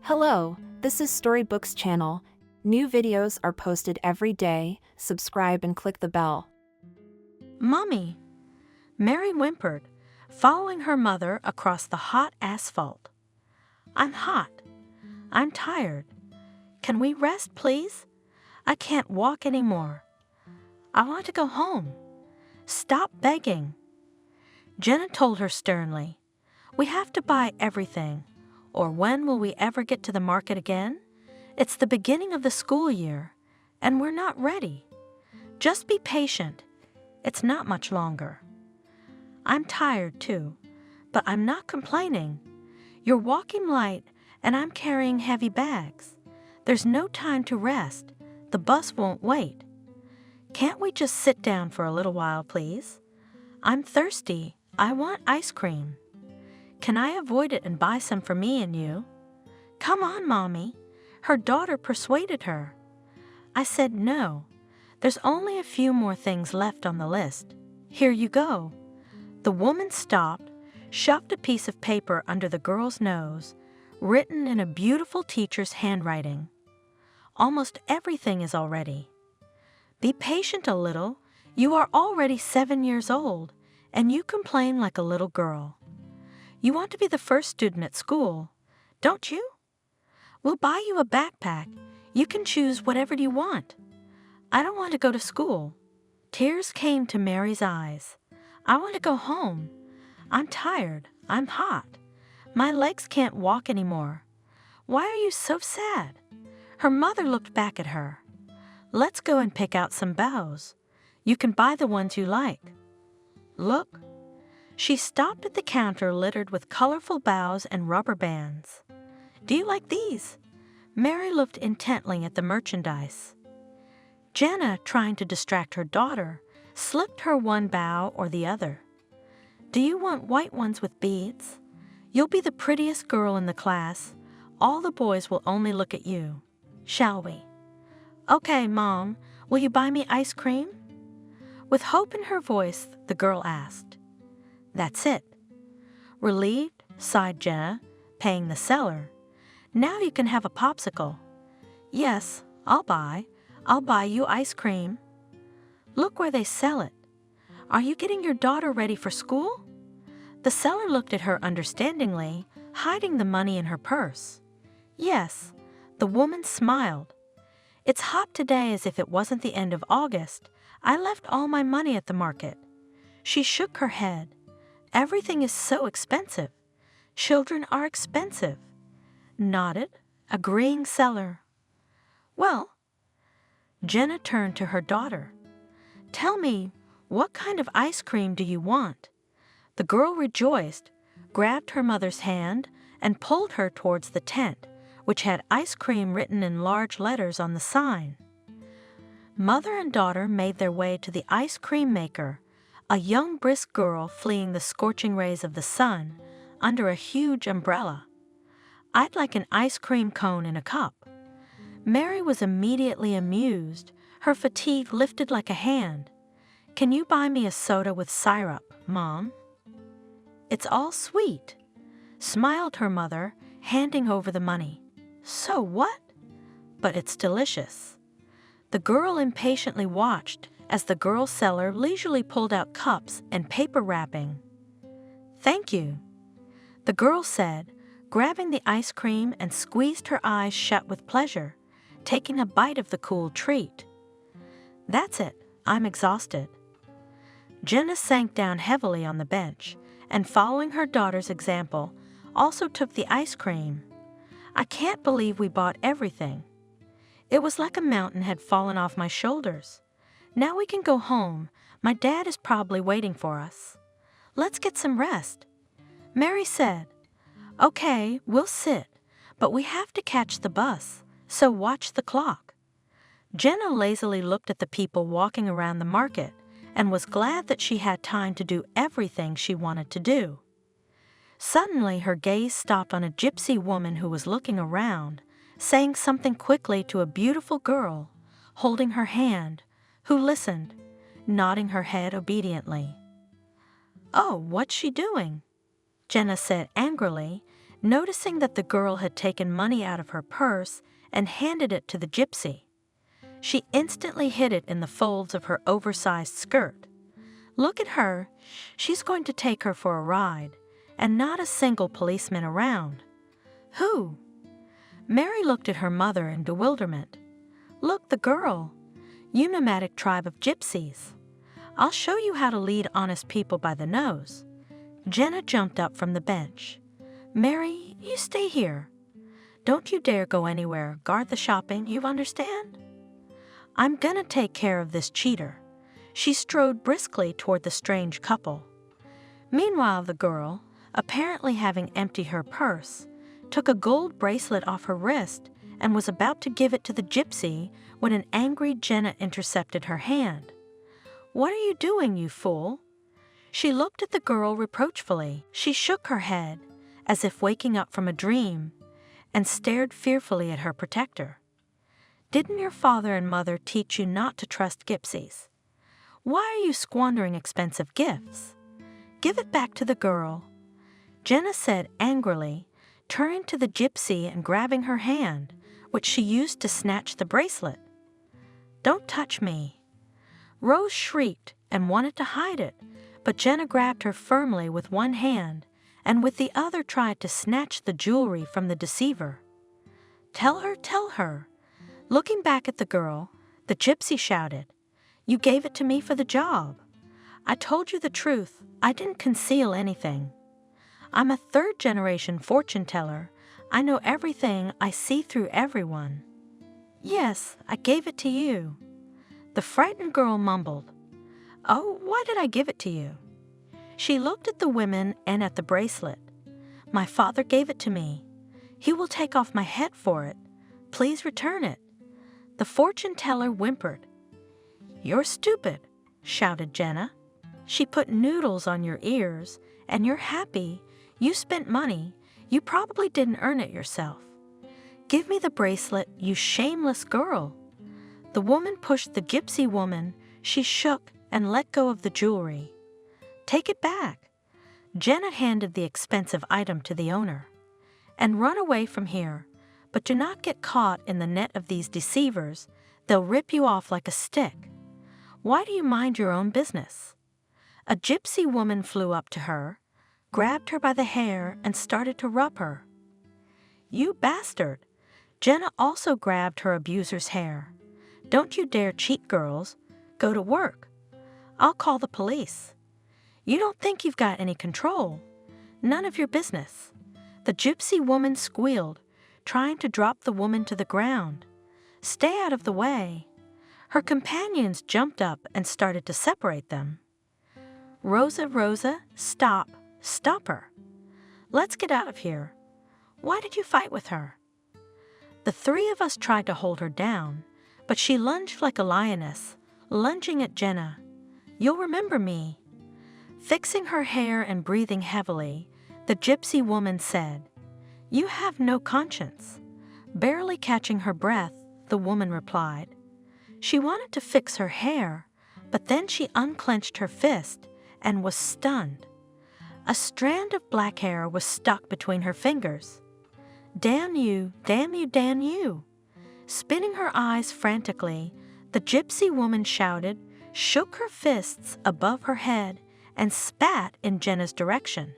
Hello, this is Storybooks channel. New videos are posted every day. Subscribe and click the bell. Mommy, Mary whimpered, following her mother across the hot asphalt. I'm hot. I'm tired. Can we rest, please? I can't walk anymore. I want to go home. Stop begging. Jenna told her sternly, we have to buy everything, or when will we ever get to the market again? It's the beginning of the school year, and we're not ready. Just be patient. It's not much longer. I'm tired too, but I'm not complaining. You're walking light, and I'm carrying heavy bags. There's no time to rest. The bus won't wait. Can't we just sit down for a little while, please? I'm thirsty. I want ice cream. Can I avoid it and buy some for me and you? Come on, Mommy. Her daughter persuaded her. I said no. There's only a few more things left on the list. Here you go. The woman stopped, shoved a piece of paper under the girl's nose, written in a beautiful teacher's handwriting. Almost everything is already. Be patient a little. You are already 7 years old, and you complain like a little girl. You want to be the first student at school, don't you? We'll buy you a backpack. You can choose whatever you want. I don't want to go to school. Tears came to Mary's eyes. I want to go home. I'm tired. I'm hot. My legs can't walk anymore. Why are you so sad? Her mother looked back at her. Let's go and pick out some boughs. You can buy the ones you like. Look. She stopped at the counter littered with colorful boughs and rubber bands. Do you like these? Mary looked intently at the merchandise. Jenna, trying to distract her daughter, slipped her one bough or the other. Do you want white ones with beads? You'll be the prettiest girl in the class. All the boys will only look at you. Shall we? Okay, Mom. Will you buy me ice cream? With hope in her voice, the girl asked. That's it. Relieved, sighed Jenna, paying the seller. Now you can have a popsicle. Yes, I'll buy you ice cream. Look where they sell it. Are you getting your daughter ready for school? The seller looked at her understandingly, hiding the money in her purse. Yes, the woman smiled. It's hot today as if it wasn't the end of August. I left all my money at the market. She shook her head. Everything is so expensive. Children are expensive. Nodded, agreeing seller. Well, Jenna turned to her daughter. Tell me, what kind of ice cream do you want? The girl rejoiced, grabbed her mother's hand, and pulled her towards the tent, which had ice cream written in large letters on the sign. Mother and daughter made their way to the ice cream maker, a young brisk girl fleeing the scorching rays of the sun under a huge umbrella. I'd like an ice cream cone in a cup. Mary was immediately amused, her fatigue lifted like a hand. Can you buy me a soda with syrup, Mom? It's all sweet, smiled her mother, handing over the money. So what? But it's delicious. The girl impatiently watched as the girl seller leisurely pulled out cups and paper wrapping. Thank you, the girl said, grabbing the ice cream and squeezed her eyes shut with pleasure, taking a bite of the cool treat. That's it, I'm exhausted. Jenna sank down heavily on the bench and, following her daughter's example, also took the ice cream. I can't believe we bought everything. It was like a mountain had fallen off my shoulders. Now we can go home. My dad is probably waiting for us. Let's get some rest. Mary said, Okay, we'll sit, but we have to catch the bus, so watch the clock. Jenna lazily looked at the people walking around the market and was glad that she had time to do everything she wanted to do. Suddenly, her gaze stopped on a gypsy woman who was looking around, saying something quickly to a beautiful girl, holding her hand, who listened, nodding her head obediently. Oh, what's she doing? Jenna said angrily, noticing that the girl had taken money out of her purse and handed it to the gypsy. She instantly hid it in the folds of her oversized skirt. Look at her. She's going to take her for a ride, and not a single policeman around. Who? Mary looked at her mother in bewilderment. Look, the girl. You nomadic tribe of gypsies. I'll show you how to lead honest people by the nose. Jenna jumped up from the bench. Mary, you stay here. Don't you dare go anywhere. Guard the shopping, you understand? I'm gonna take care of this cheater. She strode briskly toward the strange couple. Meanwhile, the girl, apparently having emptied her purse, took a gold bracelet off her wrist and was about to give it to the gypsy when an angry Jenna intercepted her hand. What are you doing, you fool? She looked at the girl reproachfully. She shook her head, as if waking up from a dream, and stared fearfully at her protector. Didn't your father and mother teach you not to trust gypsies? Why are you squandering expensive gifts? Give it back to the girl, Jenna said angrily, turning to the gypsy and grabbing her hand, which she used to snatch the bracelet. Don't touch me. Rose shrieked and wanted to hide it, but Jenna grabbed her firmly with one hand and with the other tried to snatch the jewelry from the deceiver. Tell her, tell her. Looking back at the girl, the gypsy shouted, You gave it to me for the job. I told you the truth. I didn't conceal anything. I'm a third-generation fortune teller. I know everything. I see through everyone. Yes, I gave it to you. The frightened girl mumbled, Oh, why did I give it to you? She looked at the women and at the bracelet. My father gave it to me. He will take off my head for it. Please return it. The fortune teller whimpered. You're stupid, shouted Jenna. She put noodles on your ears, and you're happy. You spent money. You probably didn't earn it yourself. Give me the bracelet, you shameless girl. The woman pushed the gypsy woman. She shook and let go of the jewelry. Take it back. Jenna handed the expensive item to the owner. And run away from here, but do not get caught in the net of these deceivers. They'll rip you off like a stick. Why do you mind your own business? A gypsy woman flew up to her, grabbed her by the hair, and started to rub her. You bastard! Jenna also grabbed her abuser's hair. Don't you dare cheat, girls. Go to work. I'll call the police. You don't think you've got any control. None of your business. The gypsy woman squealed, trying to drop the woman to the ground. Stay out of the way. Her companions jumped up and started to separate them. Rosa, Rosa, stop. Stop her. Let's get out of here. Why did you fight with her? The three of us tried to hold her down, but she lunged like a lioness, lunging at Jenna. You'll remember me. Fixing her hair and breathing heavily, the gypsy woman said, You have no conscience. Barely catching her breath, the woman replied. She wanted to fix her hair, but then she unclenched her fist and was stunned. A strand of black hair was stuck between her fingers. Damn you, damn you, damn you. Spinning her eyes frantically, the gypsy woman shouted, shook her fists above her head, and spat in Jenna's direction.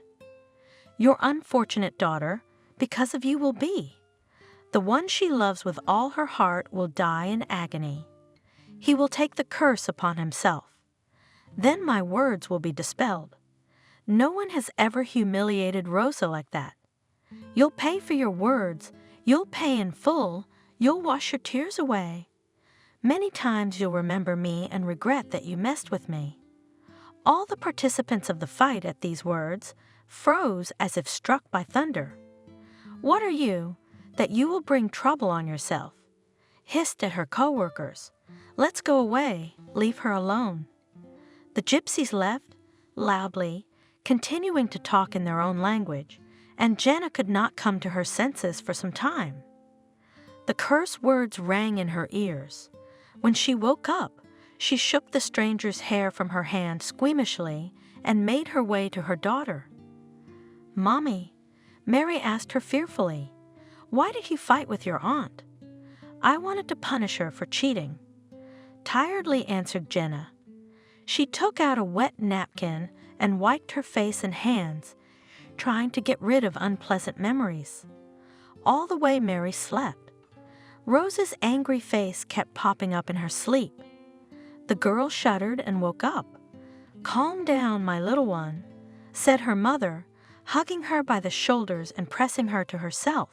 Your unfortunate daughter, because of you will be. The one she loves with all her heart will die in agony. He will take the curse upon himself. Then my words will be dispelled. No one has ever humiliated Rosa like that. You'll pay for your words. You'll pay in full. You'll wash your tears away. Many times you'll remember me and regret that you messed with me. All the participants of the fight at these words froze as if struck by thunder. What are you, that you will bring trouble on yourself? Hissed at her co-workers. Let's go away. Leave her alone. The gypsies left, loudly, continuing to talk in their own language, and Jenna could not come to her senses for some time. The curse words rang in her ears. When she woke up, she shook the stranger's hair from her hand squeamishly and made her way to her daughter. Mommy, Mary asked her fearfully, "Why did you fight with your aunt?" "I wanted to punish her for cheating," tiredly answered Jenna. She took out a wet napkin and wiped her face and hands, trying to get rid of unpleasant memories. All the way Mary slept. Rose's angry face kept popping up in her sleep. The girl shuddered and woke up. "Calm down, my little one," said her mother, hugging her by the shoulders and pressing her to herself.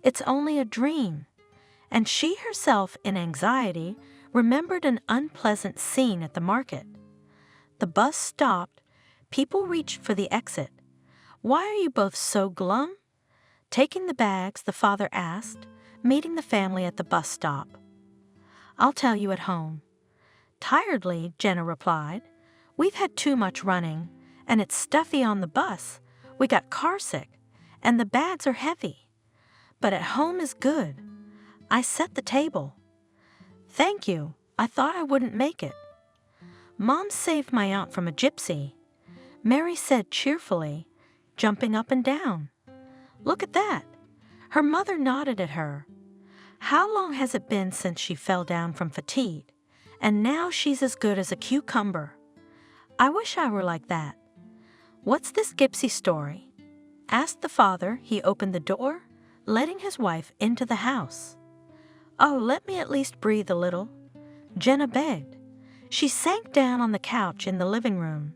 "It's only a dream." And she herself, in anxiety, remembered an unpleasant scene at the market. The bus stopped. People reached for the exit. "Why are you both so glum?" Taking the bags, the father asked, meeting the family at the bus stop. "I'll tell you at home." Tiredly, Jenna replied, "We've had too much running, and it's stuffy on the bus. We got carsick, and the bags are heavy. But at home is good. I set the table." "Thank you. I thought I wouldn't make it." "Mom saved my aunt from a gypsy," Mary said cheerfully, jumping up and down. "Look at that." Her mother nodded at her. "How long has it been since she fell down from fatigue? And now she's as good as a cucumber. I wish I were like that." "What's this gypsy story?" asked the father. He opened the door, letting his wife into the house. "Oh, let me at least breathe a little," Jenna begged. She sank down on the couch in the living room.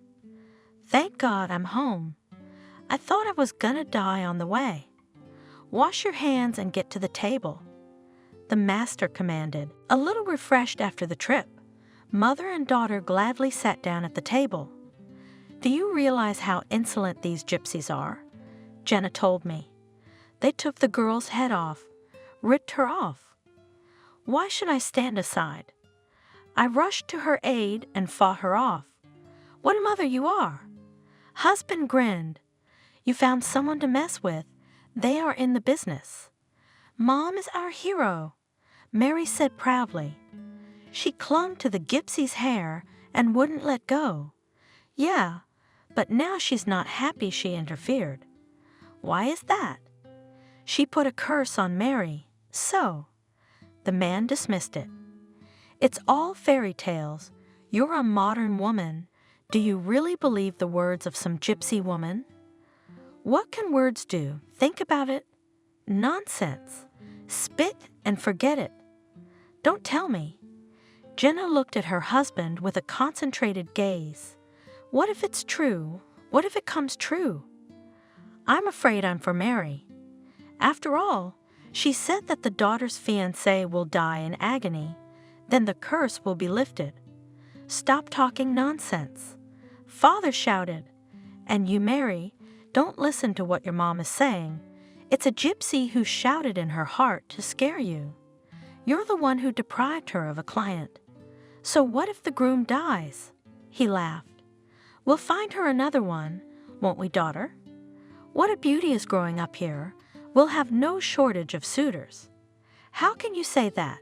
"Thank God I'm home. I thought I was gonna die on the way." "Wash your hands and get to the table," the master commanded. A little refreshed after the trip, mother and daughter gladly sat down at the table. "Do you realize how insolent these gypsies are?" Jenna told me. "They took the girl's head off, ripped her off. Why should I stand aside? I rushed to her aid and fought her off. What a mother you are!" Husband grinned. "You found someone to mess with. They are in the business." "Mom is our hero," Mary said proudly. She clung to the gypsy's hair and wouldn't let go. "Yeah, but now she's not happy she interfered." "Why is that?" "She put a curse on Mary, so." The man dismissed it. "It's all fairy tales. You're a modern woman. Do you really believe the words of some gypsy woman?" "What can words do? Think about it." "Nonsense. Spit and forget it." "Don't tell me." Jenna looked at her husband with a concentrated gaze. "What if it's true? What if it comes true?" "I'm afraid I'm for Mary. After all, she said that the daughter's fiancé will die in agony. Then the curse will be lifted." "Stop talking nonsense." Father shouted. "And you, Mary, don't listen to what your mom is saying. It's a gypsy who shouted in her heart to scare you. You're the one who deprived her of a client. So what if the groom dies?" He laughed. "We'll find her another one, won't we, daughter? What a beauty is growing up here. We'll have no shortage of suitors." "How can you say that?"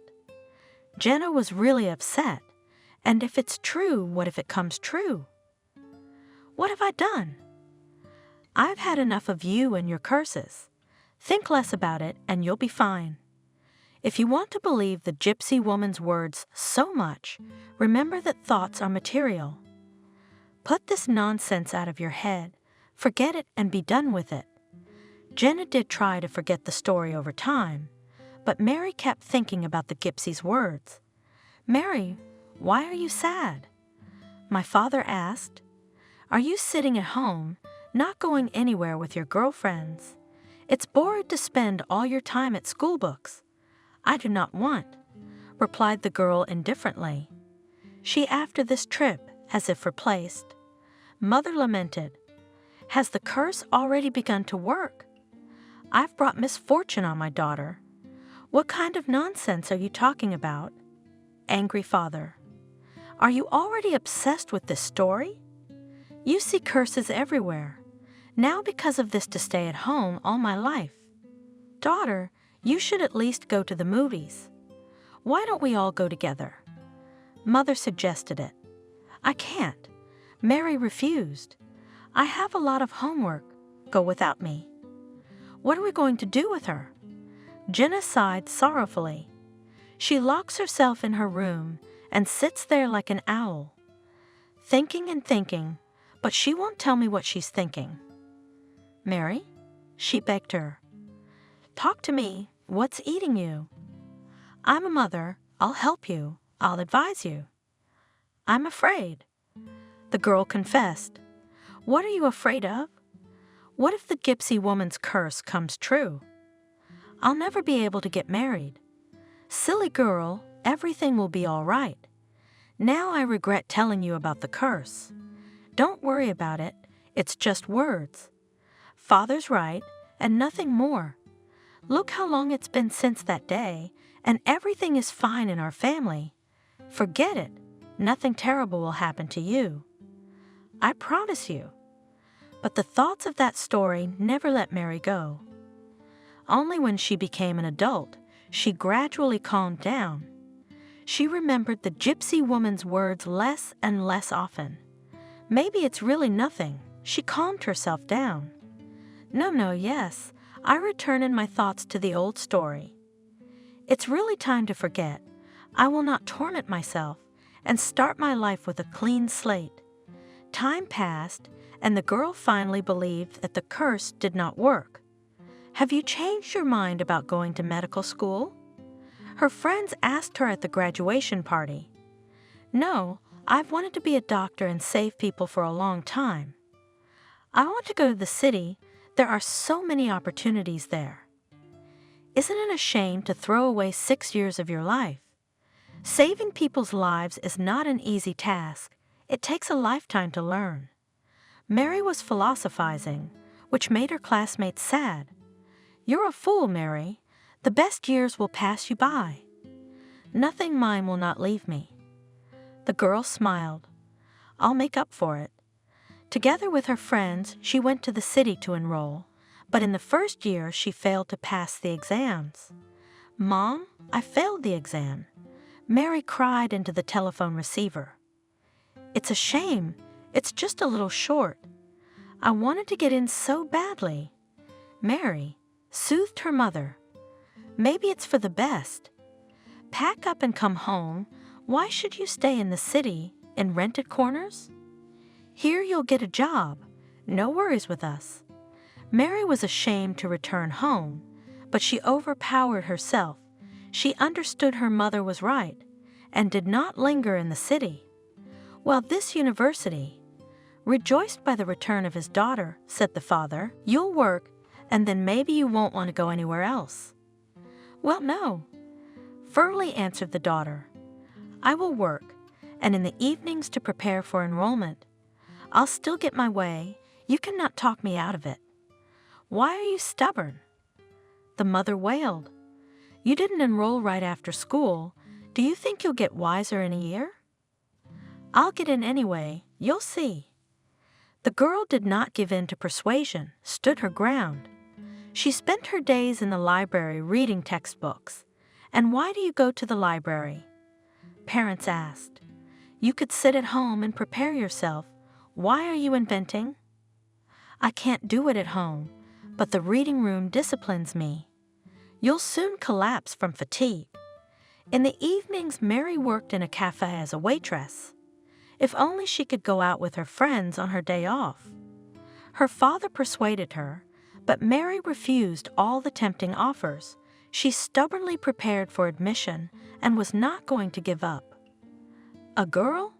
Jenna was really upset. And if it's true, what if it comes true? "What have I done?" "I've had enough of you and your curses. Think less about it and you'll be fine. If you want to believe the gypsy woman's words so much, remember that thoughts are material. Put this nonsense out of your head, forget it and be done with it." Jenna did try to forget the story over time, but Mary kept thinking about the gypsy's words. "Mary, why are you sad?" My father asked. "Are you sitting at home, not going anywhere with your girlfriends? It's bored to spend all your time at school books." "I do not want," replied the girl indifferently. She after this trip, as if replaced. Mother lamented. "Has the curse already begun to work? I've brought misfortune on my daughter." "What kind of nonsense are you talking about?" Angry father. "Are you already obsessed with this story? You see curses everywhere. Now because of this to stay at home all my life. Daughter, you should at least go to the movies. Why don't we all go together?" Mother suggested it. "I can't." Mary refused. "I have a lot of homework. Go without me." What are we going to do with her?" Jenna sighed sorrowfully. She locks herself in her room and sits there like an owl, thinking and thinking, but she won't tell me what she's thinking. "Mary," she begged her, "talk to me. What's eating you?" "I'm a mother. I'll help you. I'll advise you." "I'm afraid," the girl confessed. "What are you afraid of?" "What if the gypsy woman's curse comes true? I'll never be able to get married." "Silly girl, everything will be all right. Now I regret telling you about the curse. Don't worry about it. It's just words. Father's right, and nothing more. Look how long it's been since that day, and everything is fine in our family. Forget it. Nothing terrible will happen to you. I promise you." But the thoughts of that story never let Mary go. Only when she became an adult, she gradually calmed down. She remembered the gypsy woman's words less and less often. Maybe it's really nothing. She calmed herself down. No, yes, I return in my thoughts to the old story. It's really time to forget. I will not torment myself and start my life with a clean slate. Time passed, and the girl finally believed that the curse did not work. "Have you changed your mind about going to medical school?" Her friends asked her at the graduation party. "No, I've wanted to be a doctor and save people for a long time. I want to go to the city. There are so many opportunities there." Isn't it a shame to throw away 6 years of your life? Saving people's lives is not an easy task. It takes a lifetime to learn. Mary was philosophizing, which made her classmates sad. "You're a fool, Mary. The best years will pass you by." "Nothing mine will not leave me." The girl smiled. "I'll make up for it." Together with her friends, she went to the city to enroll, but in the first year she failed to pass the exams. "Mom, I failed the exam." Mary cried into the telephone receiver. "It's a shame. It's just a little short. I wanted to get in so badly." Mary soothed her mother. "Maybe it's for the best. Pack up and come home. Why should you stay in the city, in rented corners? Here you'll get a job. No worries with us." Mary was ashamed to return home, but she overpowered herself. She understood her mother was right and did not linger in the city. "Well, this university." Rejoiced by the return of his daughter, said the father, "You'll work, and then maybe you won't want to go anywhere else." "Well, no," firmly answered the daughter. "I will work, and in the evenings to prepare for enrollment. I'll still get my way. You cannot talk me out of it." "Why are you stubborn?" The mother wailed. "You didn't enroll right after school. Do you think you'll get wiser in a year?" "I'll get in anyway. You'll see." The girl did not give in to persuasion, stood her ground. She spent her days in the library reading textbooks. "And why do you go to the library?" Parents asked. "You could sit at home and prepare yourself. Why are you inventing?" "I can't do it at home, but the reading room disciplines me." "You'll soon collapse from fatigue." In the evenings, Mary worked in a cafe as a waitress. If only she could go out with her friends on her day off. Her father persuaded her, but Mary refused all the tempting offers. She stubbornly prepared for admission and was not going to give up. A girl?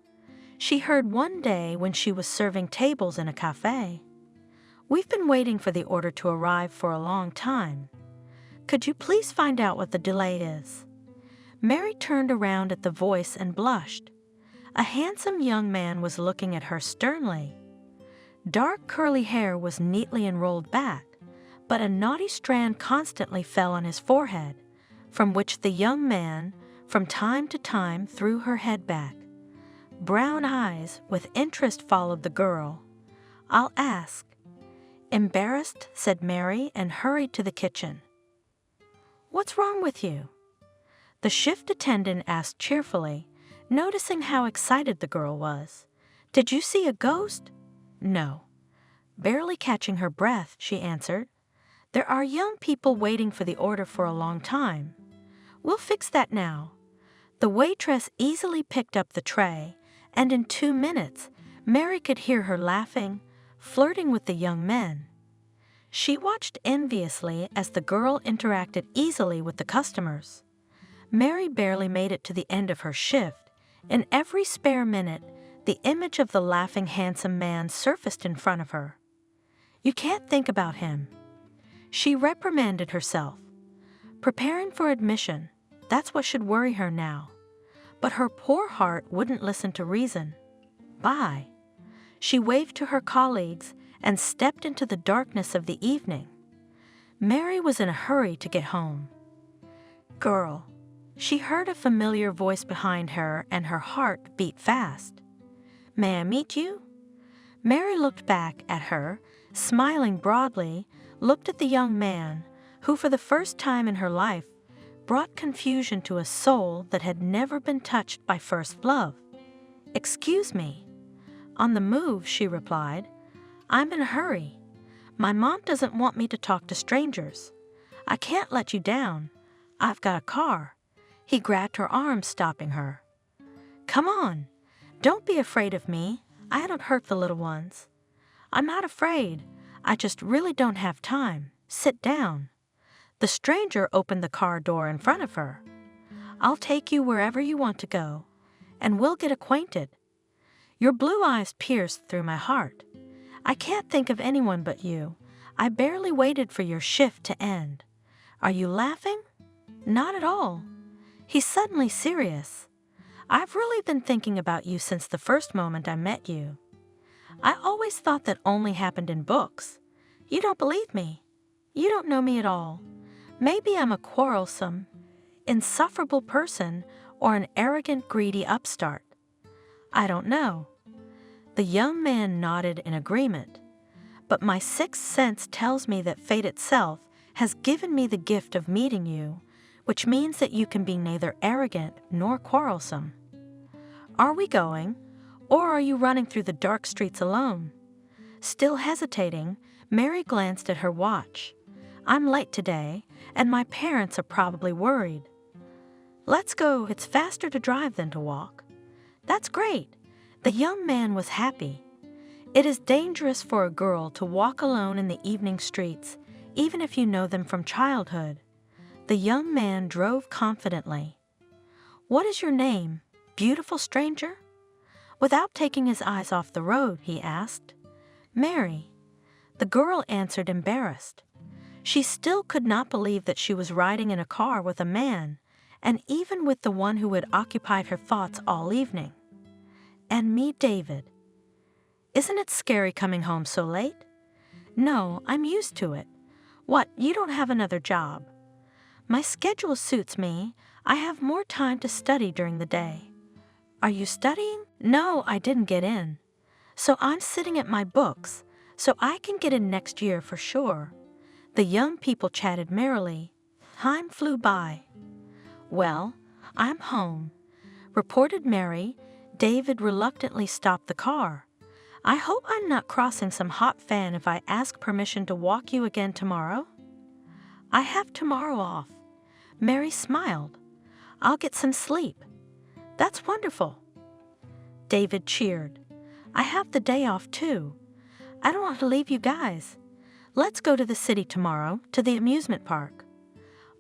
She heard one day when she was serving tables in a cafe. "We've been waiting for the order to arrive for a long time. Could you please find out what the delay is?" Mary turned around at the voice and blushed. A handsome young man was looking at her sternly. Dark curly hair was neatly enrolled back, but a knotty strand constantly fell on his forehead, from which the young man, from time to time, threw her head back. Brown eyes with interest followed the girl. "I'll ask." Embarrassed, said Mary and hurried to the kitchen. "What's wrong with you?" The shift attendant asked cheerfully, noticing how excited the girl was. "Did you see a ghost?" "No." Barely catching her breath, she answered. There are young people waiting for the order for a long time. We'll fix that now. The waitress easily picked up the tray, and in 2 minutes, Mary could hear her laughing, flirting with the young men. She watched enviously as the girl interacted easily with the customers. Mary barely made it to the end of her shift. In every spare minute, the image of the laughing, handsome man surfaced in front of her. You can't think about him. She reprimanded herself. Preparing for admission, that's what should worry her now. But her poor heart wouldn't listen to reason. Bye. She waved to her colleagues and stepped into the darkness of the evening. Mary was in a hurry to get home. Girl. She heard a familiar voice behind her and her heart beat fast. May I meet you? Mary looked back at her, smiling broadly, looked at the young man, who for the first time in her life brought confusion to a soul that had never been touched by first love. Excuse me. On the move, she replied. I'm in a hurry. My mom doesn't want me to talk to strangers. I can't let you down. I've got a car. He grabbed her arm, stopping her. Come on. Don't be afraid of me. I don't hurt the little ones. I'm not afraid. I just really don't have time. Sit down. The stranger opened the car door in front of her. I'll take you wherever you want to go, and we'll get acquainted. Your blue eyes pierced through my heart. I can't think of anyone but you. I barely waited for your shift to end. Are you laughing? Not at all. He's suddenly serious. I've really been thinking about you since the first moment I met you. I always thought that only happened in books. You don't believe me. You don't know me at all. Maybe I'm a quarrelsome, insufferable person or an arrogant, greedy upstart. I don't know. The young man nodded in agreement. But my sixth sense tells me that fate itself has given me the gift of meeting you, which means that you can be neither arrogant nor quarrelsome. Are we going, or are you running through the dark streets alone? Still hesitating, Mary glanced at her watch. I'm late today, and my parents are probably worried. Let's go. It's faster to drive than to walk. That's great. The young man was happy. It is dangerous for a girl to walk alone in the evening streets, even if you know them from childhood. The young man drove confidently. What is your name, beautiful stranger? Without taking his eyes off the road, he asked. Mary. The girl answered, embarrassed. She still could not believe that she was riding in a car with a man, and even with the one who had occupied her thoughts all evening. And me, David. Isn't it scary coming home so late? No, I'm used to it. What, you don't have another job? My schedule suits me. I have more time to study during the day. Are you studying? No, I didn't get in. So I'm sitting at my books, so I can get in next year for sure. The young people chatted merrily. Time flew by. Well, I'm home, reported Mary. David reluctantly stopped the car. I hope I'm not crossing some hot fan if I ask permission to walk you again tomorrow. I have tomorrow off. Mary smiled. I'll get some sleep. That's wonderful. David cheered. I have the day off too. I don't want to leave you guys. Let's go to the city tomorrow, to the amusement park.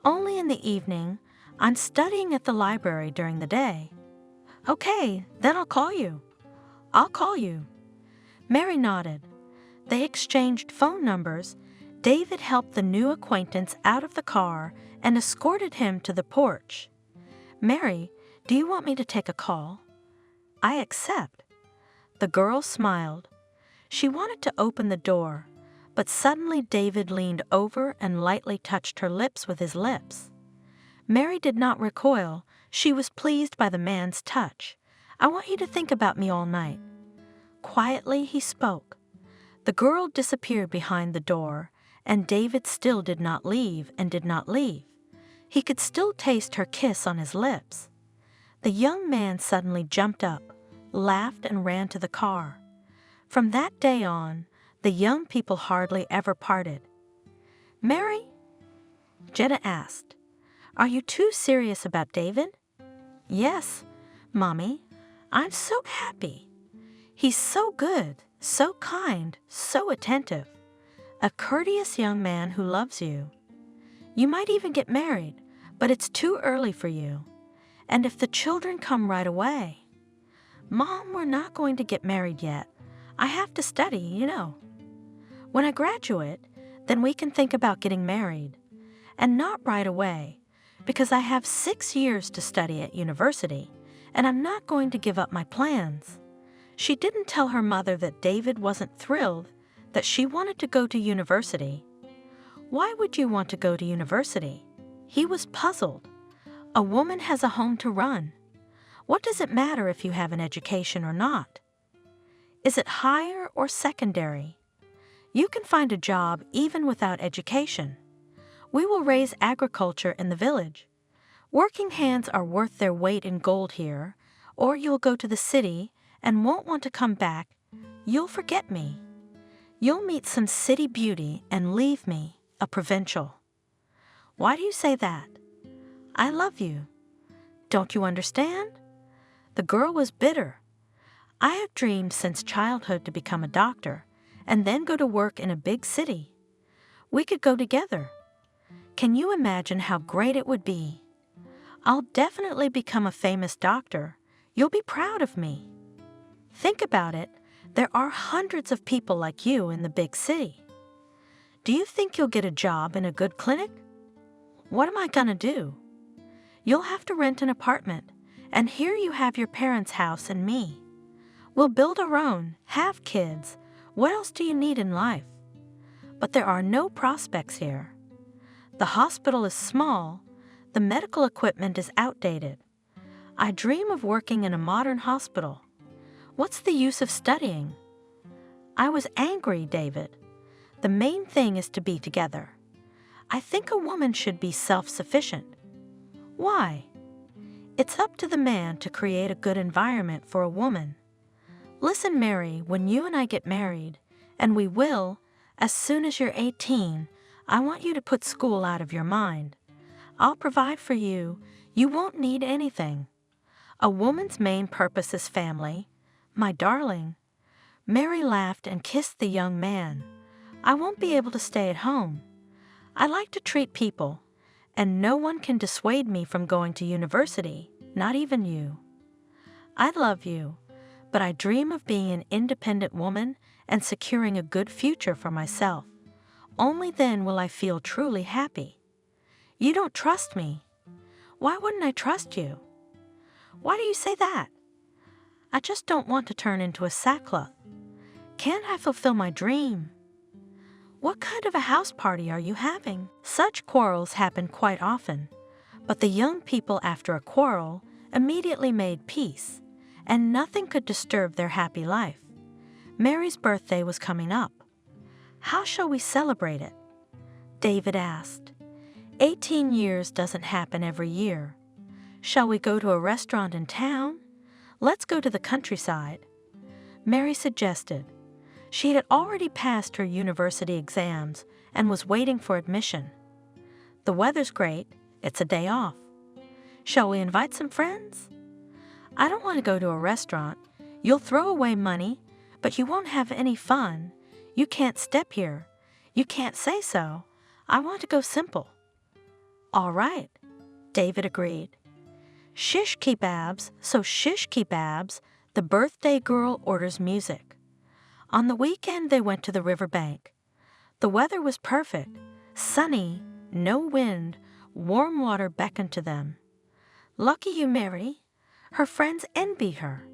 Only in the evening. I'm studying at the library during the day. Okay, then I'll call you. I'll call you. Mary nodded. They exchanged phone numbers. David helped the new acquaintance out of the car and escorted him to the porch. Mary, do you want me to take a call? I accept. The girl smiled. She wanted to open the door, but suddenly David leaned over and lightly touched her lips with his lips. Mary did not recoil. She was pleased by the man's touch. I want you to think about me all night. Quietly he spoke. The girl disappeared behind the door, and David still did not leave and did not leave. He could still taste her kiss on his lips. The young man suddenly jumped up, laughed, and ran to the car. From that day on, the young people hardly ever parted. Mary? Jenna asked. Are you too serious about David? Yes, Mommy. I'm so happy. He's so good, so kind, so attentive. A courteous young man who loves you. You might even get married, but it's too early for you. And if the children come right away... Mom, we're not going to get married yet. I have to study, you know. When I graduate, then we can think about getting married. And not right away, because I have 6 years to study at university, and I'm not going to give up my plans. She didn't tell her mother that David wasn't thrilled that she wanted to go to university. Why would you want to go to university? He was puzzled. A woman has a home to run. What does it matter if you have an education or not? Is it higher or secondary? You can find a job even without education. We will raise agriculture in the village. Working hands are worth their weight in gold here, or you'll go to the city and won't want to come back. You'll forget me. You'll meet some city beauty and leave me, a provincial. Why do you say that? I love you. Don't you understand? The girl was bitter. I have dreamed since childhood to become a doctor and then go to work in a big city. We could go together. Can you imagine how great it would be? I'll definitely become a famous doctor. You'll be proud of me. Think about it. There are hundreds of people like you in the big city. Do you think you'll get a job in a good clinic? What am I going to do? You'll have to rent an apartment, and here you have your parents' house and me. We'll build our own, have kids. What else do you need in life? But there are no prospects here. The hospital is small. The medical equipment is outdated. I dream of working in a modern hospital. What's the use of studying? I was angry, David. The main thing is to be together. I think a woman should be self-sufficient. Why? It's up to the man to create a good environment for a woman. Listen, Mary, when you and I get married, and we will, as soon as you're 18, I want you to put school out of your mind. I'll provide for you. You won't need anything. A woman's main purpose is family. My darling. Mary laughed and kissed the young man. I won't be able to stay at home. I like to treat people, and no one can dissuade me from going to university, not even you. I love you, but I dream of being an independent woman and securing a good future for myself. Only then will I feel truly happy. You don't trust me. Why wouldn't I trust you? Why do you say that? I just don't want to turn into a sackcloth. Can't I fulfill my dream? What kind of a house party are you having? Such quarrels happen quite often, but the young people after a quarrel immediately made peace, and nothing could disturb their happy life. Mary's birthday was coming up. How shall we celebrate it? David asked. 18 years doesn't happen every year. Shall we go to a restaurant in town? Let's go to the countryside. Mary suggested. She had already passed her university exams and was waiting for admission. The weather's great. It's a day off. Shall we invite some friends? I don't want to go to a restaurant. You'll throw away money, but you won't have any fun. You can't step here. You can't say so. I want to go simple. All right, David agreed. Shish kebabs, so shish kebabs, the birthday girl orders music. On the weekend, they went to the riverbank. The weather was perfect, sunny, no wind, warm water beckoned to them. Lucky you, Mary. Her friends envy her.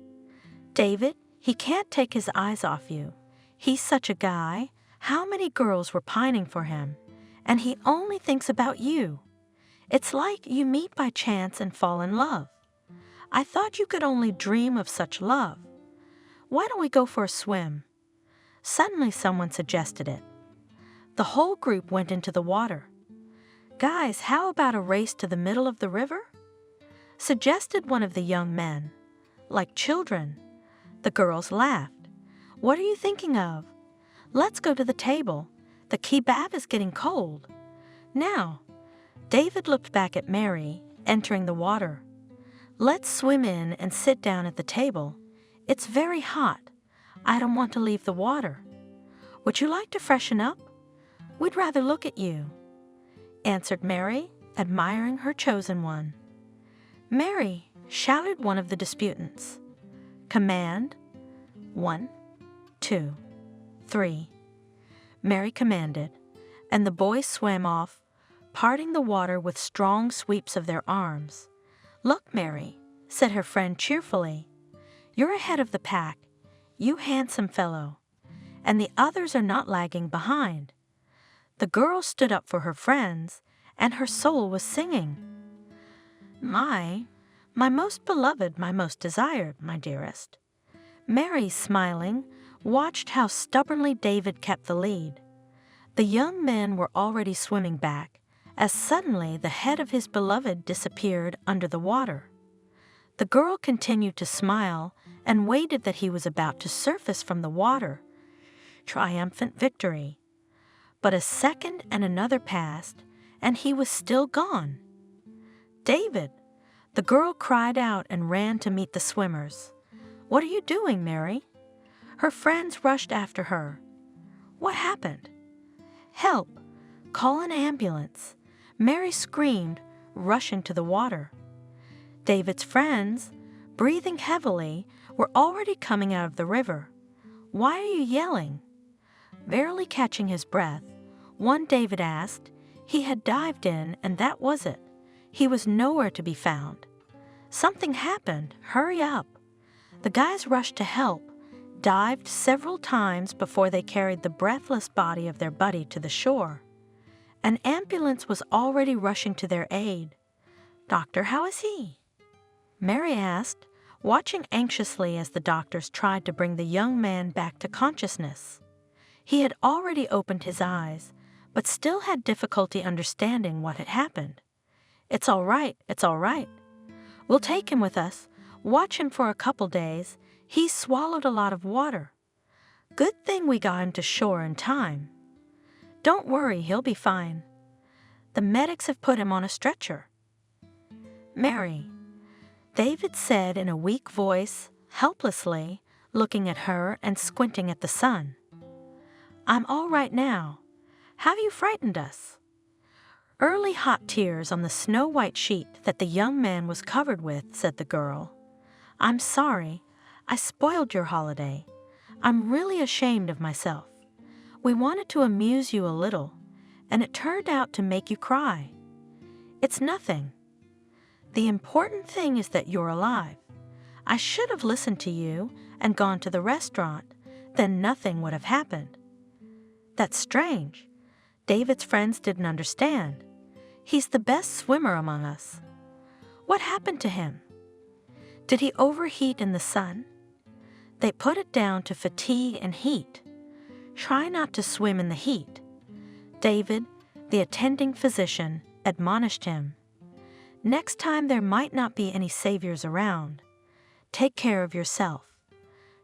David, he can't take his eyes off you. He's such a guy. How many girls were pining for him? And he only thinks about you. It's like you meet by chance and fall in love. I thought you could only dream of such love. Why don't we go for a swim? Suddenly someone suggested it. The whole group went into the water. Guys, how about a race to the middle of the river? Suggested one of the young men. Like children. The girls laughed. What are you thinking of? Let's go to the table. The kebab is getting cold. Now, David looked back at Mary, entering the water. Let's swim in and sit down at the table. It's very hot. I don't want to leave the water. Would you like to freshen up? We'd rather look at you, answered Mary, admiring her chosen one. Mary, shouted one of the disputants. Command. 1, 2, 3. Mary commanded, and the boys swam off, parting the water with strong sweeps of their arms. Look, Mary, said her friend cheerfully. You're ahead of the pack, you handsome fellow, and the others are not lagging behind. The girl stood up for her friends, and her soul was singing. My most beloved, my most desired, my dearest. Mary, smiling, watched how stubbornly David kept the lead. The young men were already swimming back, as suddenly the head of his beloved disappeared under the water. The girl continued to smile and waited that he was about to surface from the water. Triumphant victory. But a second and another passed, and he was still gone. David! The girl cried out and ran to meet the swimmers. What are you doing, Mary? Her friends rushed after her. What happened? Help! Call an ambulance! Mary screamed, rushing to the water. David's friends, breathing heavily, were already coming out of the river. Why are you yelling? Barely catching his breath, one David asked. He had dived in, and that was it. He was nowhere to be found. Something happened. Hurry up. The guys rushed to help, dived several times before they carried the breathless body of their buddy to the shore. An ambulance was already rushing to their aid. Doctor, how is he? Mary asked, watching anxiously as the doctors tried to bring the young man back to consciousness. He had already opened his eyes, but still had difficulty understanding what had happened. It's all right, it's all right. We'll take him with us. Watch him for a couple days. He's swallowed a lot of water. Good thing we got him to shore in time. Don't worry, he'll be fine. The medics have put him on a stretcher. Mary, David said in a weak voice, helplessly, looking at her and squinting at the sun. I'm all right now. Have you frightened us? Early hot tears on the snow-white sheet that the young man was covered with, said the girl. I'm sorry. I spoiled your holiday. I'm really ashamed of myself. We wanted to amuse you a little, and it turned out to make you cry. It's nothing. The important thing is that you're alive. I should have listened to you and gone to the restaurant. Then nothing would have happened. That's strange. David's friends didn't understand. He's the best swimmer among us. What happened to him? Did he overheat in the sun? They put it down to fatigue and heat. Try not to swim in the heat. David, the attending physician, admonished him. Next time there might not be any saviors around. Take care of yourself.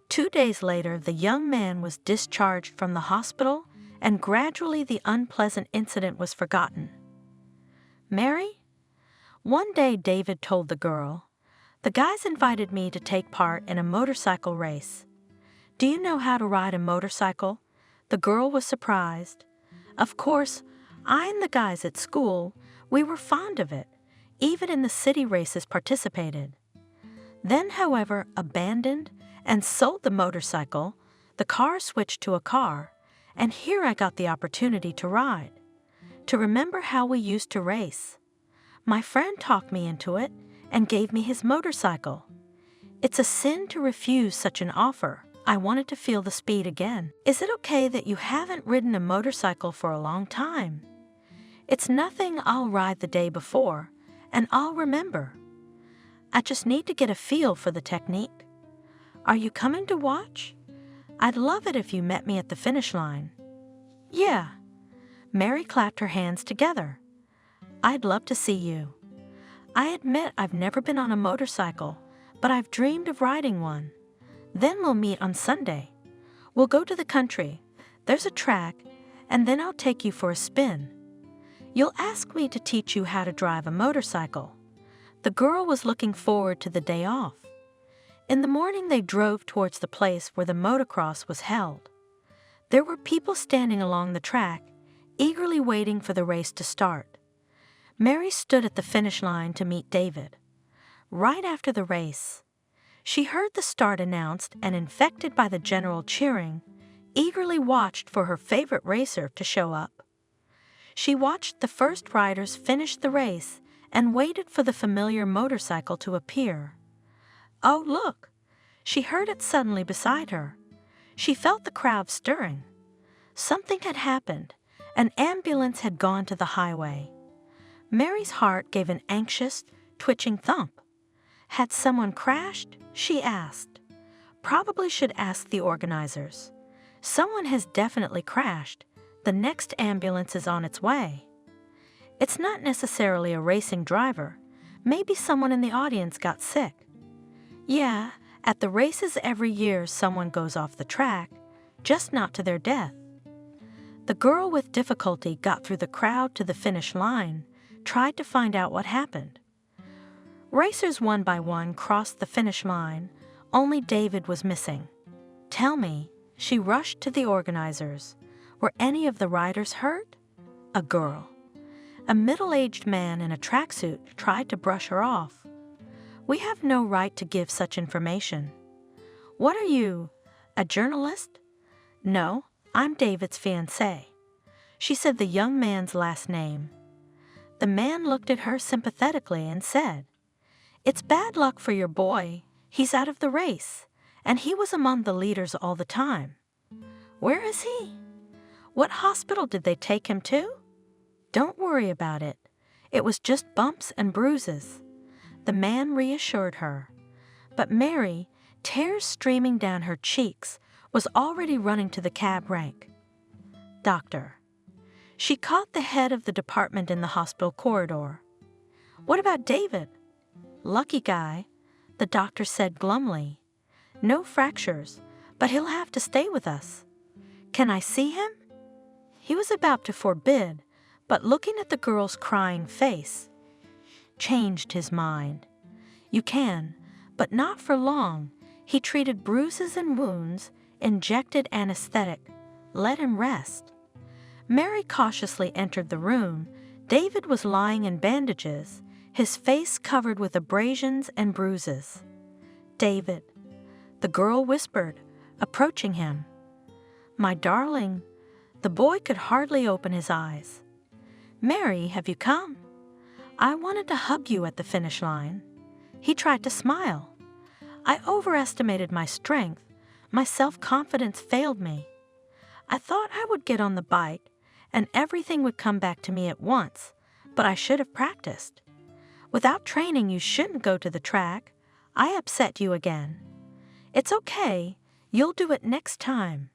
2 days later, the young man was discharged from the hospital, and gradually the unpleasant incident was forgotten. Mary? One day David told the girl, the guys invited me to take part in a motorcycle race. Do you know how to ride a motorcycle? The girl was surprised. Of course, I and the guys at school, we were fond of it. Even in the city races participated. Then, however, abandoned and sold the motorcycle, the car switched to a car, and here I got the opportunity to ride, to remember how we used to race. My friend talked me into it and gave me his motorcycle. It's a sin to refuse such an offer. I wanted to feel the speed again. Is it okay that you haven't ridden a motorcycle for a long time? It's nothing. I'll ride the day before, and I'll remember. I just need to get a feel for the technique. Are you coming to watch? I'd love it if you met me at the finish line. Yeah. Mary clapped her hands together. I'd love to see you. I admit I've never been on a motorcycle, but I've dreamed of riding one. Then we'll meet on Sunday. We'll go to the country. There's a track, and then I'll take you for a spin. You'll ask me to teach you how to drive a motorcycle. The girl was looking forward to the day off. In the morning, they drove towards the place where the motocross was held. There were people standing along the track, eagerly waiting for the race to start. Mary stood at the finish line to meet David. Right after the race, she heard the start announced and, infected by the general cheering, eagerly watched for her favorite racer to show up. She watched the first riders finish the race and waited for the familiar motorcycle to appear. Oh, look! She heard it suddenly beside her. She felt the crowd stirring. Something had happened. An ambulance had gone to the highway. Mary's heart gave an anxious, twitching thump. Had someone crashed? She asked. Probably should ask the organizers. Someone has definitely crashed. The next ambulance is on its way. It's not necessarily a racing driver. Maybe someone in the audience got sick. Yeah, at the races every year someone goes off the track, just not to their death. The girl with difficulty got through the crowd to the finish line, tried to find out what happened. Racers one by one crossed the finish line. Only David was missing. Tell me, she rushed to the organizers. Were any of the riders hurt? A girl. A middle-aged man in a tracksuit tried to brush her off. We have no right to give such information. What are you, a journalist? No, I'm David's fiancé. She said the young man's last name. The man looked at her sympathetically and said, It's bad luck for your boy. He's out of the race, and he was among the leaders all the time. Where is he? What hospital did they take him to? Don't worry about it. It was just bumps and bruises. The man reassured her. But Mary, tears streaming down her cheeks, was already running to the cab rank. Doctor. She caught the head of the department in the hospital corridor. What about David? Lucky guy, the doctor said glumly. No fractures, but he'll have to stay with us. Can I see him? He was about to forbid, but looking at the girl's crying face, changed his mind. You can, but not for long. He treated bruises and wounds, injected anesthetic. Let him rest. Mary cautiously entered the room. David was lying in bandages, his face covered with abrasions and bruises. David, the girl whispered, approaching him. My darling. The boy could hardly open his eyes. Mary, have you come? I wanted to hug you at the finish line. He tried to smile. I overestimated my strength. My self-confidence failed me. I thought I would get on the bike and everything would come back to me at once, but I should have practiced. Without training, you shouldn't go to the track. I upset you again. It's okay. You'll do it next time.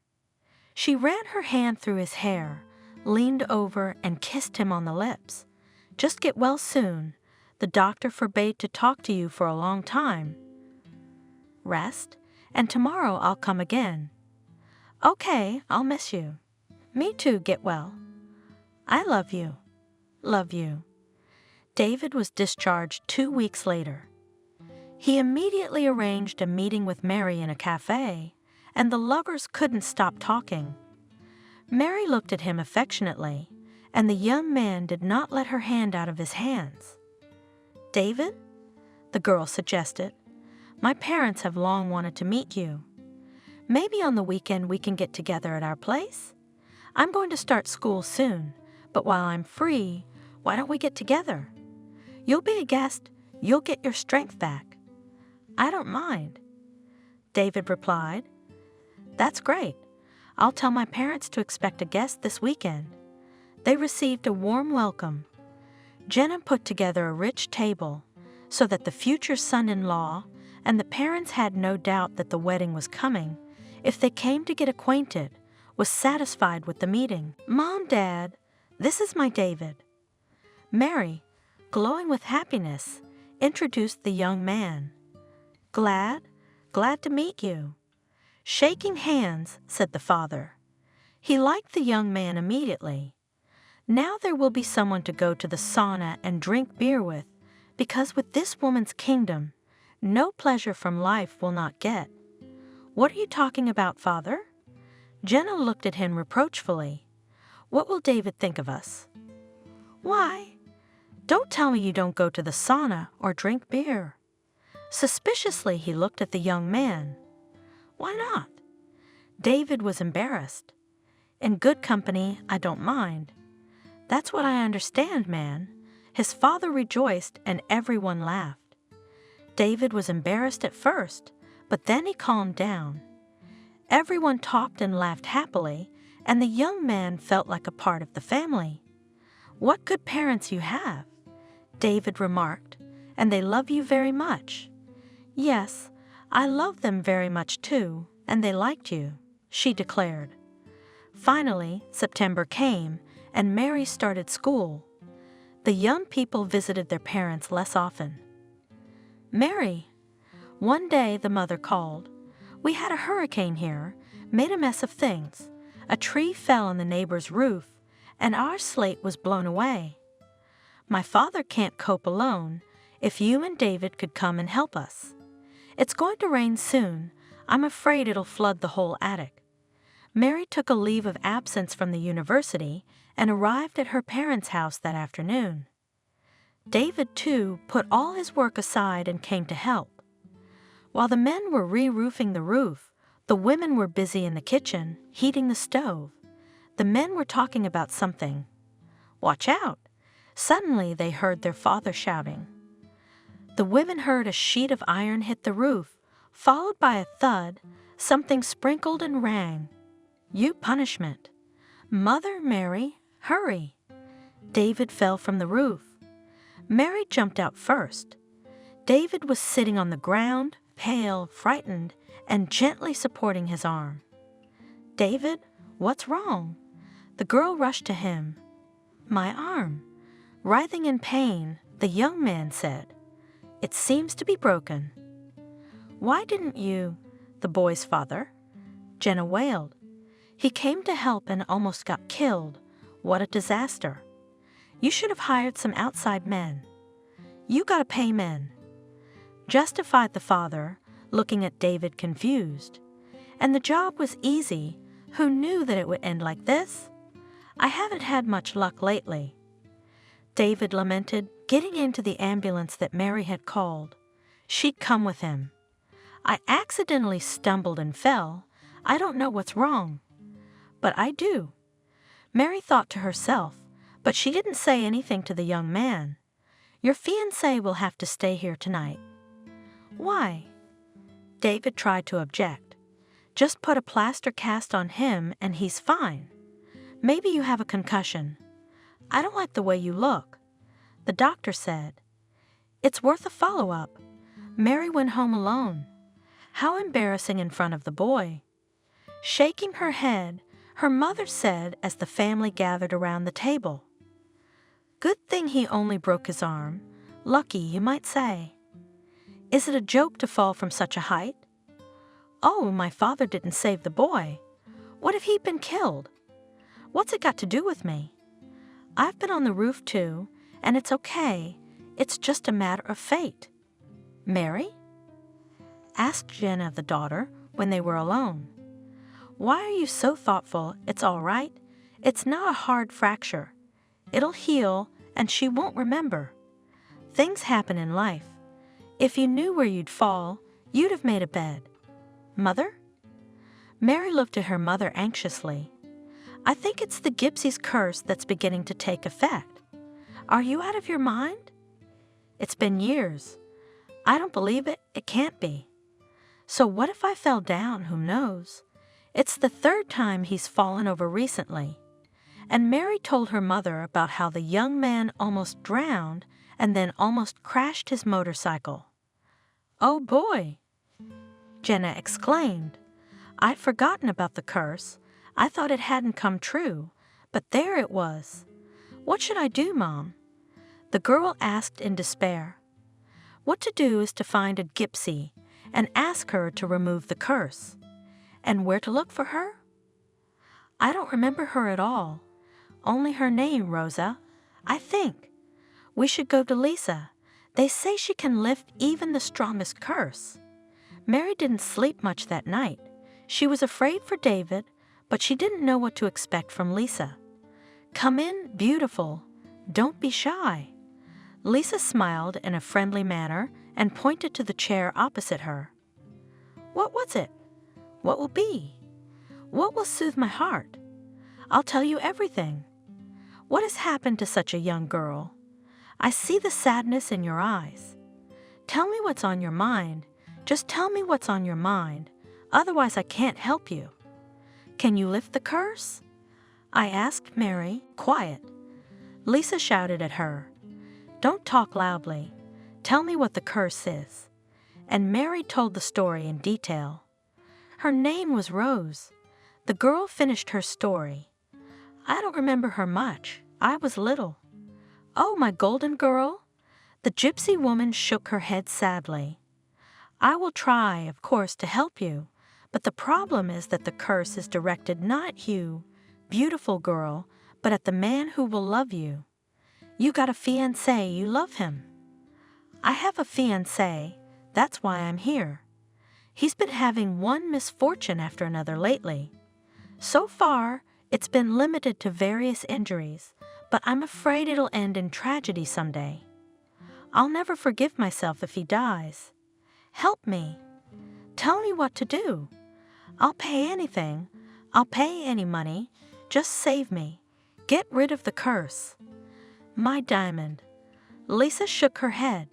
She ran her hand through his hair, leaned over and kissed him on the lips. Just get well soon. The doctor forbade to talk to you for a long time. Rest, and tomorrow I'll come again. Okay, I'll miss you. Me too, get well. I love you. Love you. David was discharged 2 weeks later. He immediately arranged a meeting with Mary in a cafe, and the lovers couldn't stop talking. Mary looked at him affectionately, and the young man did not let her hand out of his hands. David? The girl suggested. My parents have long wanted to meet you. Maybe on the weekend we can get together at our place? I'm going to start school soon, but while I'm free, why don't we get together? You'll be a guest. You'll get your strength back. I don't mind. David replied. That's great. I'll tell my parents to expect a guest this weekend. They received a warm welcome. Jenna put together a rich table so that the future son-in-law and the parents had no doubt that the wedding was coming if they came to get acquainted, was satisfied with the meeting. Mom, Dad, this is my David. Mary, glowing with happiness, introduced the young man. Glad to meet you. Shaking hands, said the father. He liked the young man immediately. Now there will be someone to go to the sauna and drink beer with, because with this woman's kingdom, no pleasure from life will not get. What are you talking about, Father? Jenna looked at him reproachfully. What will David think of us? Why? Don't tell me you don't go to the sauna or drink beer. Suspiciously, he looked at the young man. Why not? David was embarrassed. In good company, I don't mind. That's what I understand, man. His father rejoiced and everyone laughed. David was embarrassed at first, but then he calmed down. Everyone talked and laughed happily, and the young man felt like a part of the family. What good parents you have, David remarked, and they love you very much. Yes, I love them very much too, and they liked you, she declared. Finally, September came, and Mary started school. The young people visited their parents less often. Mary, one day the mother called. We had a hurricane here, made a mess of things. A tree fell on the neighbor's roof, and our slate was blown away. My father can't cope alone. If you and David could come and help us. It's going to rain soon. I'm afraid it'll flood the whole attic. Mary took a leave of absence from the university and arrived at her parents' house that afternoon. David, too, put all his work aside and came to help. While the men were re-roofing the roof, the women were busy in the kitchen, heating the stove. The men were talking about something. Watch out! Suddenly they heard their father shouting. The women heard a sheet of iron hit the roof, followed by a thud. Something sprinkled and rang. You punishment. Mother, Mary, hurry. David fell from the roof. Mary jumped out first. David was sitting on the ground, pale, frightened, and gently supporting his arm. David, what's wrong? The girl rushed to him. My arm. Writhing in pain, the young man said, It seems to be broken. Why didn't you? The boy's father. Jenna wailed. He came to help and almost got killed. What a disaster. You should have hired some outside men. You gotta pay men. Justified the father, looking at David confused. And the job was easy. Who knew that it would end like this? I haven't had much luck lately. David lamented, getting into the ambulance that Mary had called. She'd come with him. I accidentally stumbled and fell. I don't know what's wrong. But I do. Mary thought to herself, but she didn't say anything to the young man. Your fiancé will have to stay here tonight. Why? David tried to object. Just put a plaster cast on him and he's fine. Maybe you have a concussion. I don't like the way you look. The doctor said. It's worth a follow-up. Mary went home alone. How embarrassing in front of the boy. Shaking her head, her mother said as the family gathered around the table. Good thing he only broke his arm. Lucky, you might say. Is it a joke to fall from such a height? Oh, my father didn't save the boy. What if he'd been killed? What's it got to do with me? I've been on the roof too, and it's okay. It's just a matter of fate. Mary? Asked Jenna, the daughter, when they were alone. Why are you so thoughtful? It's all right. It's not a hard fracture. It'll heal, and she won't remember. Things happen in life. If you knew where you'd fall, you'd have made a bed. Mother? Mary looked at her mother anxiously. I think it's the gypsy's curse that's beginning to take effect. Are you out of your mind? It's been years. I don't believe it. It can't be. So what if I fell down? Who knows? It's the third time he's fallen over recently. And Mary told her mother about how the young man almost drowned and then almost crashed his motorcycle. Oh boy! Jenna exclaimed. I'd forgotten about the curse. I thought it hadn't come true, but there it was. What should I do, Mom? The girl asked in despair. What to do is to find a gypsy and ask her to remove the curse. And where to look for her? I don't remember her at all. Only her name, Rosa. I think we should go to Lisa. They say she can lift even the strongest curse. Mary didn't sleep much that night. She was afraid for David, but she didn't know what to expect from Lisa. Come in, beautiful. Don't be shy. Lisa smiled in a friendly manner and pointed to the chair opposite her. What was it? What will be? What will soothe my heart? I'll tell you everything. What has happened to such a young girl? I see the sadness in your eyes. Tell me what's on your mind. Just tell me what's on your mind. Otherwise, I can't help you. Can you lift the curse? I asked Mary, quiet. Lisa shouted at her. Don't talk loudly. Tell me what the curse is. And Mary told the story in detail. Her name was Rose. The girl finished her story. I don't remember her much. I was little. Oh, my golden girl? The gypsy woman shook her head sadly. I will try, of course, to help you, but the problem is that the curse is directed not at you, beautiful girl, but at the man who will love you. You got a fiancé, you love him. I have a fiancé, that's why I'm here. He's been having one misfortune after another lately. So far, it's been limited to various injuries, but I'm afraid it'll end in tragedy someday. I'll never forgive myself if he dies. Help me. Tell me what to do. I'll pay anything. I'll pay any money. Just save me. Get rid of the curse. My diamond. Lisa shook her head.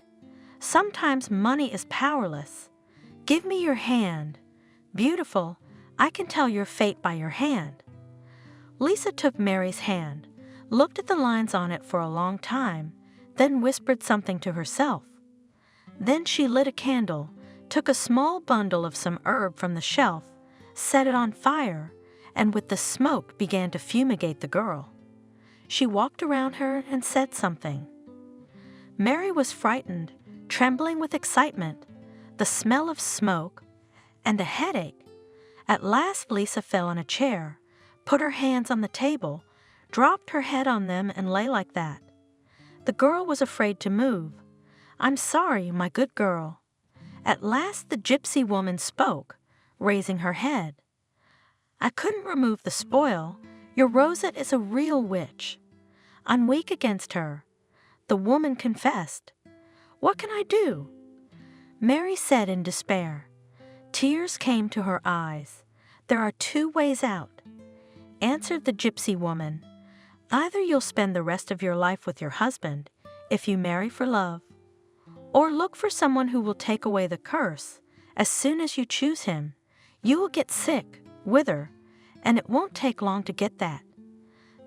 Sometimes money is powerless. Give me your hand. Beautiful, I can tell your fate by your hand. Lisa took Mary's hand, looked at the lines on it for a long time, then whispered something to herself. Then she lit a candle, took a small bundle of some herb from the shelf, set it on fire, and with the smoke began to fumigate the girl. She walked around her and said something. Mary was frightened, trembling with excitement, the smell of smoke, and a headache. At last Lisa fell on a chair, put her hands on the table, dropped her head on them and lay like that. The girl was afraid to move. I'm sorry, my good girl. At last the gypsy woman spoke, raising her head. I couldn't remove the spoil. Your Rosette is a real witch. I'm weak against her. The woman confessed. What can I do? Mary said in despair. Tears came to her eyes. There are two ways out. Answered the gypsy woman. Either you'll spend the rest of your life with your husband, if you marry for love, or look for someone who will take away the curse. As soon as you choose him, you will get sick, wither, and it won't take long to get that.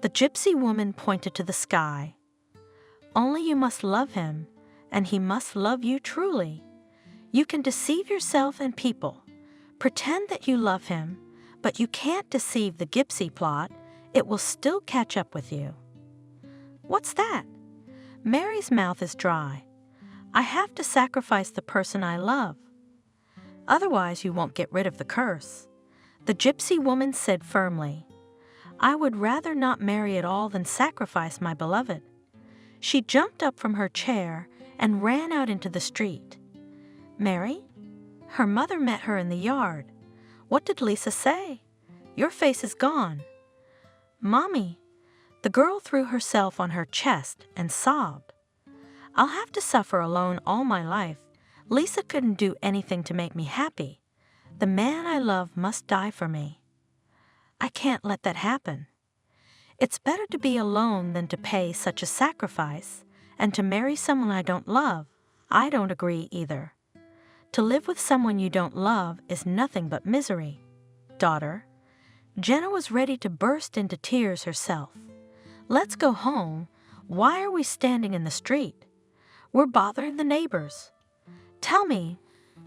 The gypsy woman pointed to the sky. Only you must love him, and he must love you truly. You can deceive yourself and people. Pretend that you love him, but you can't deceive the gypsy plot. It will still catch up with you. What's that? Mary's mouth is dry. I have to sacrifice the person I love. Otherwise, you won't get rid of the curse. The gypsy woman said firmly. I would rather not marry at all than sacrifice my beloved. She jumped up from her chair and ran out into the street. Mary? Her mother met her in the yard. What did Lisa say? Your face is gone. Mommy. The girl threw herself on her chest and sobbed. I'll have to suffer alone all my life. Lisa couldn't do anything to make me happy. The man I love must die for me. I can't let that happen. It's better to be alone than to pay such a sacrifice, and to marry someone I don't love. I don't agree either. To live with someone you don't love is nothing but misery. Daughter, Jenna was ready to burst into tears herself. Let's go home. Why are we standing in the street? We're bothering the neighbors. Tell me,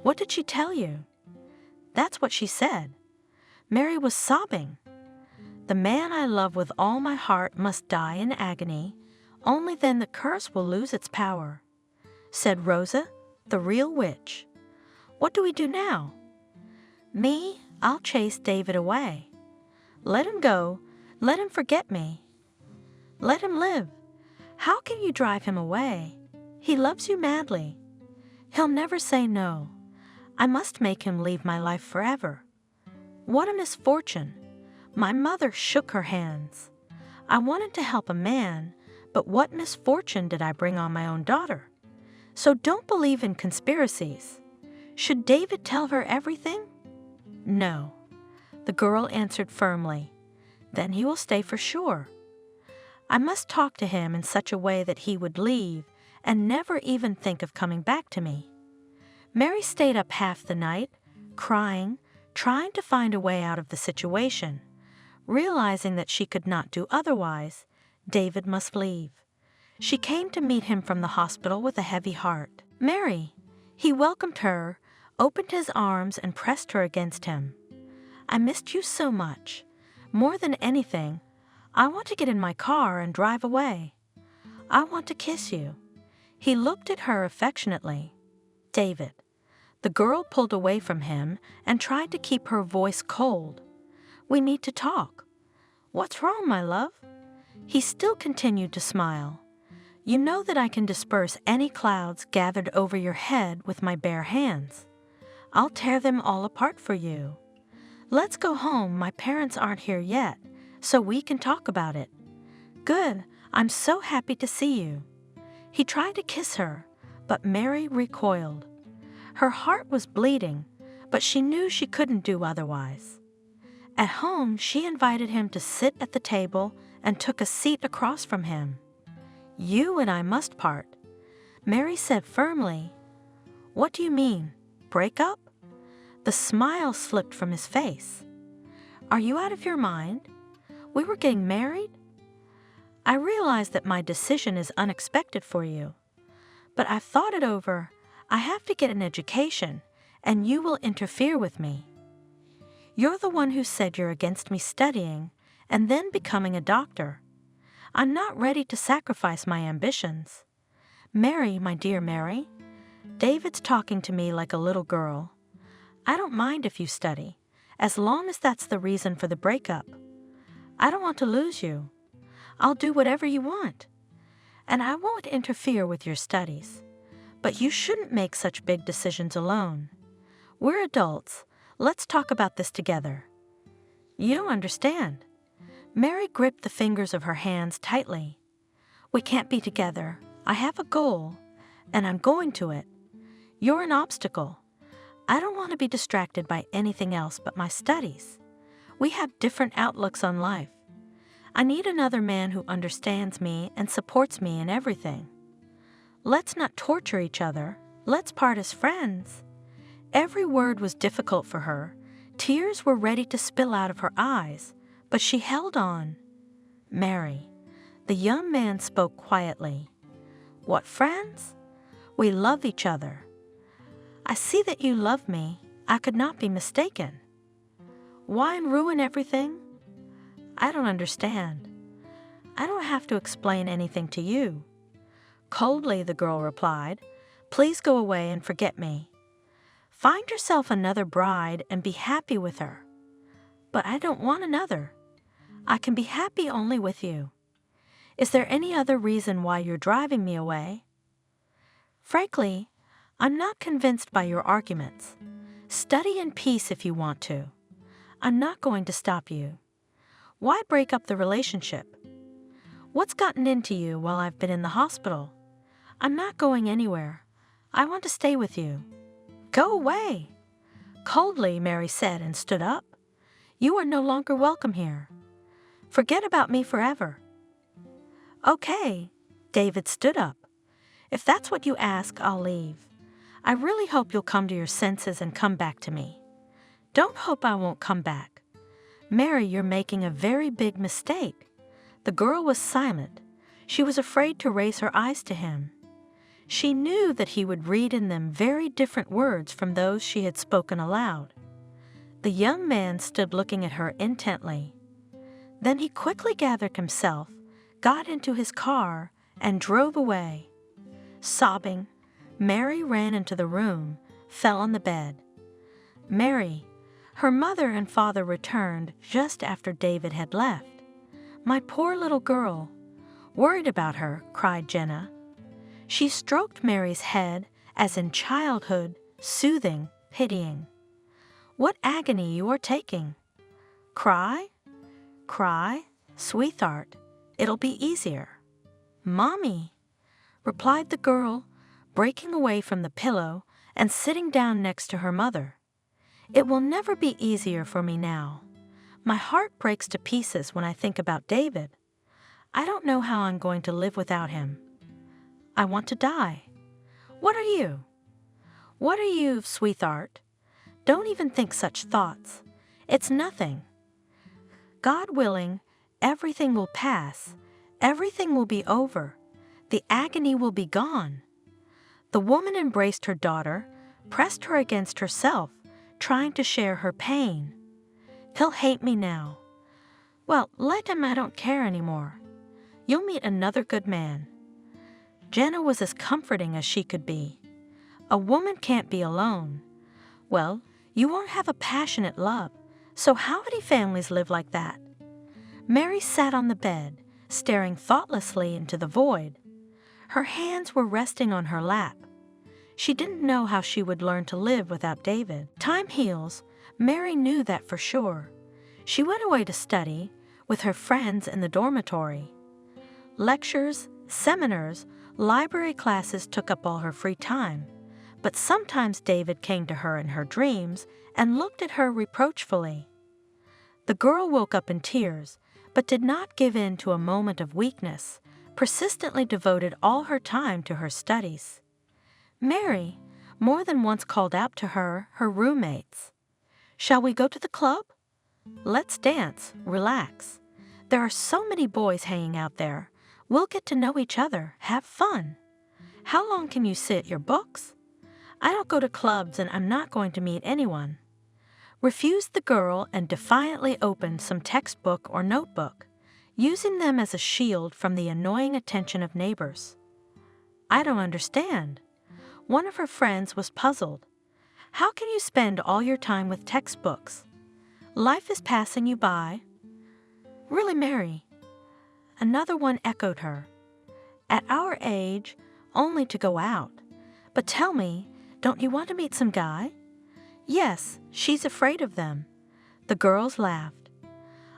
what did she tell you? That's what she said. Mary was sobbing. The man I love with all my heart must die in agony. Only then the curse will lose its power, said Rosa, the real witch. What do we do now? Me, I'll chase David away. Let him go. Let him forget me. Let him live. How can you drive him away? He loves you madly. He'll never say no. I must make him leave my life forever. What a misfortune. My mother shook her hands. I wanted to help a man, but what misfortune did I bring on my own daughter? So don't believe in conspiracies. Should David tell her everything? No. The girl answered firmly. Then he will stay for sure. I must talk to him in such a way that he would leave and never even think of coming back to me. Mary stayed up half the night, crying, trying to find a way out of the situation. Realizing that she could not do otherwise, David must leave. She came to meet him from the hospital with a heavy heart. Mary! He welcomed her, opened his arms, and pressed her against him. I missed you so much. More than anything, I want to get in my car and drive away. I want to kiss you. He looked at her affectionately. David. The girl pulled away from him and tried to keep her voice cold. We need to talk. What's wrong, my love? He still continued to smile. You know that I can disperse any clouds gathered over your head with my bare hands. I'll tear them all apart for you. Let's go home. My parents aren't here yet, so we can talk about it. Good. I'm so happy to see you. He tried to kiss her, but Mary recoiled. Her heart was bleeding, but she knew she couldn't do otherwise. At home, she invited him to sit at the table and took a seat across from him. You and I must part. Mary said firmly. What do you mean? Break up? The smile slipped from his face. Are you out of your mind? We were getting married? I realize that my decision is unexpected for you, but I've thought it over. I have to get an education, and you will interfere with me. You're the one who said you're against me studying and then becoming a doctor. I'm not ready to sacrifice my ambitions. Mary, my dear Mary, David's talking to me like a little girl. I don't mind if you study, as long as that's the reason for the breakup. I don't want to lose you. I'll do whatever you want. And I won't interfere with your studies. But you shouldn't make such big decisions alone. We're adults. Let's talk about this together. You don't understand. Mary gripped the fingers of her hands tightly. We can't be together. I have a goal, and I'm going to it. You're an obstacle. I don't want to be distracted by anything else but my studies. We have different outlooks on life. I need another man who understands me and supports me in everything. Let's not torture each other. Let's part as friends. Every word was difficult for her. Tears were ready to spill out of her eyes, but she held on. Mary. The young man spoke quietly. What friends? We love each other. I see that you love me. I could not be mistaken. Why ruin everything? I don't understand. I don't have to explain anything to you. Coldly, the girl replied, Please go away and forget me. Find yourself another bride and be happy with her. But I don't want another. I can be happy only with you. Is there any other reason why you're driving me away? Frankly, I'm not convinced by your arguments. Study in peace if you want to. I'm not going to stop you. Why break up the relationship? What's gotten into you while I've been in the hospital? I'm not going anywhere. I want to stay with you. Go away. Coldly, Mary said and stood up. You are no longer welcome here. Forget about me forever. Okay. David stood up. If that's what you ask, I'll leave. I really hope you'll come to your senses and come back to me. Don't hope I won't come back. Mary, you're making a very big mistake. The girl was silent. She was afraid to raise her eyes to him. She knew that he would read in them very different words from those she had spoken aloud. The young man stood looking at her intently. Then he quickly gathered himself, got into his car, and drove away. Sobbing, Mary ran into the room, fell on the bed. Mary, her mother and father returned just after David had left. My poor little girl, Worried about her, cried Jenna. She stroked Mary's head, as in childhood, soothing, pitying. What agony you are taking! Cry? Cry, sweetheart. It'll be easier. Mommy, replied the girl, breaking away from the pillow and sitting down next to her mother. It will never be easier for me now. My heart breaks to pieces when I think about David. I don't know how I'm going to live without him. I want to die. What are you? What are you, sweetheart? Don't even think such thoughts. It's nothing. God willing, everything will pass. Everything will be over. The agony will be gone. The woman embraced her daughter, pressed her against herself, trying to share her pain. He'll hate me now. Well, let him, I don't care anymore. You'll meet another good man. Jenna was as comforting as she could be. A woman can't be alone. Well, you won't have a passionate love, so how many families live like that? Mary sat on the bed, staring thoughtlessly into the void. Her hands were resting on her lap. She didn't know how she would learn to live without David. Time heals. Mary knew that for sure. She went away to study with her friends in the dormitory. Lectures, seminars, library classes took up all her free time, but sometimes David came to her in her dreams and looked at her reproachfully. The girl woke up in tears, but did not give in to a moment of weakness, persistently devoted all her time to her studies. Mary more than once called out to her roommates. Shall we go to the club? Let's dance, relax. There are so many boys hanging out there. We'll get to know each other, have fun. How long can you sit your books? I don't go to clubs and I'm not going to meet anyone. Refused the girl and defiantly opened some textbook or notebook, using them as a shield from the annoying attention of neighbors. I don't understand. One of her friends was puzzled. How can you spend all your time with textbooks? Life is passing you by. Really, Mary? Another one echoed her. At our age, only to go out. But tell me, don't you want to meet some guy? Yes, she's afraid of them. The girls laughed.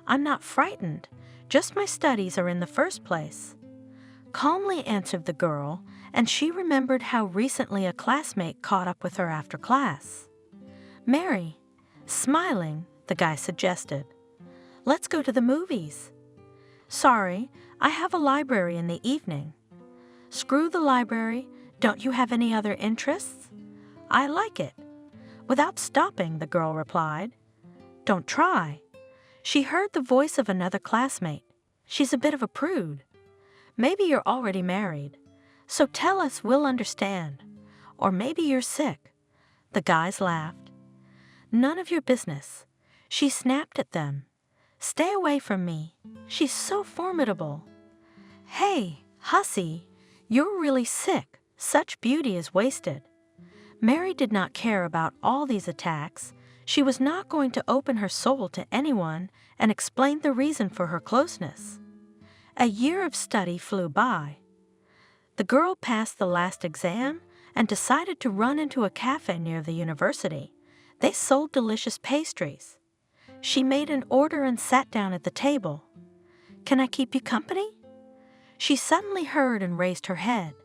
I'm not frightened, just my studies are in the first place. Calmly answered the girl, and she remembered how recently a classmate caught up with her after class. Mary, smiling, the guy suggested, let's go to the movies. Sorry, I have a library in the evening. Screw the library, don't you have any other interests? I like it. Without stopping, the girl replied. Don't try. She heard the voice of another classmate. She's a bit of a prude. Maybe you're already married. So tell us, we'll understand. Or maybe you're sick. The guys laughed. None of your business. She snapped at them. Stay away from me. She's so formidable. Hey, hussy, you're really sick. Such beauty is wasted. Mary did not care about all these attacks. She was not going to open her soul to anyone and explain the reason for her closeness. A year of study flew by. The girl passed the last exam and decided to run into a cafe near the university. They sold delicious pastries. She made an order and sat down at the table. Can I keep you company? She suddenly heard and raised her head.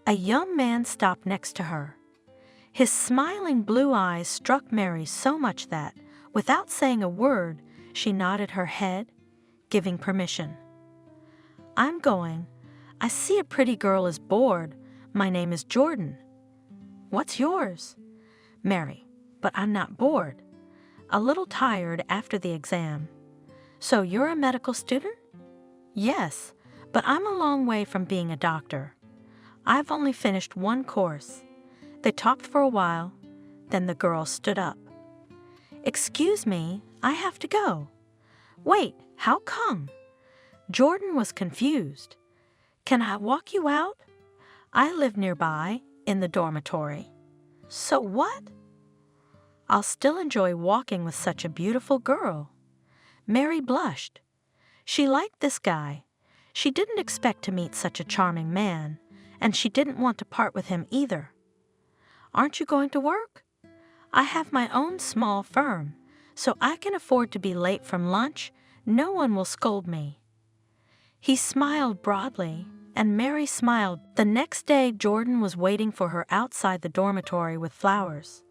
A young man stopped next to her. His smiling blue eyes struck Mary so much that, without saying a word, she nodded her head, giving permission. I'm going. I see a pretty girl is bored. My name is Jordan. What's yours? Mary, but I'm not bored. A little tired after the exam. So you're a medical student? Yes, but I'm a long way from being a doctor. I've only finished one course. They talked for a while, then the girl stood up. Excuse me, I have to go. Wait, how come? Jordan was confused. Can I walk you out? I live nearby, in the dormitory. So what? I'll still enjoy walking with such a beautiful girl. Mary blushed. She liked this guy. She didn't expect to meet such a charming man, and she didn't want to part with him either. "Aren't you going to work?" "I have my own small firm, so I can afford to be late from lunch. No one will scold me." He smiled broadly, and Mary smiled. The next day, Jordan was waiting for her outside the dormitory with flowers.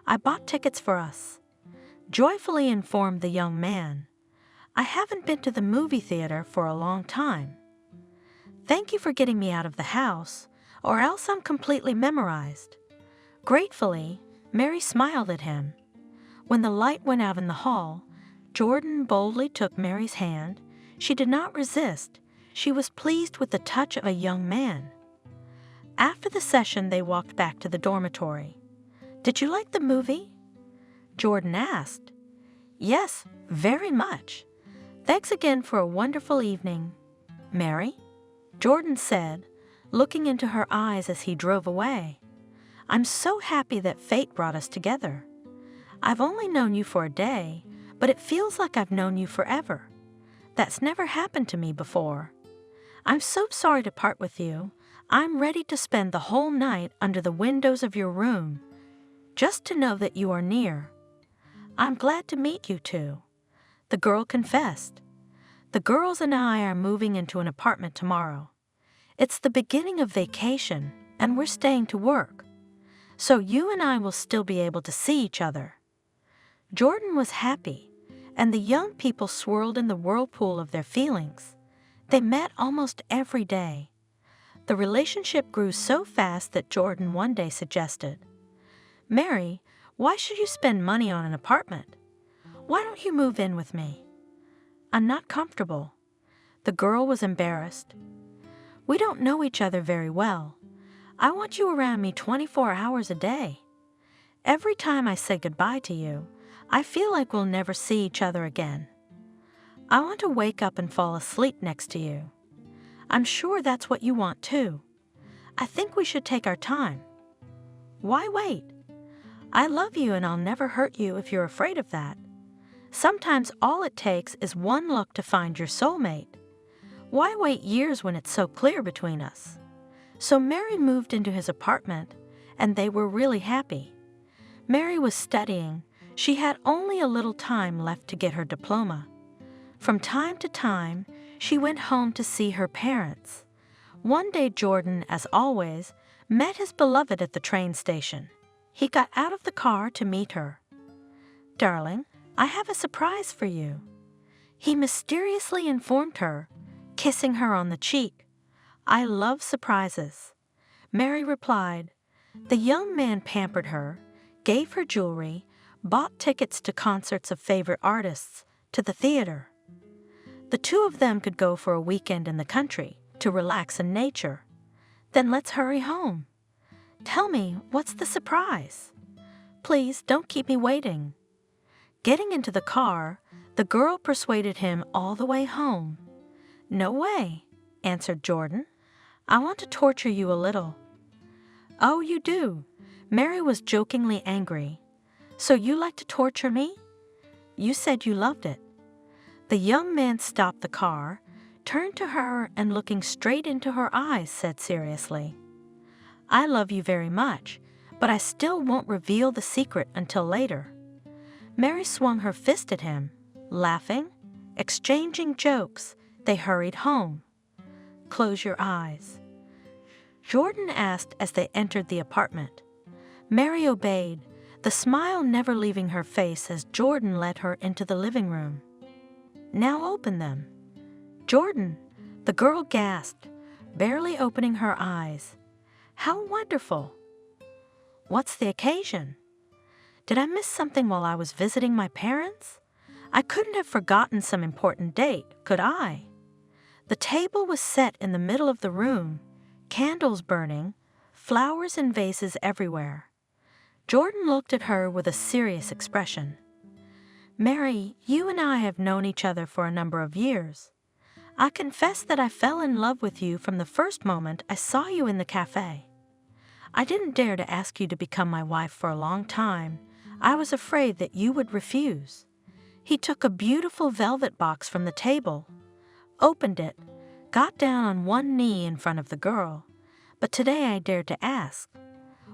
"I bought tickets for us," joyfully informed the young man. "I haven't been to the movie theater for a long time." "Thank you for getting me out of the house, or else I'm completely memorized." Gratefully, Mary smiled at him. When the light went out in the hall, Jordan boldly took Mary's hand. She did not resist. She was pleased with the touch of a young man. After the session, they walked back to the dormitory. "Did you like the movie?" Jordan asked. "Yes, very much. Thanks again for a wonderful evening, Mary," Jordan said, looking into her eyes as he drove away. "I'm so happy that fate brought us together. I've only known you for a day, but it feels like I've known you forever. That's never happened to me before. I'm so sorry to part with you. I'm ready to spend the whole night under the windows of your room, just to know that you are near. I'm glad to meet you too," the girl confessed. "The girls and I are moving into an apartment tomorrow. It's the beginning of vacation, and we're staying to work. So you and I will still be able to see each other." Jordan was happy, and the young people swirled in the whirlpool of their feelings. They met almost every day. The relationship grew so fast that Jordan one day suggested, "Mary, why should you spend money on an apartment? Why don't you move in with me?" "I'm not comfortable." The girl was embarrassed. "We don't know each other very well. I want you around me 24 hours a day. Every time I say goodbye to you, I feel like we'll never see each other again. I want to wake up and fall asleep next to you. I'm sure that's what you want too. I think we should take our time." "Why wait? I love you and I'll never hurt you if you're afraid of that. Sometimes all it takes is one look to find your soulmate. Why wait years when it's so clear between us?" So Mary moved into his apartment, and they were really happy. Mary was studying. She had only a little time left to get her diploma. From time to time, she went home to see her parents. One day Jordan, as always, met his beloved at the train station. He got out of the car to meet her. "Darling, I have a surprise for you," he mysteriously informed her, kissing her on the cheek. "I love surprises," Mary replied. The young man pampered her, gave her jewelry, bought tickets to concerts of favorite artists, to the theater. The two of them could go for a weekend in the country to relax in nature. "Then let's hurry home. Tell me, what's the surprise? Please don't keep me waiting." Getting into the car, the girl persuaded him all the way home. "No way," answered Jordan. "I want to torture you a little." "Oh, you do?" Mary was jokingly angry. "So you like to torture me? You said you loved it." The young man stopped the car, turned to her, and looking straight into her eyes, said seriously, "I love you very much, but I still won't reveal the secret until later." Mary swung her fist at him. Laughing, exchanging jokes, they hurried home. "Close your eyes," Jordan asked as they entered the apartment. Mary obeyed, the smile never leaving her face as Jordan led her into the living room. "Now open them." "Jordan," the girl gasped, barely opening her eyes. "How wonderful." "What's the occasion? Did I miss something while I was visiting my parents? I couldn't have forgotten some important date, could I?" The table was set in the middle of the room, candles burning, flowers in vases everywhere. Jordan looked at her with a serious expression. "Mary, you and I have known each other for a number of years. I confess that I fell in love with you from the first moment I saw you in the cafe. I didn't dare to ask you to become my wife for a long time. I was afraid that you would refuse." He took a beautiful velvet box from the table, opened it, got down on one knee in front of the girl, but today I dared to ask,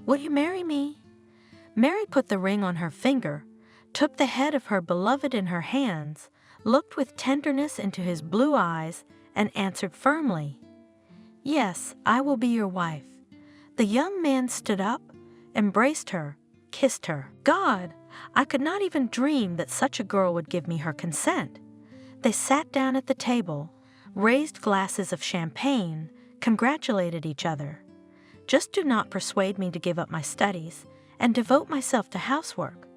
"Will you marry me?" Mary put the ring on her finger, took the head of her beloved in her hands, looked with tenderness into his blue eyes, and answered firmly, "Yes, I will be your wife." The young man stood up, embraced her, kissed her. God, I could not even dream that such a girl would give me her consent. They sat down at the table, raised glasses of champagne, congratulated each other. "Just do not persuade me to give up my studies and devote myself to housework."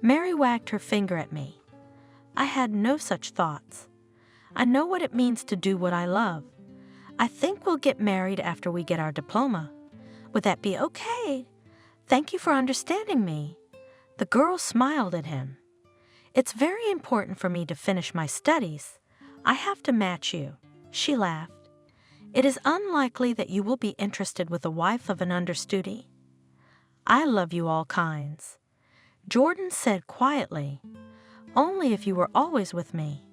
Mary wagged her finger at me. I had no such thoughts. I know what it means to do what I love. I think we'll get married after we get our diploma. Would that be okay? Thank you for understanding me. The girl smiled at him. It's very important for me to finish my studies. I have to match you. She laughed. It is unlikely that you will be interested with the wife of an understudy. I love you all kinds. Jordan said quietly, "Only if you were always with me."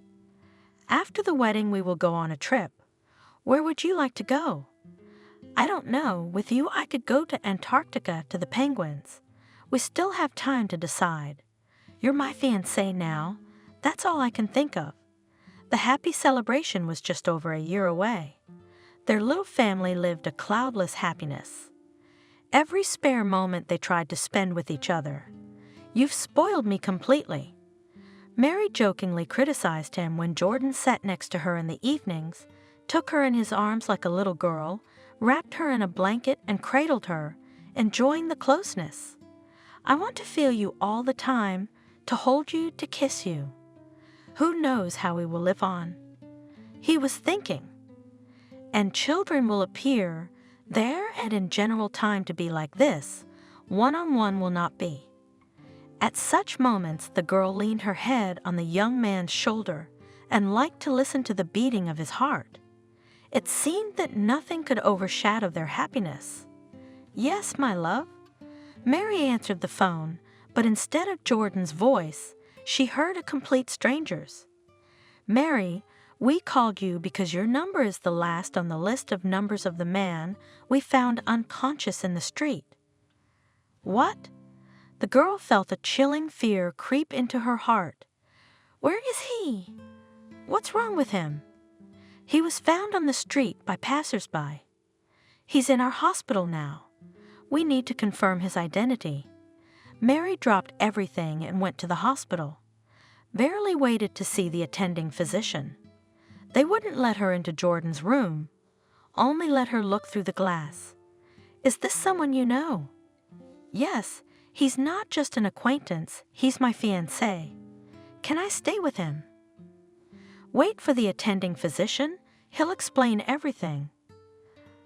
After the wedding, we will go on a trip. Where would you like to go? I don't know. With you, I could go to Antarctica to the penguins. We still have time to decide. You're my fiancé now. That's all I can think of. The happy celebration was just over a year away. Their little family lived a cloudless happiness. Every spare moment they tried to spend with each other. "You've spoiled me completely." Mary jokingly criticized him when Jordan sat next to her in the evenings, took her in his arms like a little girl, wrapped her in a blanket and cradled her, enjoying the closeness. "I want to feel you all the time, to hold you, to kiss you. Who knows how we will live on?" He was thinking. "And children will appear, there and in general time to be like this, one-on-one will not be." At such moments, the girl leaned her head on the young man's shoulder and liked to listen to the beating of his heart. It seemed that nothing could overshadow their happiness. "Yes, my love." Mary answered the phone, but instead of Jordan's voice, she heard a complete stranger's. "Mary, we called you because your number is the last on the list of numbers of the man we found unconscious in the street." "What?" The girl felt a chilling fear creep into her heart. "Where is he? What's wrong with him?" "He was found on the street by passers-by. He's in our hospital now. We need to confirm his identity." Mary dropped everything and went to the hospital. Barely waited to see the attending physician. They wouldn't let her into Jordan's room, only let her look through the glass. "Is this someone you know?" "Yes, he's not just an acquaintance, he's my fiancé. Can I stay with him?" "Wait for the attending physician. He'll explain everything."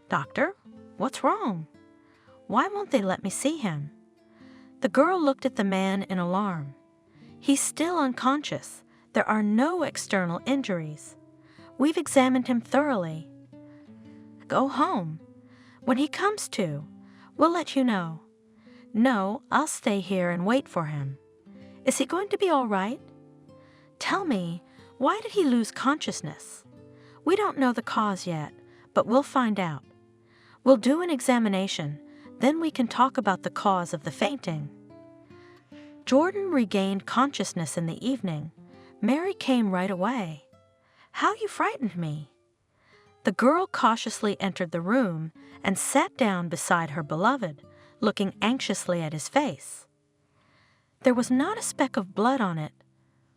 "Doctor, what's wrong? Why won't they let me see him?" The girl looked at the man in alarm. "He's still unconscious. There are no external injuries. We've examined him thoroughly." "Go home. When he comes to, we'll let you know." "No, I'll stay here and wait for him." "Is he going to be all right?" "Tell me, why did he lose consciousness?" "We don't know the cause yet, but we'll find out. We'll do an examination, then we can talk about the cause of the fainting." Jordan regained consciousness in the evening. Mary came right away. "How you frightened me." The girl cautiously entered the room and sat down beside her beloved, looking anxiously at his face. There was not a speck of blood on it.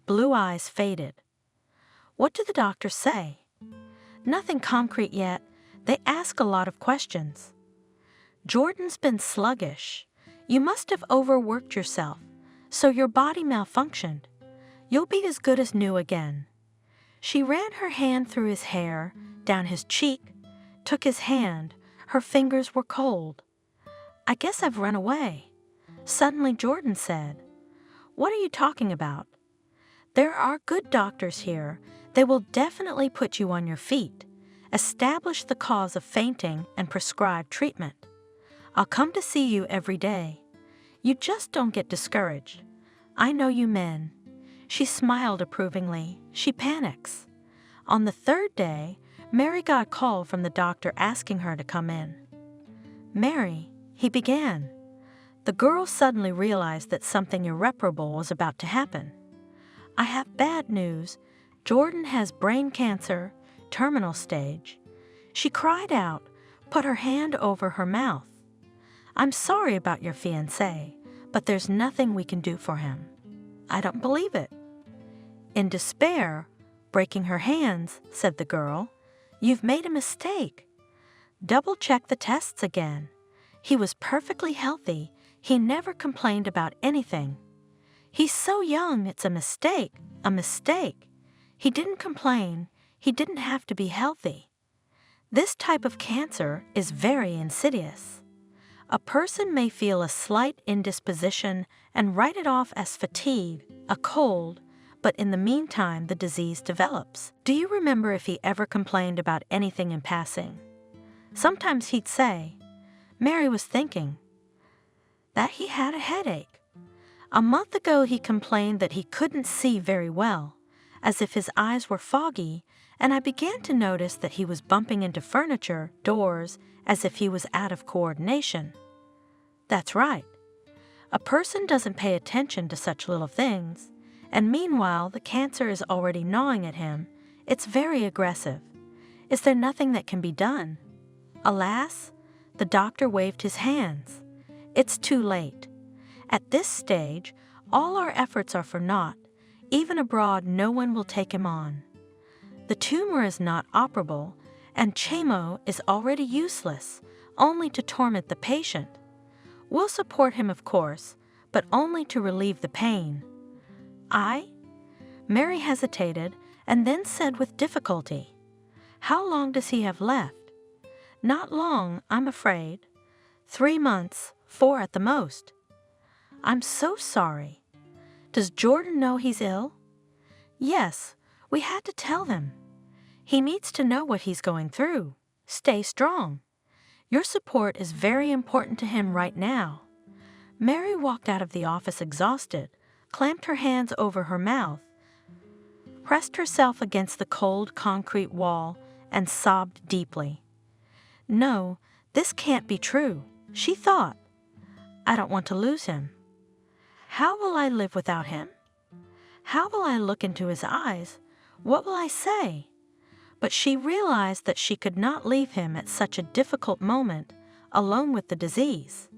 Blue eyes faded. "What did the doctor say?" "Nothing concrete yet. They ask a lot of questions." "Jordan's been sluggish. You must have overworked yourself, so your body malfunctioned. You'll be as good as new again." She ran her hand through his hair, down his cheek, took his hand. Her fingers were cold. "I guess I've run away." Suddenly Jordan said, "What are you talking about?" "There are good doctors here. They will definitely put you on your feet, establish the cause of fainting, and prescribe treatment. I'll come to see you every day. You just don't get discouraged. I know you men." She smiled approvingly. "She panics." On the third day, Mary got a call from the doctor asking her to come in. "Mary," he began. The girl suddenly realized that something irreparable was about to happen. "I have bad news. Jordan has brain cancer, terminal stage." She cried out, put her hand over her mouth. "I'm sorry about your fiancé, but there's nothing we can do for him." "I don't believe it." In despair, breaking her hands, said the girl, "You've made a mistake. Double-check the tests again. He was perfectly healthy. He never complained about anything. He's so young, it's a mistake, a mistake. He didn't complain. He didn't have to be healthy. This type of cancer is very insidious. A person may feel a slight indisposition and write it off as fatigue, a cold, but in the meantime the disease develops. Do you remember if he ever complained about anything in passing? Sometimes he'd say," Mary was thinking, "that he had a headache. A month ago he complained that he couldn't see very well, as if his eyes were foggy, and I began to notice that he was bumping into furniture, doors, as if he was out of coordination." That's right. A person doesn't pay attention to such little things, and meanwhile the cancer is already gnawing at him. It's very aggressive. Is there nothing that can be done? Alas, the doctor waved his hands. It's too late. At this stage, all our efforts are for naught. Even abroad, no one will take him on. The tumor is not operable, and chemo is already useless, only to torment the patient. We'll support him, of course, but only to relieve the pain. Mary hesitated and then said with difficulty, "How long does he have left?" "Not long, I'm afraid. 3 months, 4 at the most." "I'm so sorry. Does Jordan know he's ill?" "Yes, we had to tell him. He needs to know what he's going through. Stay strong. Your support is very important to him right now." Mary walked out of the office exhausted, clamped her hands over her mouth, pressed herself against the cold concrete wall, and sobbed deeply. "No, this can't be true," she thought. "I don't want to lose him. How will I live without him? How will I look into his eyes? What will I say?" But she realized that she could not leave him at such a difficult moment, alone with the disease.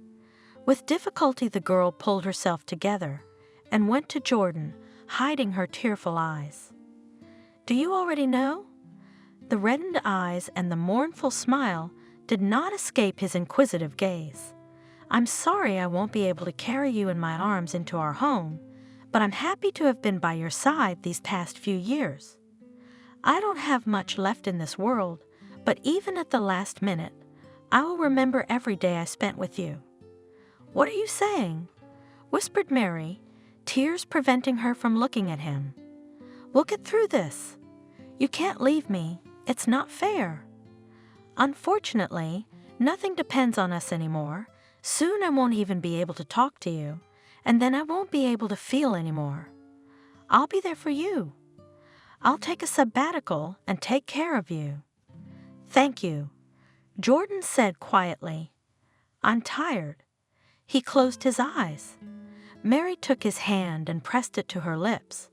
With difficulty the girl pulled herself together and went to Jordan, hiding her tearful eyes. "Do you already know?" The reddened eyes and the mournful smile did not escape his inquisitive gaze. "I'm sorry I won't be able to carry you in my arms into our home, but I'm happy to have been by your side these past few years. I don't have much left in this world, but even at the last minute, I will remember every day I spent with you." "What are you saying?" whispered Mary, tears preventing her from looking at him. "We'll get through this. You can't leave me. It's not fair. Unfortunately, nothing depends on us anymore. Soon I won't even be able to talk to you, and then I won't be able to feel anymore. I'll be there for you. I'll take a sabbatical and take care of you." "Thank you," Jordan said quietly. "I'm tired." He closed his eyes. Mary took his hand and pressed it to her lips.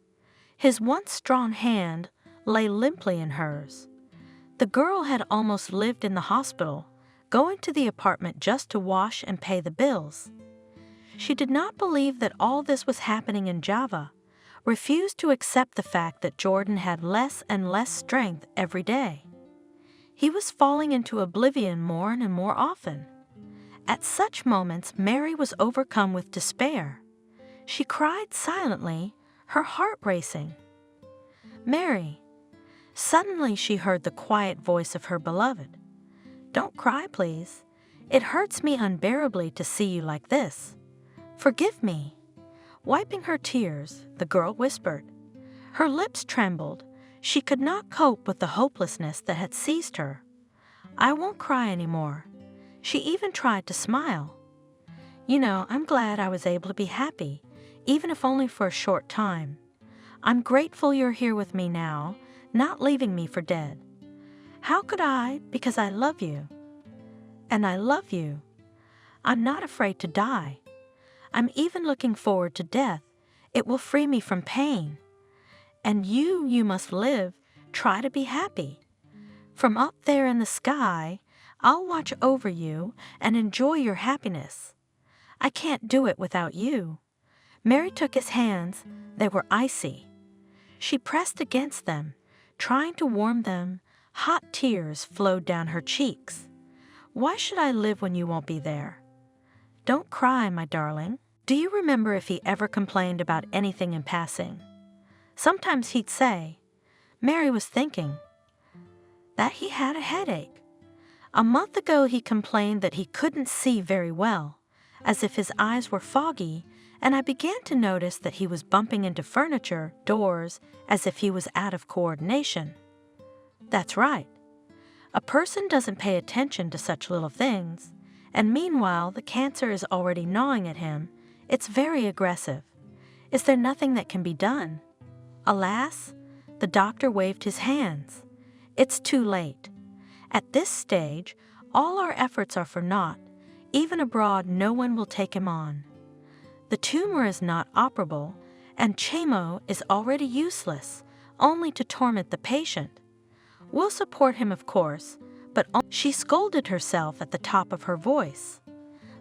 His once strong hand lay limply in hers. The girl had almost lived in the hospital, going to the apartment just to wash and pay the bills. She did not believe that all this was happening in Java, refused to accept the fact that Jordan had less and less strength every day. He was falling into oblivion more and more often. At such moments, Mary was overcome with despair. She cried silently, her heart racing. "Mary!" Suddenly she heard the quiet voice of her beloved. "Don't cry, please. It hurts me unbearably to see you like this. Forgive me." Wiping her tears, the girl whispered. Her lips trembled. She could not cope with the hopelessness that had seized her. "I won't cry anymore." She even tried to smile. "You know, I'm glad I was able to be happy, even if only for a short time. I'm grateful you're here with me now, not leaving me for dead. How could I? Because I love you. And I love you. I'm not afraid to die. I'm even looking forward to death. It will free me from pain. And you must live. Try to be happy. From up there in the sky, I'll watch over you and enjoy your happiness. I can't do it without you. Mary took his hands. They were icy. She pressed against them, trying to warm them. Hot tears flowed down her cheeks. Why should I live when you won't be there? Don't cry, my darling. Do you remember if he ever complained about anything in passing? Sometimes he'd say, Mary was thinking, that he had a headache. A month ago he complained that he couldn't see very well, as if his eyes were foggy, and I began to notice that he was bumping into furniture, doors, as if he was out of coordination. That's right. A person doesn't pay attention to such little things, and meanwhile the cancer is already gnawing at him. It's very aggressive. Is there nothing that can be done? Alas, the doctor waved his hands. It's too late. At this stage, all our efforts are for naught. Even abroad, no one will take him on. The tumor is not operable, and chemo is already useless, only to torment the patient. We'll support him, of course, but she scolded herself at the top of her voice.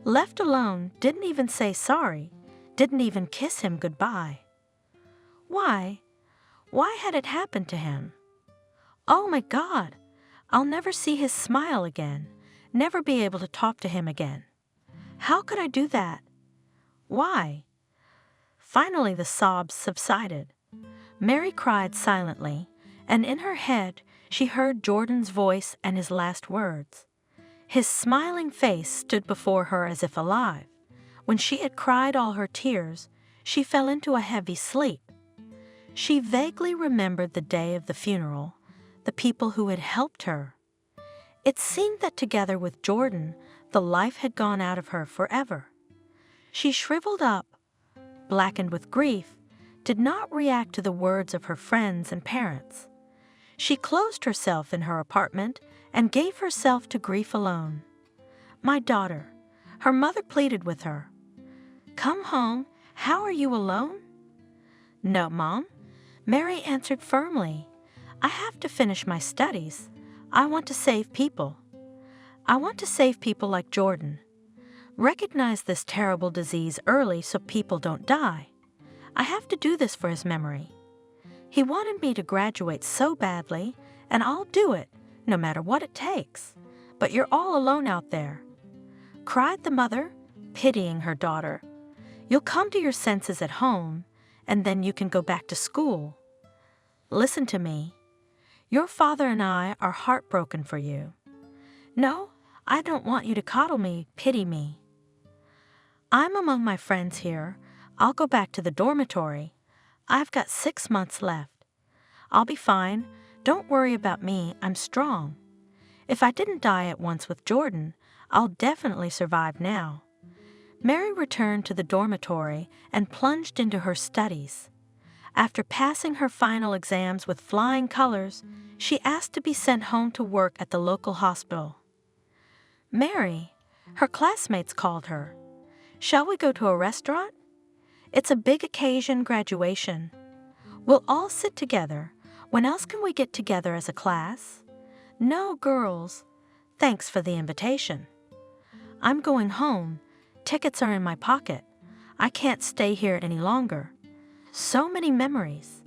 Left alone, didn't even say sorry, didn't even kiss him goodbye. Why? Why had it happened to him? Oh my God! I'll never see his smile again, never be able to talk to him again. How could I do that? Why? Finally the sobs subsided. Mary cried silently, and in her head she heard Jordan's voice and his last words. His smiling face stood before her as if alive. When she had cried all her tears, she fell into a heavy sleep. She vaguely remembered the day of the funeral, the people who had helped her. It seemed that together with Jordan, the life had gone out of her forever. She shriveled up, blackened with grief, did not react to the words of her friends and parents. She closed herself in her apartment and gave herself to grief alone. My daughter, her mother pleaded with her. Come home, how are you alone? No, Mom, Mary answered firmly. I have to finish my studies. I want to save people. I want to save people like Jordan. Recognize this terrible disease early so people don't die. I have to do this for his memory. He wanted me to graduate so badly, and I'll do it, no matter what it takes. But you're all alone out there, cried the mother, pitying her daughter. You'll come to your senses at home, and then you can go back to school. Listen to me. Your father and I are heartbroken for you. No, I don't want you to coddle me, pity me. I'm among my friends here. I'll go back to the dormitory. I've got 6 months left. I'll be fine. Don't worry about me. I'm strong. If I didn't die at once with Jordan, I'll definitely survive now. Mary returned to the dormitory and plunged into her studies. After passing her final exams with flying colors, she asked to be sent home to work at the local hospital. Mary, her classmates called her. Shall we go to a restaurant? It's a big occasion, graduation. We'll all sit together. When else can we get together as a class? No, girls. Thanks for the invitation. I'm going home. Tickets are in my pocket. I can't stay here any longer. So many memories.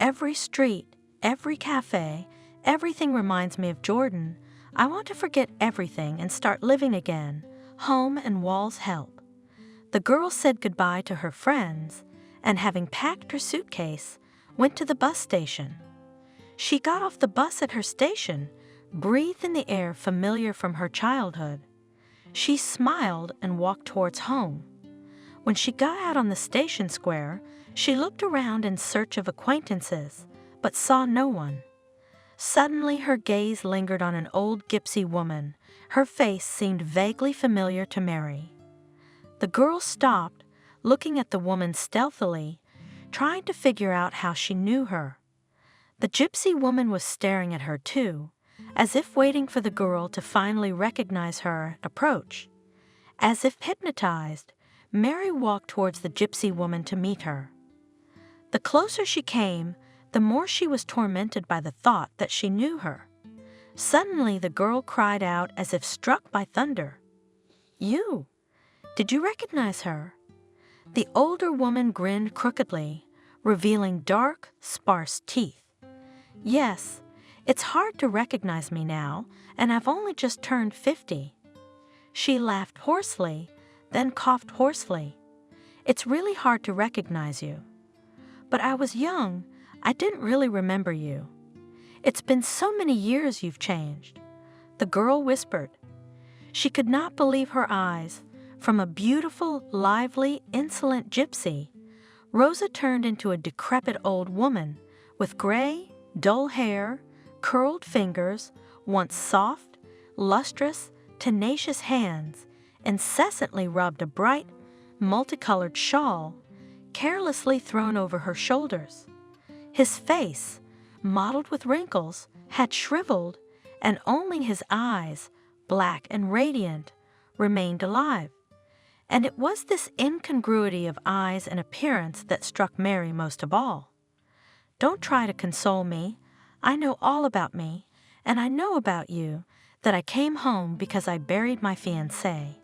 Every street, every cafe, everything reminds me of Jordan. I want to forget everything and start living again. Home and walls help. The girl said goodbye to her friends and, having packed her suitcase, went to the bus station. She got off the bus at her station, breathed in the air familiar from her childhood. She smiled and walked towards home. When she got out on the station square, she looked around in search of acquaintances, but saw no one. Suddenly her gaze lingered on an old gypsy woman. Her face seemed vaguely familiar to Mary. The girl stopped, looking at the woman stealthily, trying to figure out how she knew her. The gypsy woman was staring at her too, as if waiting for the girl to finally recognize her and approach. As if hypnotized, Mary walked towards the gypsy woman to meet her. The closer she came, the more she was tormented by the thought that she knew her. Suddenly, the girl cried out as if struck by thunder. "You! Did you recognize her?" The older woman grinned crookedly, revealing dark, sparse teeth. "Yes, it's hard to recognize me now, and I've only just turned 50. She laughed hoarsely, then coughed hoarsely. "It's really hard to recognize you. But I was young, I didn't really remember you. It's been so many years you've changed," the girl whispered. She could not believe her eyes. From a beautiful, lively, insolent gypsy, Rosa turned into a decrepit old woman with gray, dull hair, curled fingers, once soft, lustrous, tenacious hands, incessantly rubbed a bright, multicolored shawl, carelessly thrown over her shoulders. His face, mottled with wrinkles, had shriveled, and only his eyes, black and radiant, remained alive. And it was this incongruity of eyes and appearance that struck Mary most of all. "Don't try to console me. I know all about me, and I know about you that I came home because I buried my fiancé.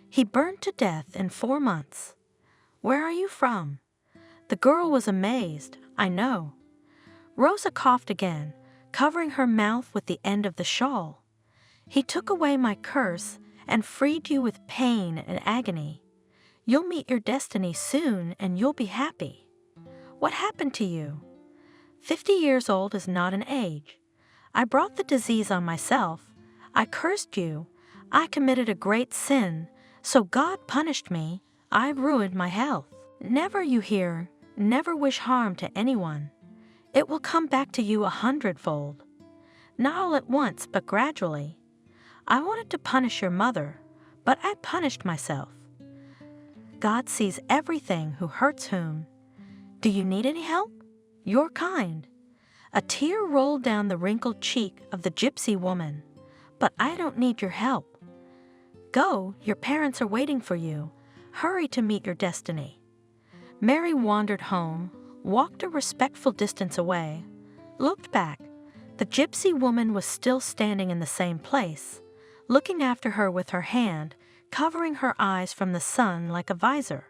He burned to death in 4 months. Where are you from?" The girl was amazed. "I know." Rosa coughed again, covering her mouth with the end of the shawl. "He took away my curse and freed you with pain and agony. You'll meet your destiny soon and you'll be happy. What happened to you? 50 years old is not an age. I brought the disease on myself. I cursed you. I committed a great sin, so God punished me. I ruined my health. Never, you hear, never wish harm to anyone. It will come back to you 100-fold. Not all at once, but gradually. I wanted to punish your mother, but I punished myself. God sees everything who hurts whom. Do you need any help? You're kind." A tear rolled down the wrinkled cheek of the gypsy woman. "But I don't need your help. Go, your parents are waiting for you. Hurry to meet your destiny." Mary wandered home, walked a respectful distance away, looked back. The gypsy woman was still standing in the same place, looking after her with her hand, covering her eyes from the sun like a visor.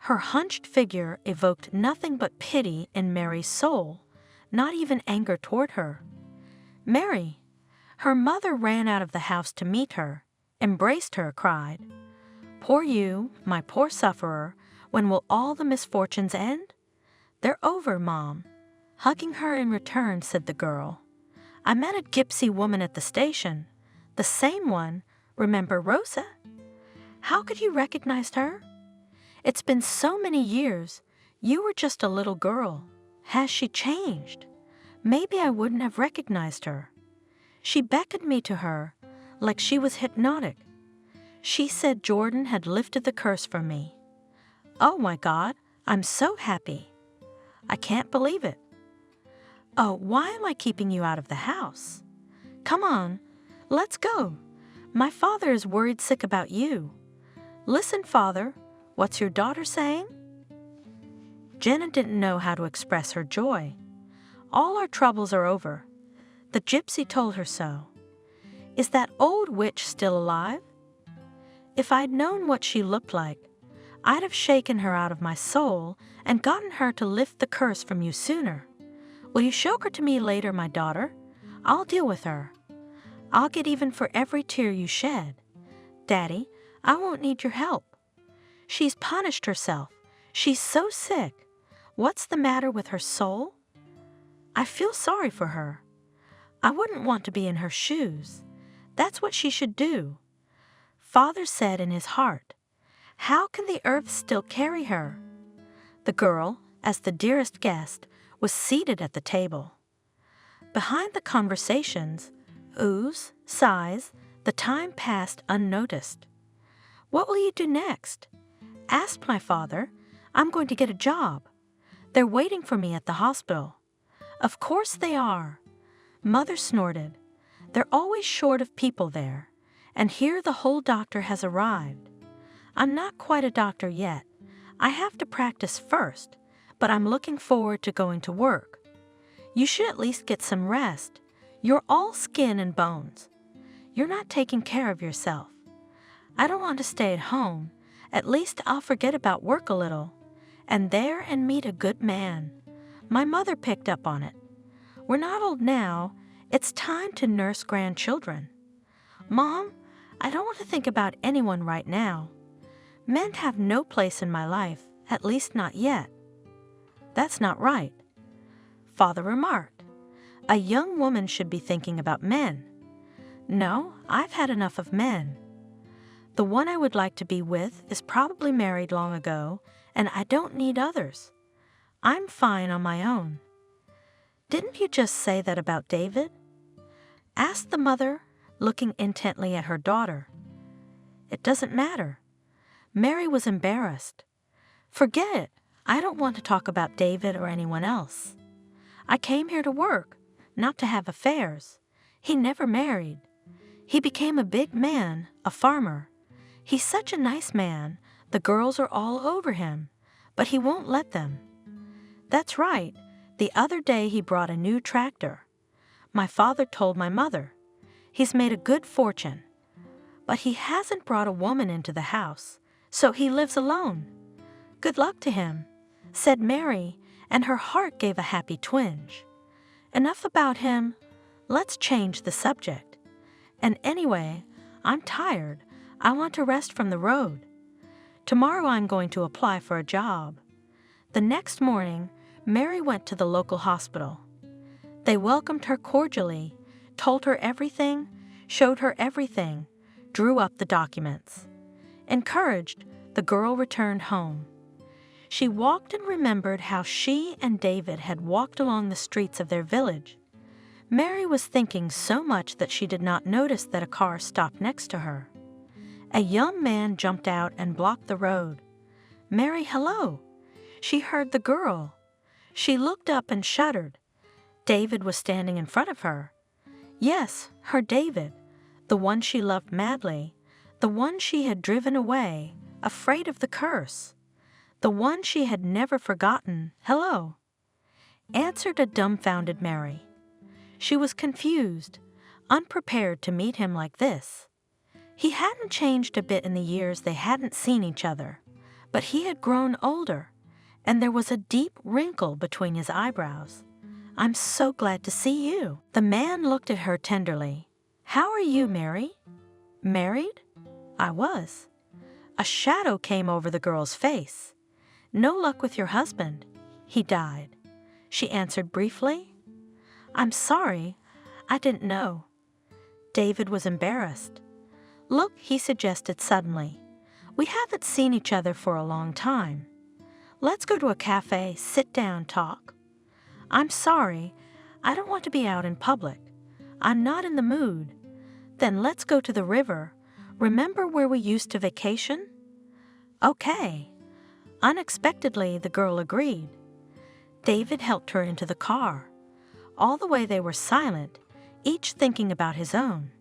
Her hunched figure evoked nothing but pity in Mary's soul, not even anger toward her. "Mary!" Her mother ran out of the house to meet her, embraced her, cried, "Poor you, my poor sufferer, when will all the misfortunes end?" "They're over, Mom." Hugging her in return, said the girl, "I met a gypsy woman at the station. The same one, remember Rosa? How could you recognize her? It's been so many years. You were just a little girl. Has she changed? Maybe I wouldn't have recognized her. She beckoned me to her, like she was hypnotic. She said Jordan had lifted the curse from me. Oh my God, I'm so happy. I can't believe it. Oh, why am I keeping you out of the house? Come on, let's go. My father is worried sick about you. Listen, Father, what's your daughter saying?" Jenna didn't know how to express her joy. "All our troubles are over. The gypsy told her so. Is that old witch still alive? If I'd known what she looked like, I'd have shaken her out of my soul and gotten her to lift the curse from you sooner. Will you show her to me later, my daughter? I'll deal with her. I'll get even for every tear you shed. Daddy, I won't need your help. She's punished herself. She's so sick. What's the matter with her soul? I feel sorry for her. I wouldn't want to be in her shoes. That's what she should do." Father said in his heart, "How can the earth still carry her?" The girl, as the dearest guest, was seated at the table. Behind the conversations, oohs, sighs, the time passed unnoticed. "What will you do next?" "Ask my father. I'm going to get a job. They're waiting for me at the hospital." "Of course they are." Mother snorted. They're always short of people there, and here the whole doctor has arrived. I'm not quite a doctor yet. I have to practice first, but I'm looking forward to going to work. You should at least get some rest. You're all skin and bones. You're not taking care of yourself. I don't want to stay at home. At least I'll forget about work a little, and there and meet a good man. My mother picked up on it. We're not old now. It's time to nurse grandchildren. Mom, I don't want to think about anyone right now. Men have no place in my life, at least not yet. That's not right. Father remarked. A young woman should be thinking about men. No, I've had enough of men. The one I would like to be with is probably married long ago, and I don't need others. I'm fine on my own. Didn't you just say that about David? Asked the mother, looking intently at her daughter. It doesn't matter. Mary was embarrassed. Forget it. I don't want to talk about David or anyone else. I came here to work, not to have affairs. He never married. He became a big man, a farmer. He's such a nice man, the girls are all over him, but he won't let them. That's right. The other day he brought a new tractor. My father told my mother. He's made a good fortune. But he hasn't brought a woman into the house, so he lives alone. Good luck to him, said Mary, and her heart gave a happy twinge. Enough about him. Let's change the subject. And anyway, I'm tired. I want to rest from the road. Tomorrow I'm going to apply for a job. The next morning, Mary went to the local hospital. They welcomed her cordially, told her everything, showed her everything, drew up the documents. Encouraged, the girl returned home. She walked and remembered how she and David had walked along the streets of their village. Mary was thinking so much that she did not notice that a car stopped next to her. A young man jumped out and blocked the road. Mary, hello. She heard the girl. She looked up and shuddered. David was standing in front of her. Yes, her David, the one she loved madly, the one she had driven away, afraid of the curse, the one she had never forgotten. Hello, answered a dumbfounded Mary. She was confused, unprepared to meet him like this. He hadn't changed a bit in the years they hadn't seen each other, but he had grown older, and there was a deep wrinkle between his eyebrows. I'm so glad to see you. The man looked at her tenderly. How are you, Mary? Married? I was. A shadow came over the girl's face. No luck with your husband. He died. She answered briefly. I'm sorry. I didn't know. David was embarrassed. Look, he suggested suddenly. We haven't seen each other for a long time. Let's go to a cafe, sit down, talk. I'm sorry. I don't want to be out in public. I'm not in the mood. Then let's go to the river. Remember where we used to vacation? Okay. Unexpectedly, the girl agreed. David helped her into the car. All the way they were silent, each thinking about his own.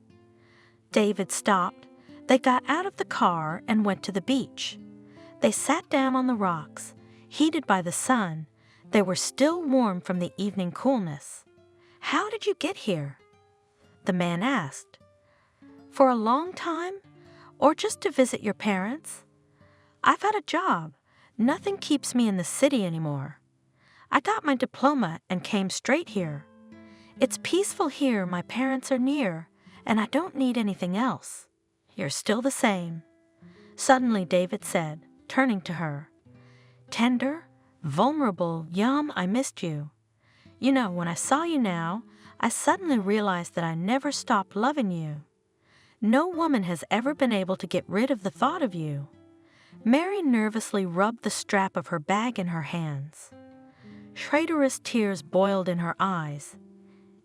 David stopped. They got out of the car and went to the beach. They sat down on the rocks, heated by the sun. They were still warm from the evening coolness. How did you get here? The man asked. For a long time? Or just to visit your parents? I've had a job. Nothing keeps me in the city anymore. I got my diploma and came straight here. It's peaceful here, my parents are near, and I don't need anything else. You're still the same. Suddenly David said, turning to her. Tender, vulnerable, yum, I missed you. You know, when I saw you now, I suddenly realized that I never stopped loving you. No woman has ever been able to get rid of the thought of you. Mary nervously rubbed the strap of her bag in her hands. Traitorous tears boiled in her eyes.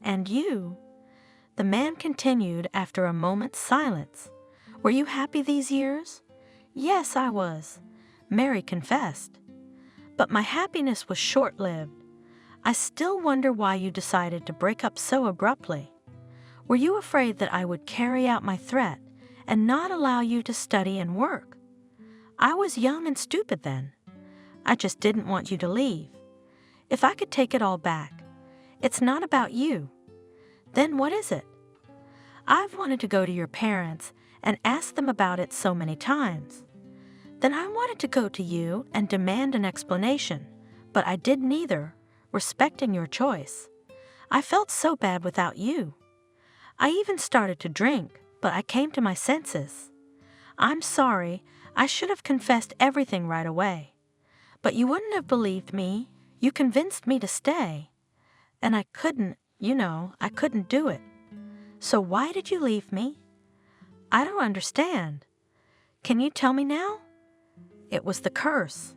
And you? The man continued after a moment's silence. Were you happy these years? Yes, I was, Mary confessed. But my happiness was short-lived. I still wonder why you decided to break up so abruptly. Were you afraid that I would carry out my threat and not allow you to study and work? I was young and stupid then. I just didn't want you to leave. If I could take it all back, it's not about you. Then what is it? I've wanted to go to your parents and ask them about it so many times. Then I wanted to go to you and demand an explanation, but I did neither, respecting your choice. I felt so bad without you. I even started to drink, but I came to my senses. I'm sorry, I should have confessed everything right away. But you wouldn't have believed me. You convinced me to stay. And I couldn't, I couldn't do it. So why did you leave me? I don't understand. Can you tell me now? It was the curse.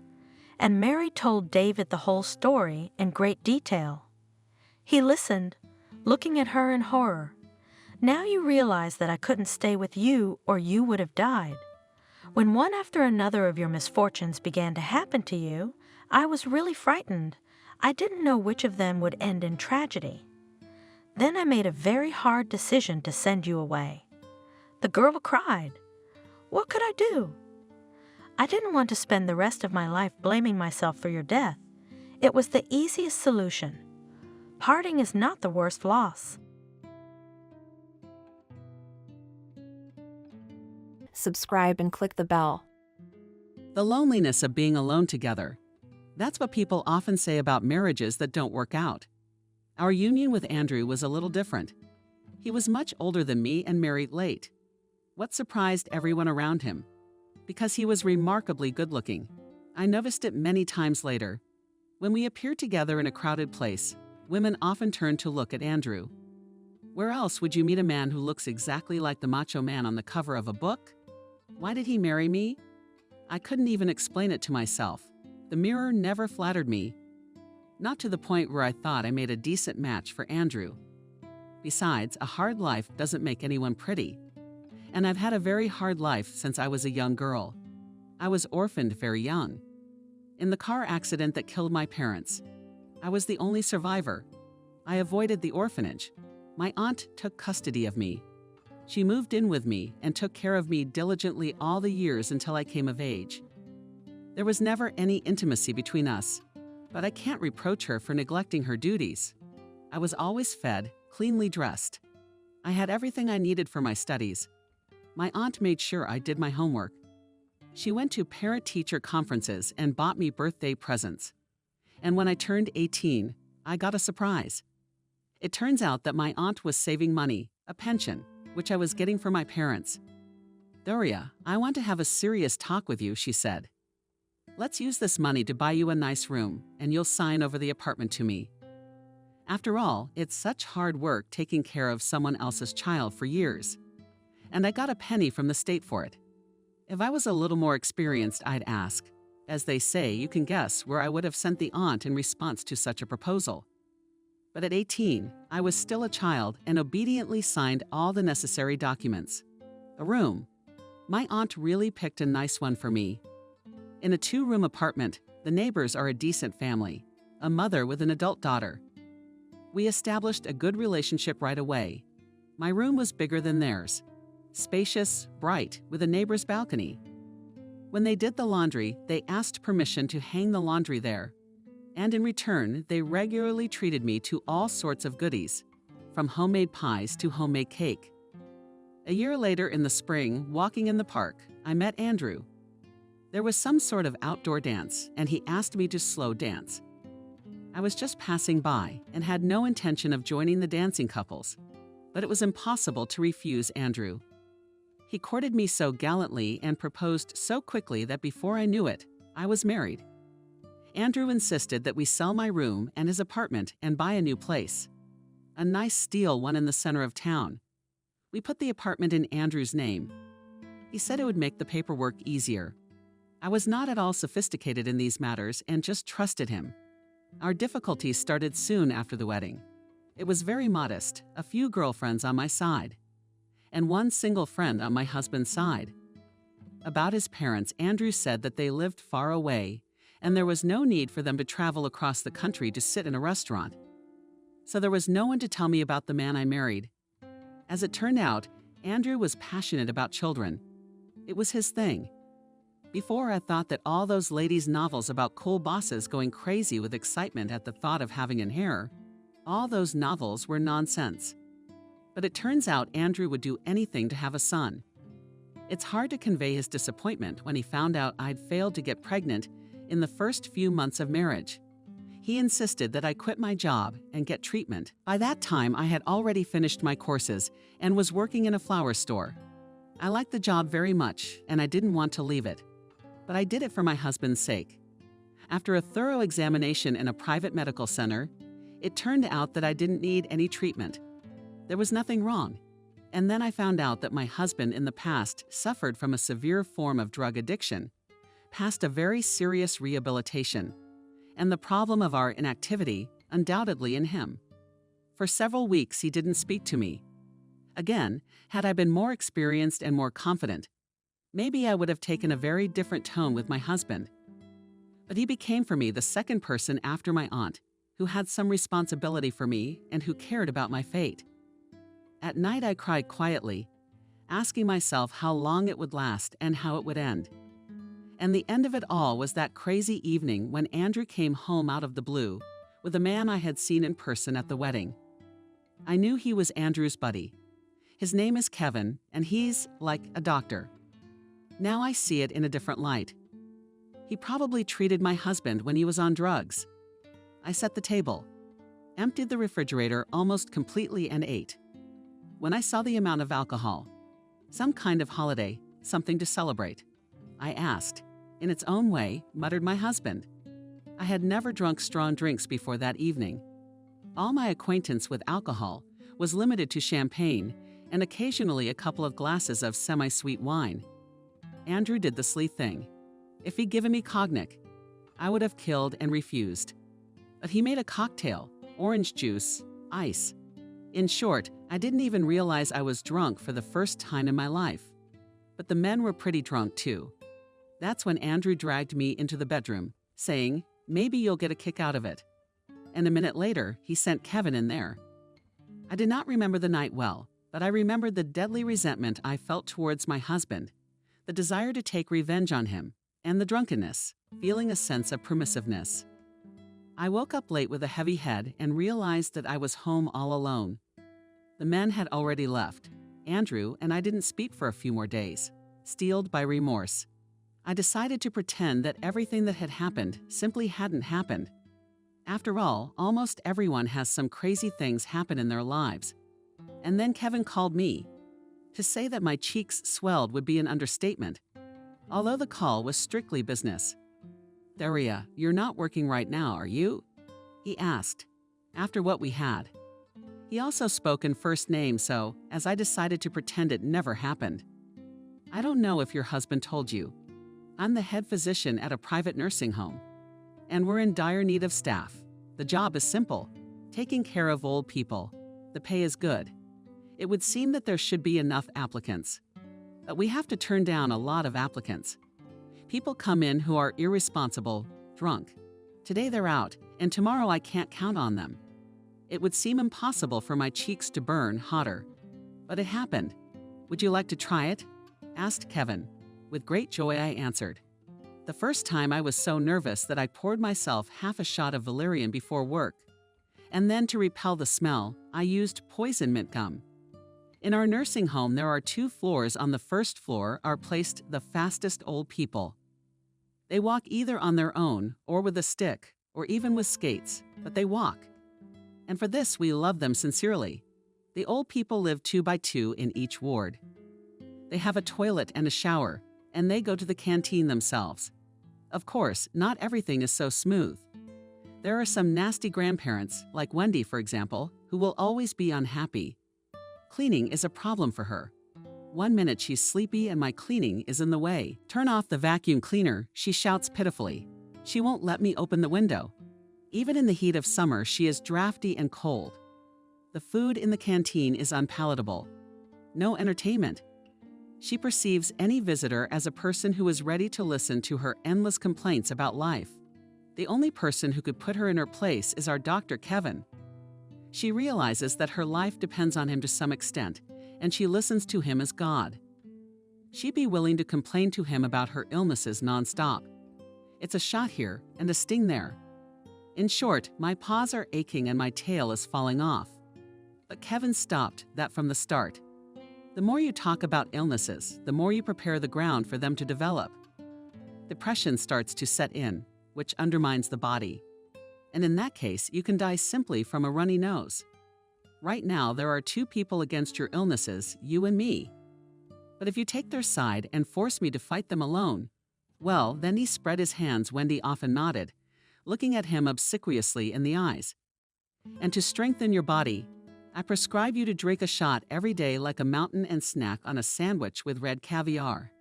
And Mary told David the whole story in great detail. He listened, looking at her in horror. Now you realize that I couldn't stay with you or you would have died. When one after another of your misfortunes began to happen to you, I was really frightened. I didn't know which of them would end in tragedy. Then I made a very hard decision to send you away. The girl cried. What could I do? I didn't want to spend the rest of my life blaming myself for your death. It was the easiest solution. Parting is not the worst loss. Subscribe and click the bell. The loneliness of being alone together. That's what people often say about marriages that don't work out. Our union with Andrew was a little different. He was much older than me and married late. What surprised everyone around him? Because he was remarkably good-looking. I noticed it many times later. When we appeared together in a crowded place, women often turned to look at Andrew. Where else would you meet a man who looks exactly like the macho man on the cover of a book? Why did he marry me? I couldn't even explain it to myself. The mirror never flattered me. Not to the point where I thought I made a decent match for Andrew. Besides, a hard life doesn't make anyone pretty. And I've had a very hard life since I was a young girl. I was orphaned very young. In the car accident that killed my parents, I was the only survivor. I avoided the orphanage. My aunt took custody of me. She moved in with me and took care of me diligently all the years until I came of age. There was never any intimacy between us, but I can't reproach her for neglecting her duties. I was always fed, cleanly dressed. I had everything I needed for my studies. My aunt made sure I did my homework. She went to parent-teacher conferences and bought me birthday presents. And when I turned 18, I got a surprise. It turns out that my aunt was saving money, a pension, which I was getting for my parents. Doria, I want to have a serious talk with you, she said. Let's use this money to buy you a nice room, and you'll sign over the apartment to me. After all, it's such hard work taking care of someone else's child for years. And I got a penny from the state for it. If I was a little more experienced, I'd ask. As they say, you can guess where I would have sent the aunt in response to such a proposal. But at 18, I was still a child and obediently signed all the necessary documents. A room. My aunt really picked a nice one for me. In a 2-room apartment, the neighbors are a decent family, a mother with an adult daughter. We established a good relationship right away. My room was bigger than theirs. Spacious, bright, with a neighbor's balcony. When they did the laundry, they asked permission to hang the laundry there. And in return, they regularly treated me to all sorts of goodies, from homemade pies to homemade cake. A year later in the spring, walking in the park, I met Andrew. There was some sort of outdoor dance, and he asked me to slow dance. I was just passing by and had no intention of joining the dancing couples, but it was impossible to refuse Andrew. He courted me so gallantly and proposed so quickly that before I knew it, I was married. Andrew insisted that we sell my room and his apartment and buy a new place. A nice steel one in the center of town. We put the apartment in Andrew's name. He said it would make the paperwork easier. I was not at all sophisticated in these matters and just trusted him. Our difficulties started soon after the wedding. It was very modest, a few girlfriends on my side, and one single friend on my husband's side. About his parents, Andrew said that they lived far away, and there was no need for them to travel across the country to sit in a restaurant. So there was no one to tell me about the man I married. As it turned out, Andrew was passionate about children. It was his thing. Before, I thought that all those ladies' novels about cool bosses going crazy with excitement at the thought of having an heir, all those novels were nonsense. But it turns out Andrew would do anything to have a son. It's hard to convey his disappointment when he found out I'd failed to get pregnant in the first few months of marriage. He insisted that I quit my job and get treatment. By that time, I had already finished my courses and was working in a flower store. I liked the job very much, and I didn't want to leave it. But I did it for my husband's sake. After a thorough examination in a private medical center, it turned out that I didn't need any treatment. There was nothing wrong. And then I found out that my husband in the past suffered from a severe form of drug addiction, passed a very serious rehabilitation, and the problem of our inactivity undoubtedly in him. For several weeks, he didn't speak to me. Again, had I been more experienced and more confident, maybe I would have taken a very different tone with my husband. But he became for me the second person after my aunt, who had some responsibility for me and who cared about my fate. At night, I cried quietly, asking myself how long it would last and how it would end. And the end of it all was that crazy evening when Andrew came home out of the blue with a man I had seen in person at the wedding. I knew he was Andrew's buddy. His name is Kevin, and he's like a doctor. Now I see it in a different light. He probably treated my husband when he was on drugs. I set the table, emptied the refrigerator almost completely, and ate. When I saw the amount of alcohol, some kind of holiday, something to celebrate, I asked, in its own way, muttered my husband. I had never drunk strong drinks before that evening. All my acquaintance with alcohol was limited to champagne and occasionally a couple of glasses of semi-sweet wine. Andrew did the Slee thing. If he'd given me cognac, I would have killed and refused. But he made a cocktail, orange juice, ice. In short, I didn't even realize I was drunk for the first time in my life. But the men were pretty drunk too. That's when Andrew dragged me into the bedroom, saying, "Maybe you'll get a kick out of it." And a minute later, he sent Kevin in there. I did not remember the night well, but I remembered the deadly resentment I felt towards my husband, the desire to take revenge on him, and the drunkenness, feeling a sense of permissiveness. I woke up late with a heavy head and realized that I was home all alone. The men had already left. Andrew and I didn't speak for a few more days, steeled by remorse. I decided to pretend that everything that had happened simply hadn't happened. After all, almost everyone has some crazy things happen in their lives. And then Kevin called me. To say that my cheeks swelled would be an understatement, although the call was strictly business. "Daria, you're not working right now, are you?" he asked, after what we had. He also spoke in first name, so, as I decided to pretend it never happened. "I don't know if your husband told you. I'm the head physician at a private nursing home, and we're in dire need of staff. The job is simple, taking care of old people. The pay is good. It would seem that there should be enough applicants, but we have to turn down a lot of applicants. People come in who are irresponsible, drunk. Today they're out, and tomorrow I can't count on them. It would seem impossible for my cheeks to burn hotter. But it happened. Would you like to try it?" asked Kevin. With great joy, I answered. The first time I was so nervous that I poured myself half a shot of valerian before work. And then to repel the smell, I used poison mint gum. In our nursing home, there are 2 floors. On the first floor are placed the fastest old people. They walk either on their own or with a stick or even with skates, but they walk. And for this, we love them sincerely. The old people live 2 by 2 in each ward. They have a toilet and a shower, and they go to the canteen themselves. Of course, not everything is so smooth. There are some nasty grandparents, like Wendy, for example, who will always be unhappy. Cleaning is a problem for her. One minute she's sleepy and my cleaning is in the way. "Turn off the vacuum cleaner," she shouts pitifully. She won't let me open the window. Even in the heat of summer, she is drafty and cold. The food in the canteen is unpalatable. No entertainment. She perceives any visitor as a person who is ready to listen to her endless complaints about life. The only person who could put her in her place is our Dr. Kevin. She realizes that her life depends on him to some extent, and she listens to him as God. She'd be willing to complain to him about her illnesses nonstop. It's a shot here and a sting there. In short, my paws are aching and my tail is falling off. But Kevin stopped that from the start. The more you talk about illnesses, the more you prepare the ground for them to develop. Depression starts to set in, which undermines the body. And in that case, you can die simply from a runny nose. Right now, there are two people against your illnesses, you and me. But if you take their side and force me to fight them alone, well, then he spread his hands, Wendy often nodded, looking at him obsequiously in the eyes. And to strengthen your body, I prescribe you to drink a shot every day like a mountain and snack on a sandwich with red caviar.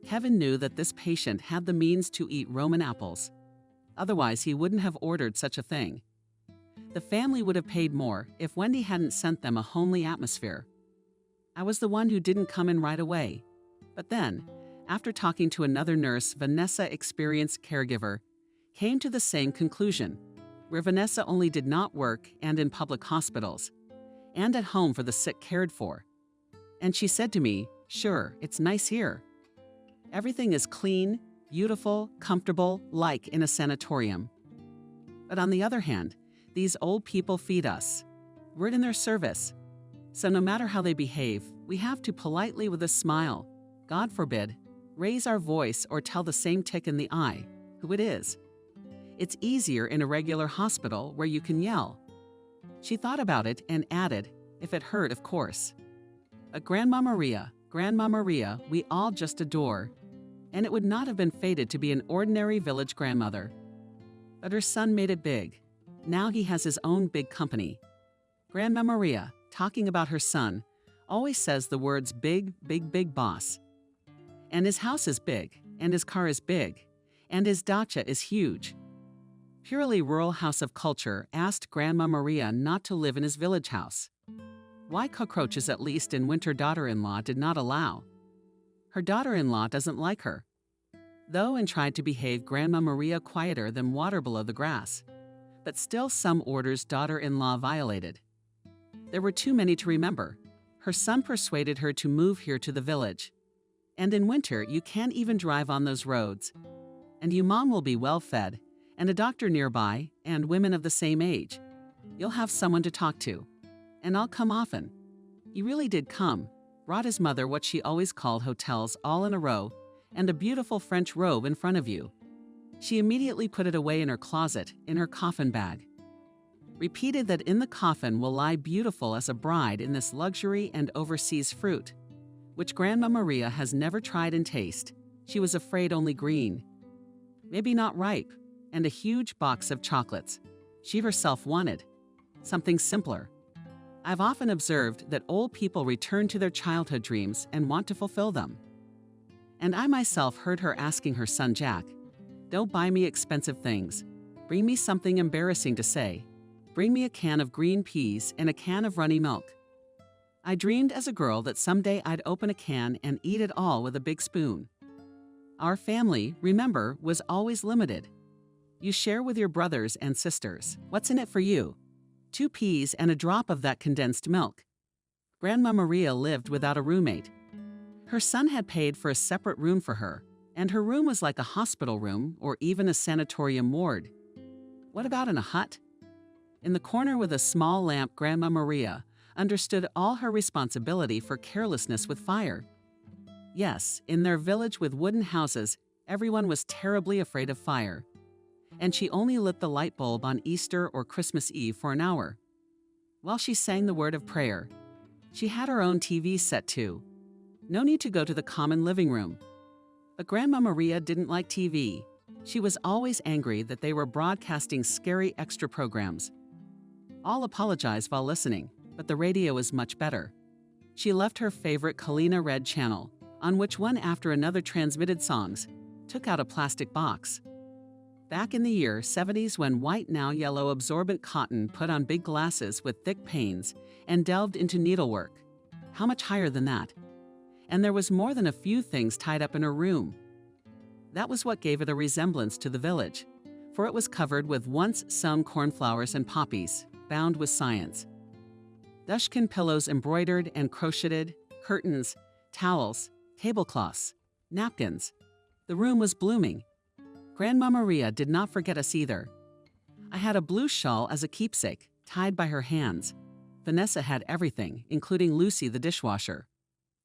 Kevin knew that this patient had the means to eat Roman apples. Otherwise, he wouldn't have ordered such a thing. The family would have paid more if Wendy hadn't sent them a homely atmosphere. I was the one who didn't come in right away. But then, after talking to another nurse, Vanessa, experienced caregiver, came to the same conclusion, where Vanessa only did not work and in public hospitals, and at home for the sick cared for. And she said to me, "Sure, it's nice here. Everything is clean, beautiful, comfortable, like in a sanatorium. But on the other hand, these old people feed us. We're in their service. So no matter how they behave, we have to politely, with a smile, God forbid, raise our voice or tell the same tick in the eye who it is. It's easier in a regular hospital where you can yell." She thought about it and added, "If it hurt, of course. But Grandma Maria, we all just adore. And it would not have been fated to be an ordinary village grandmother. But her son made it big. Now he has his own big company. Grandma Maria, talking about her son, always says the words big, big, big boss. And his house is big, and his car is big, and his dacha is huge." Purely rural house of culture asked Grandma Maria not to live in his village house. Why cockroaches, at least in winter, daughter-in-law did not allow. Her daughter-in-law doesn't like her. Though and tried to behave Grandma Maria quieter than water below the grass. But still some orders daughter-in-law violated. There were too many to remember. Her son persuaded her to move here to the village. And in winter, you can't even drive on those roads. And you mom will be well fed, and a doctor nearby, and women of the same age. You'll have someone to talk to. And I'll come often. He really did come, brought his mother what she always called hotels all in a row, and a beautiful French robe in front of you. She immediately put it away in her closet, in her coffin bag. Repeated that in the coffin will lie beautiful as a bride in this luxury and overseas fruit, which Grandma Maria has never tried and taste. She was afraid only green. Maybe not ripe, and a huge box of chocolates. She herself wanted something simpler. I've often observed that old people return to their childhood dreams and want to fulfill them. And I myself heard her asking her son Jack, "Don't buy me expensive things. Bring me something embarrassing to say. Bring me a can of green peas and a can of runny milk." I dreamed as a girl that someday I'd open a can and eat it all with a big spoon. Our family, remember, was always limited. You share with your brothers and sisters. What's in it for you? 2 peas and a drop of that condensed milk. Grandma Maria lived without a roommate. Her son had paid for a separate room for her, and her room was like a hospital room or even a sanatorium ward. What about in a hut? In the corner with a small lamp, Grandma Maria understood all her responsibility for carelessness with fire. Yes, in their village with wooden houses, everyone was terribly afraid of fire. And she only lit the light bulb on Easter or Christmas Eve for an hour. While she sang the word of prayer, she had her own TV set too. No need to go to the common living room. But Grandma Maria didn't like TV. She was always angry that they were broadcasting scary extra programs. All apologized while listening, but the radio was much better. She left her favorite Kalina Red channel, on which one after another transmitted songs, took out a plastic box. Back in the year 70s, when white, now yellow absorbent cotton put on big glasses with thick panes and delved into needlework. How much higher than that? And there was more than a few things tied up in her room. That was what gave it a resemblance to the village, for it was covered with once sown cornflowers and poppies, bound with science. Dushkin pillows embroidered and crocheted, curtains, towels, tablecloths, napkins. The room was blooming. Grandma Maria did not forget us either. I had a blue shawl as a keepsake, tied by her hands. Vanessa had everything, including Lucy the dishwasher.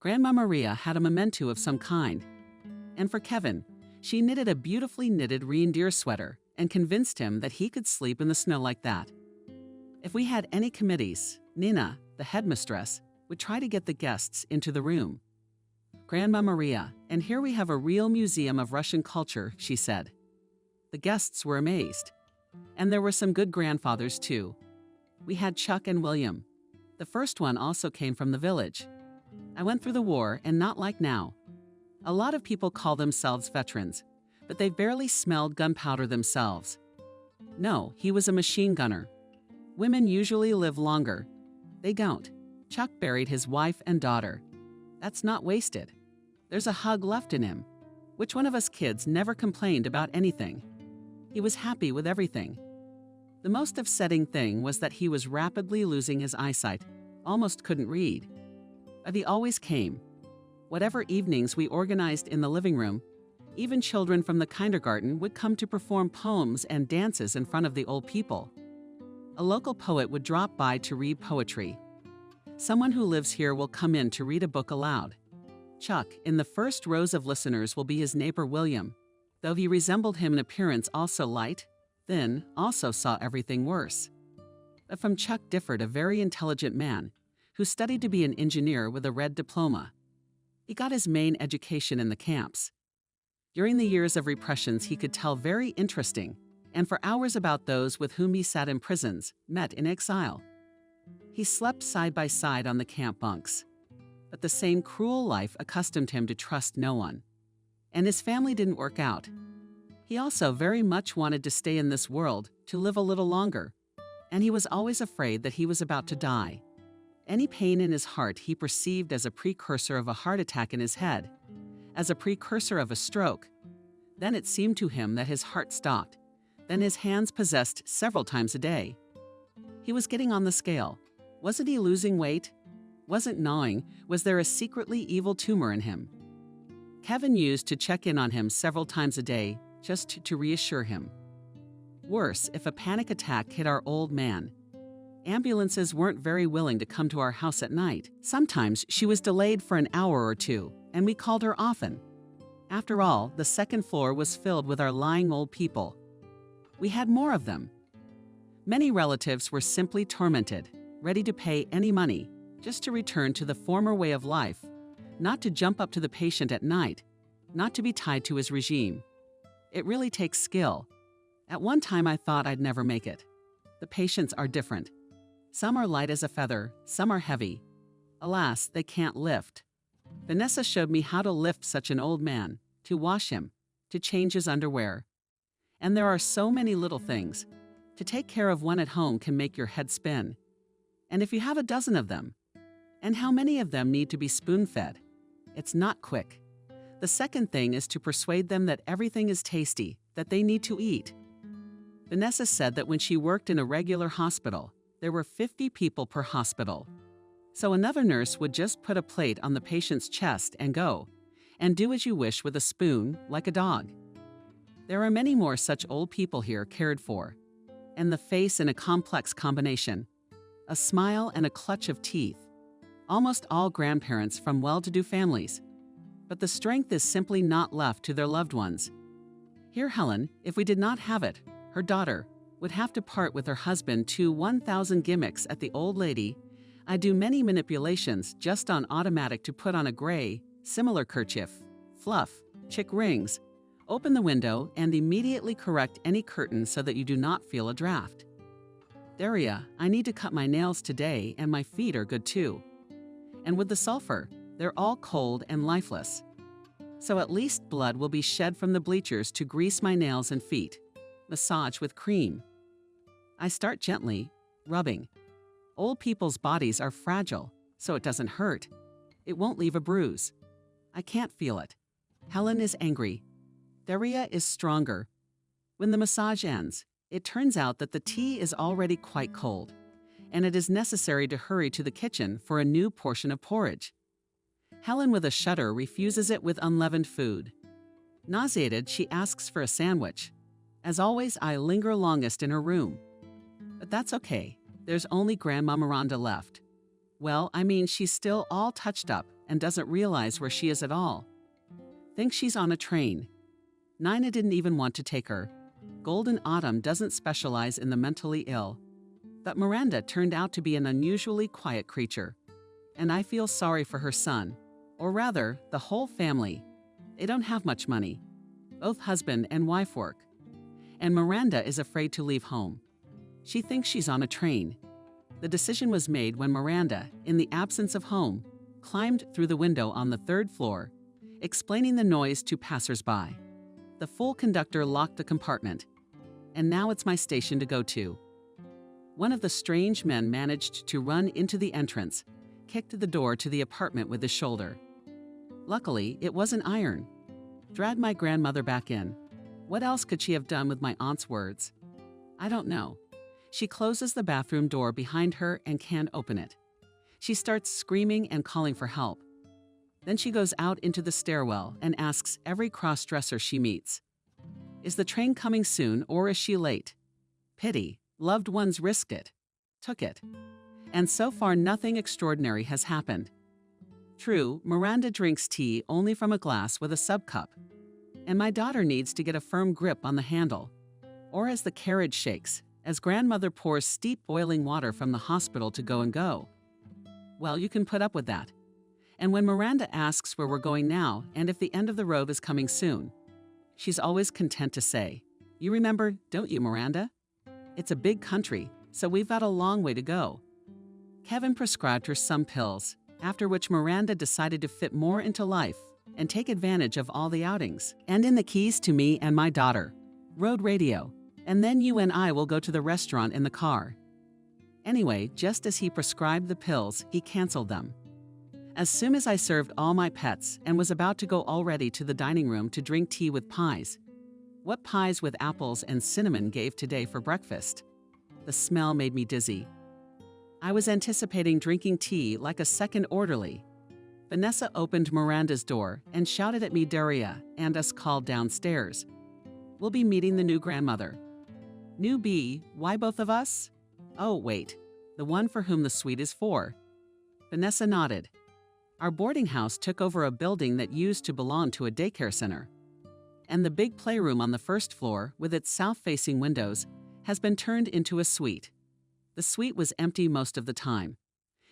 Grandma Maria had a memento of some kind. And for Kevin, she knitted a beautifully knitted reindeer sweater and convinced him that he could sleep in the snow like that. If we had any committees, Nina, the headmistress, would try to get the guests into the room. Grandma Maria, and here we have a real museum of Russian culture, she said. The guests were amazed. And there were some good grandfathers too. We had Chuck and William. The first one also came from the village. I went through the war, and not like now. A lot of people call themselves veterans, but they barely smelled gunpowder themselves. No, he was a machine gunner. Women usually live longer. They don't. Chuck buried his wife and daughter. That's not wasted. There's a hug left in him. Which one of us kids never complained about anything? He was happy with everything. The most upsetting thing was that he was rapidly losing his eyesight, almost couldn't read. But he always came. Whatever evenings we organized in the living room, even children from the kindergarten would come to perform poems and dances in front of the old people. A local poet would drop by to read poetry. Someone who lives here will come in to read a book aloud. Chuck, in the first rows of listeners, will be his neighbor William. Though he resembled him in appearance, also light, thin, also saw everything worse. But from Chuck differed a very intelligent man who studied to be an engineer with a red diploma. He got his main education in the camps. During the years of repressions, he could tell very interesting, and for hours about those with whom he sat in prisons, met in exile. He slept side by side on the camp bunks. But the same cruel life accustomed him to trust no one. And his family didn't work out. He also very much wanted to stay in this world, to live a little longer. And he was always afraid that he was about to die. Any pain in his heart he perceived as a precursor of a heart attack in his head, as a precursor of a stroke. Then it seemed to him that his heart stopped. Then his hands possessed several times a day. He was getting on the scale. Wasn't he losing weight? Wasn't gnawing? Was there a secretly evil tumor in him? Kevin used to check in on him several times a day, just to reassure him. Worse, if a panic attack hit our old man. Ambulances weren't very willing to come to our house at night. Sometimes she was delayed for an hour or two, and we called her often. After all, the second floor was filled with our lying old people. We had more of them. Many relatives were simply tormented, ready to pay any money, just to return to the former way of life, not to jump up to the patient at night, not to be tied to his regime. It really takes skill. At one time I thought I'd never make it. The patients are different. Some are light as a feather, some are heavy. Alas, they can't lift. Vanessa showed me how to lift such an old man, to wash him, to change his underwear. And there are so many little things. To take care of one at home can make your head spin. And if you have a dozen of them, and how many of them need to be spoon-fed? It's not quick. The second thing is to persuade them that everything is tasty, that they need to eat. Vanessa said that when she worked in a regular hospital, there were 50 people per hospital. So another nurse would just put a plate on the patient's chest and go, and do as you wish with a spoon, like a dog. There are many more such old people here cared for. And the face in a complex combination. A smile and a clutch of teeth. Almost all grandparents from well-to-do families. But the strength is simply not left to their loved ones. Here Helen, if we did not have it, her daughter, would have to part with her husband to 1,000 gimmicks at the old lady. I do many manipulations just on automatic to put on a gray, similar kerchief, fluff, chick rings, open the window, and immediately correct any curtain so that you do not feel a draft. Daria, I need to cut my nails today and my feet are good too. And with the sulfur, they're all cold and lifeless. So at least blood will be shed from the bleachers to grease my nails and feet. Massage with cream. I start gently, rubbing. Old people's bodies are fragile, so it doesn't hurt. It won't leave a bruise. I can't feel it. Helen is angry. Daria is stronger. When the massage ends, it turns out that the tea is already quite cold, and it is necessary to hurry to the kitchen for a new portion of porridge. Helen, with a shudder, refuses it with unleavened food. Nauseated, she asks for a sandwich. As always, I linger longest in her room. But that's okay. There's only Grandma Miranda left. Well, I mean, she's still all touched up and doesn't realize where she is at all. Thinks she's on a train. Nina didn't even want to take her. Golden Autumn doesn't specialize in the mentally ill. But Miranda turned out to be an unusually quiet creature. And I feel sorry for her son, or rather, the whole family. They don't have much money. Both husband and wife work. And Miranda is afraid to leave home. She thinks she's on a train. The decision was made when Miranda, in the absence of home, climbed through the window on the 3rd floor, explaining the noise to passers-by. The full conductor locked the compartment. And now it's my station to go to. One of the strange men managed to run into the entrance, kicked the door to the apartment with his shoulder. Luckily, it wasn't iron. Dragged my grandmother back in. What else could she have done with my aunt's words? I don't know. She closes the bathroom door behind her and can't open it. She starts screaming and calling for help. Then she goes out into the stairwell and asks every cross-dresser she meets, "Is the train coming soon or is she late?" Pity. Loved ones risked it. Took it. And so far nothing extraordinary has happened. True, Miranda drinks tea only from a glass with a subcup. And my daughter needs to get a firm grip on the handle. Or as the carriage shakes, as grandmother pours steep boiling water from the hospital to go and go. Well, you can put up with that. And when Miranda asks where we're going now and if the end of the road is coming soon, she's always content to say, "You remember, don't you, Miranda? It's a big country, so we've got a long way to go." Kevin prescribed her some pills, after which Miranda decided to fit more into life and take advantage of all the outings. And in the keys to me and my daughter. Road radio. And then you and I will go to the restaurant in the car. Anyway, just as he prescribed the pills, he canceled them. As soon as I served all my pets and was about to go already to the dining room to drink tea with pies. What pies with apples and cinnamon gave today for breakfast? The smell made me dizzy. I was anticipating drinking tea like a second orderly. Vanessa opened Miranda's door and shouted at me, "Daria," and us called downstairs. We'll be meeting the new grandmother. New B, why both of us? Oh, wait, the one for whom the suite is for. Vanessa nodded. Our boarding house took over a building that used to belong to a daycare center. And the big playroom on the 1st floor, with its south-facing windows, has been turned into a suite. The suite was empty most of the time.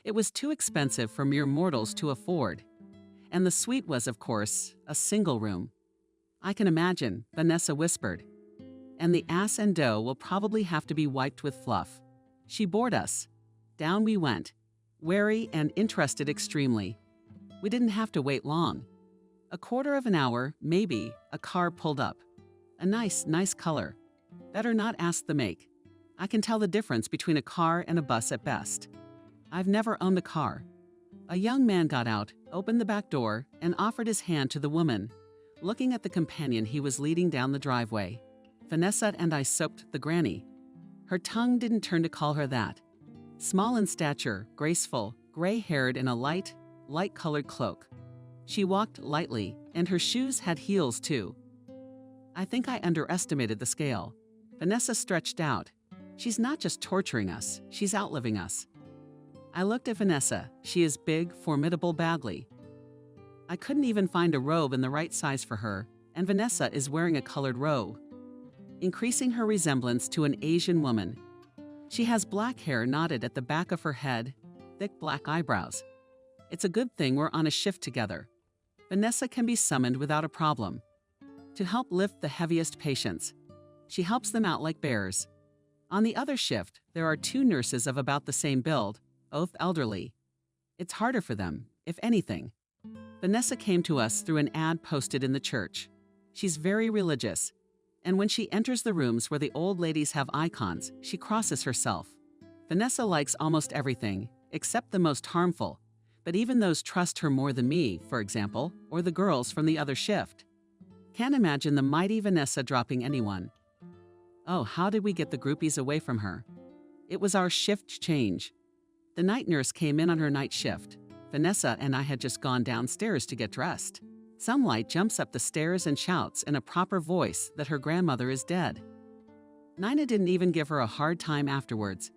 It was too expensive for mere mortals to afford. And the suite was, of course, a single room. I can imagine, Vanessa whispered. And the ass and dough will probably have to be wiped with fluff. She bored us. Down we went, wary and interested extremely. We didn't have to wait long. A quarter of an hour, maybe, a car pulled up. A nice color. Better not ask the make. I can tell the difference between a car and a bus at best. I've never owned a car. A young man got out, opened the back door, and offered his hand to the woman, looking at the companion he was leading down the driveway. Vanessa and I soaped the granny. Her tongue didn't turn to call her that. Small in stature, graceful, gray-haired in a light-colored cloak. She walked lightly, and her shoes had heels too. I think I underestimated the scale. Vanessa stretched out. She's not just torturing us, she's outliving us. I looked at Vanessa. She is big, formidable badly. I couldn't even find a robe in the right size for her, and Vanessa is wearing a colored robe, increasing her resemblance to an Asian woman. She has black hair knotted at the back of her head, thick black eyebrows. It's a good thing we're on a shift together. Vanessa can be summoned without a problem. To help lift the heaviest patients. She helps them out like bears. On the other shift, there are 2 nurses of about the same build, both elderly. It's harder for them, if anything. Vanessa came to us through an ad posted in the church. She's very religious, and when she enters the rooms where the old ladies have icons, she crosses herself. Vanessa likes almost everything, except the most harmful, but even those trust her more than me, for example, or the girls from the other shift. Can't imagine the mighty Vanessa dropping anyone. Oh, how did we get the groupies away from her? It was our shift change. The night nurse came in on her night shift. Vanessa and I had just gone downstairs to get dressed. Sunlight jumps up the stairs and shouts in a proper voice that her grandmother is dead. Nina didn't even give her a hard time afterwards.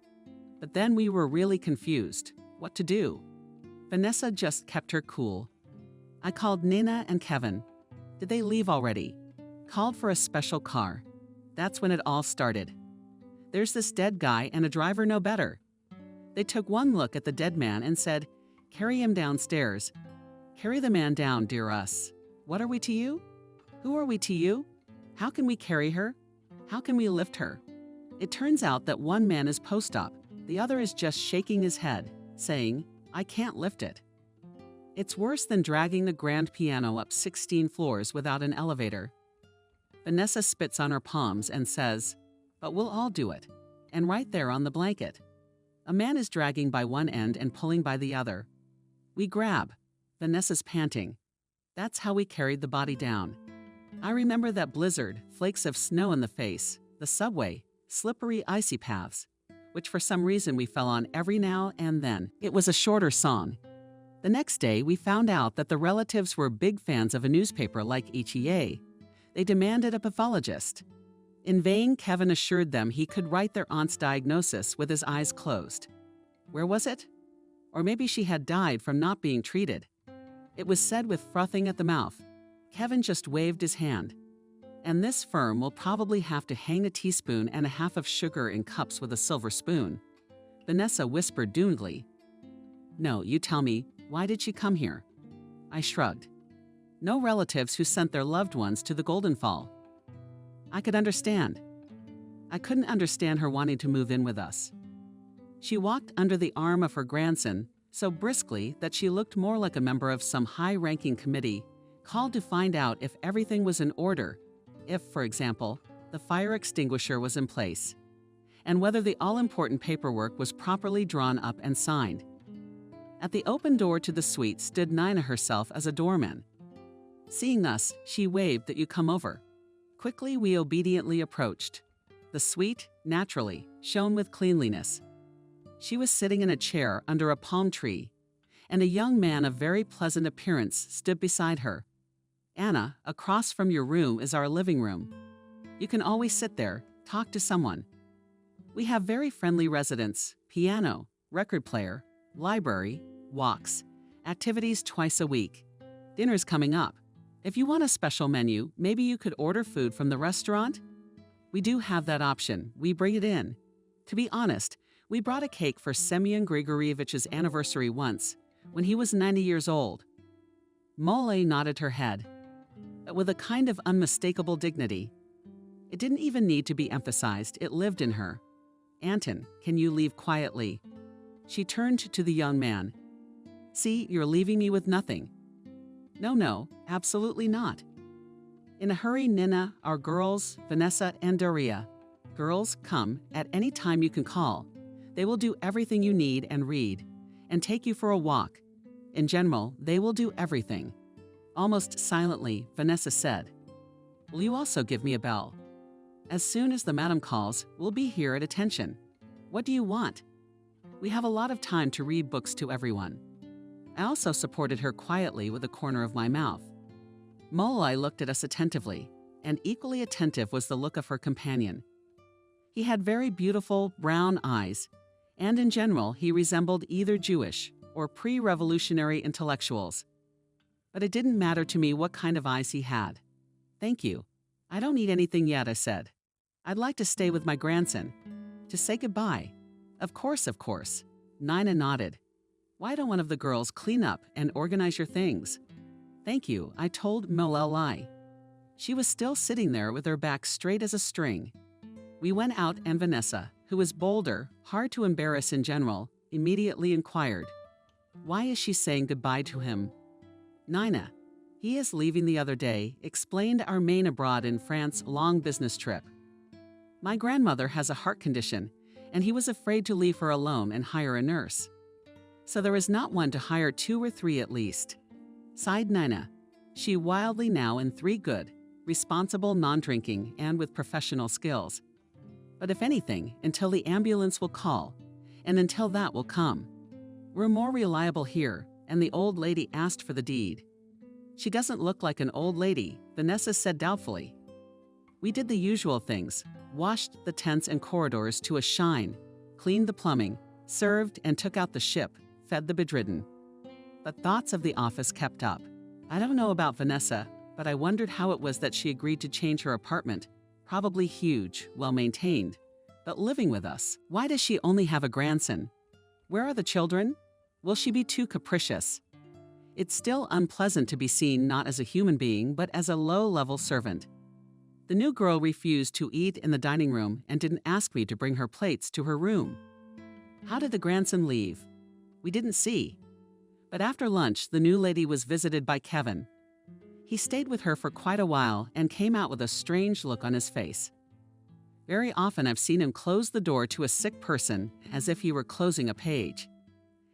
But then we were really confused. What to do? Vanessa just kept her cool. I called Nina and Kevin. Did they leave already? Called for a special car. That's when it all started. There's this dead guy and a driver no better. They took one look at the dead man and said, "Carry him downstairs." Carry the man down, dear us. What are we to you? Who are we to you? How can we carry her? How can we lift her? It turns out that one man is post-op, the other is just shaking his head, saying, "I can't lift it." It's worse than dragging the grand piano up 16 floors without an elevator. Vanessa spits on her palms and says, "But we'll all do it." And right there on the blanket, a man is dragging by one end and pulling by the other. We grab. Vanessa's panting. That's how we carried the body down. I remember that blizzard, flakes of snow in the face, the subway, slippery icy paths, which for some reason we fell on every now and then. It was a shorter song. The next day, we found out that the relatives were big fans of a newspaper like HEA. They demanded a pathologist. In vain, Kevin assured them he could write their aunt's diagnosis with his eyes closed. Where was it? Or maybe she had died from not being treated. It was said with frothing at the mouth. Kevin just waved his hand. And this firm will probably have to hang a teaspoon and a half of sugar in cups with a silver spoon. Vanessa whispered doomedly. No, you tell me, why did she come here? I shrugged. No relatives who sent their loved ones to the Golden Fall. I could understand. I couldn't understand her wanting to move in with us. She walked under the arm of her grandson so briskly that she looked more like a member of some high-ranking committee called to find out if everything was in order, if, for example, the fire extinguisher was in place, and whether the all-important paperwork was properly drawn up and signed. At the open door to the suite stood Nina herself as a doorman. Seeing us, she waved that you come over. Quickly, we obediently approached. The suite, naturally, shone with cleanliness. She was sitting in a chair under a palm tree, and a young man of very pleasant appearance stood beside her. Anna, across from your room is our living room. You can always sit there, talk to someone. We have very friendly residents, piano, record player, library, walks, activities twice a week. Dinner's coming up. If you want a special menu, maybe you could order food from the restaurant? We do have that option. We bring it in. To be honest, we brought a cake for Semyon Grigorievich's anniversary once, when he was 90 years old. Mole nodded her head, but with a kind of unmistakable dignity. It didn't even need to be emphasized, it lived in her. Anton, can you leave quietly? She turned to the young man. See, you're leaving me with nothing. No, absolutely not. In a hurry, Nina, our girls, Vanessa and Daria. Girls, come, at any time you can call. They will do everything you need and read, and take you for a walk. In general, they will do everything. Almost silently, Vanessa said, Will you also give me a bell? As soon as the madam calls, we'll be here at attention. What do you want? We have a lot of time to read books to everyone. I also supported her quietly with a corner of my mouth. Molai looked at us attentively, and equally attentive was the look of her companion. He had very beautiful brown eyes, and in general he resembled either Jewish or pre-revolutionary intellectuals. But it didn't matter to me what kind of eyes he had. Thank you. I don't need anything yet, I said. I'd like to stay with my grandson. To say goodbye. Of course. Nina nodded. Why don't one of the girls clean up and organize your things? Thank you, I told Molelai. She was still sitting there with her back straight as a string. We went out and Vanessa, who was bolder, hard to embarrass in general, immediately inquired, Why is she saying goodbye to him? Nina, he is leaving the other day, explained our main abroad in France long business trip. My grandmother has a heart condition, and he was afraid to leave her alone and hire a nurse. So there is not one to hire 2 or 3 at least. Sighed Nina. She wildly now in 3 good, responsible non-drinking and with professional skills. But if anything, until the ambulance will call, and until that will come. We're more reliable here, and the old lady asked for the deed. She doesn't look like an old lady, Vanessa said doubtfully. We did the usual things, washed the tents and corridors to a shine, cleaned the plumbing, served and took out the ship, fed the bedridden. But thoughts of the office kept up. I don't know about Vanessa, but I wondered how it was that she agreed to change her apartment, probably huge, well-maintained, but living with us. Why does she only have a grandson? Where are the children? Will she be too capricious? It's still unpleasant to be seen not as a human being, but as a low-level servant. The new girl refused to eat in the dining room and didn't ask me to bring her plates to her room. How did the grandson leave? We didn't see. But after lunch, the new lady was visited by Kevin. He stayed with her for quite a while and came out with a strange look on his face. Very often I've seen him close the door to a sick person as if he were closing a page.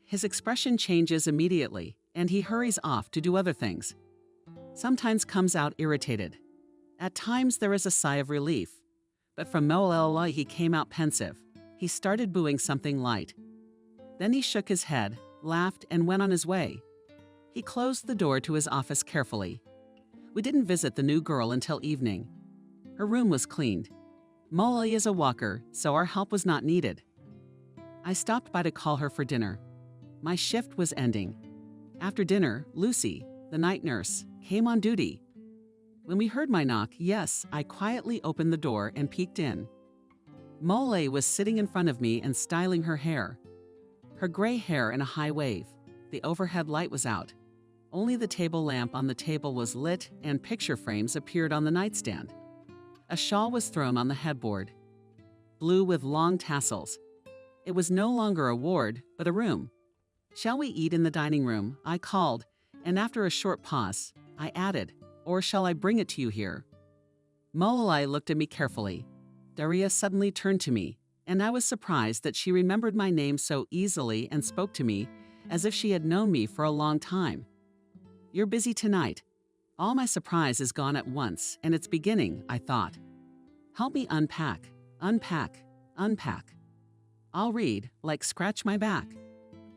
His expression changes immediately, and he hurries off to do other things. Sometimes comes out irritated. At times there is a sigh of relief, but from Mo'olelo he came out pensive. He started booing something light. Then he shook his head, laughed, and went on his way. He closed the door to his office carefully. We didn't visit the new girl until evening. Her room was cleaned. Molly is a walker, so our help was not needed. I stopped by to call her for dinner. My shift was ending. After dinner, Lucy, the night nurse, came on duty. When we heard my knock, yes, I quietly opened the door and peeked in. Molly was sitting in front of me and styling her hair. Her gray hair in a high wave. The overhead light was out. Only the table lamp on the table was lit and picture frames appeared on the nightstand. A shawl was thrown on the headboard, blue with long tassels. It was no longer a ward, but a room. Shall we eat in the dining room? I called, and after a short pause, I added, or shall I bring it to you here? Molly looked at me carefully. Daria suddenly turned to me, and I was surprised that she remembered my name so easily and spoke to me as if she had known me for a long time. You're busy tonight. All my surprise is gone at once, and it's beginning, I thought. Help me unpack, unpack, unpack. I'll read, like scratch my back.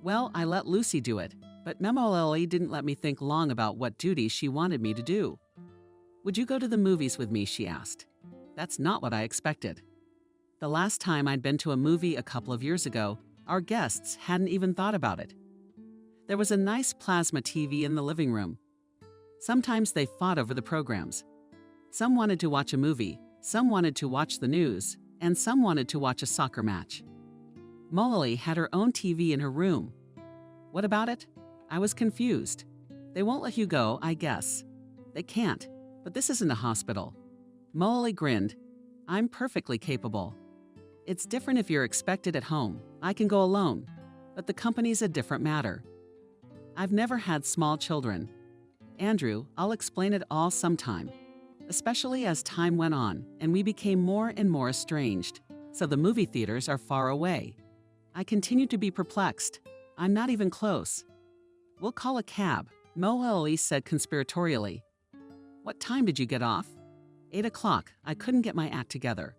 Well, I let Lucy do it, but Mo'olelo didn't let me think long about what duty she wanted me to do. Would you go to the movies with me, she asked. That's not what I expected. The last time I'd been to a movie a couple of years ago, our guests hadn't even thought about it. There was a nice plasma TV in the living room. Sometimes they fought over the programs. Some wanted to watch a movie, some wanted to watch the news, and some wanted to watch a soccer match. Molly had her own TV in her room. What about it? I was confused. They won't let you go, I guess. They can't, but this isn't a hospital. Molly grinned. I'm perfectly capable. It's different if you're expected at home. I can go alone, but the company's a different matter. I've never had small children. Andrew, I'll explain it all sometime, especially as time went on and we became more and more estranged, so the movie theaters are far away. I continue to be perplexed. I'm not even close. We'll call a cab, Molly said conspiratorially. What time did you get off? 8 o'clock. I couldn't get my act together.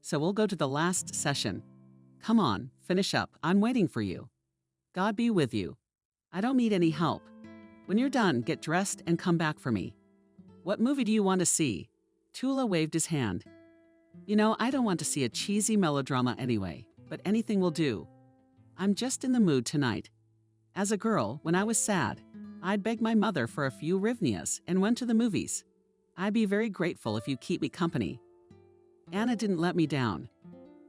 So we'll go to the last session. Come on, finish up. I'm waiting for you. God be with you. I don't need any help. When you're done, get dressed and come back for me. What movie do you want to see? Tula waved his hand. You know, I don't want to see a cheesy melodrama anyway, but anything will do. I'm just in the mood tonight. As a girl, when I was sad, I'd beg my mother for a few hryvnias and went to the movies. I'd be very grateful if you keep me company. Anna didn't let me down.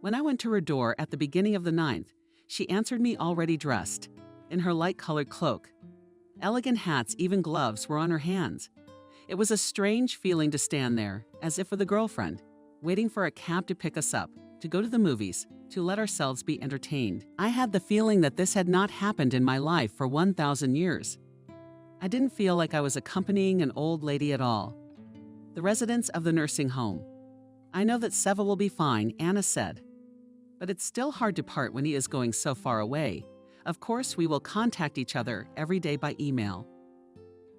When I went to her door at the beginning of the 9th, she answered me already dressed, in her light-colored cloak. Elegant hats, even gloves, were on her hands. It was a strange feeling to stand there, as if with a girlfriend, waiting for a cab to pick us up, to go to the movies, to let ourselves be entertained. I had the feeling that this had not happened in my life for 1,000 years. I didn't feel like I was accompanying an old lady at all. The residents of the nursing home. I know that Seva will be fine, Anna said. But it's still hard to part when he is going so far away. Of course, we will contact each other every day by email.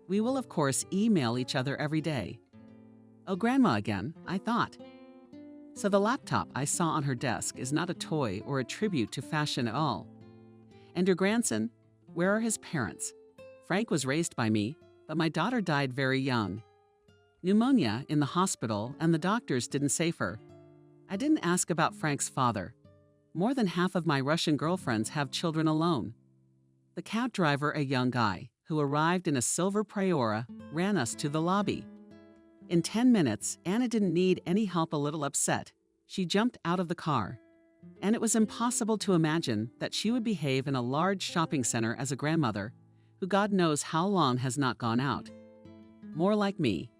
We will, of course, email each other every day. Oh, Grandma again, I thought. So the laptop I saw on her desk is not a toy or a tribute to fashion at all. And your grandson? Where are his parents? Frank was raised by me, but my daughter died very young. Pneumonia in the hospital, and the doctors didn't save her. I didn't ask about Frank's father. More than half of my Russian girlfriends have children alone. The cab driver, a young guy, who arrived in a silver Priora, ran us to the lobby. In 10 minutes, Anna didn't need any help. A little upset, she jumped out of the car. And it was impossible to imagine that she would behave in a large shopping center as a grandmother, who God knows how long has not gone out. More like me.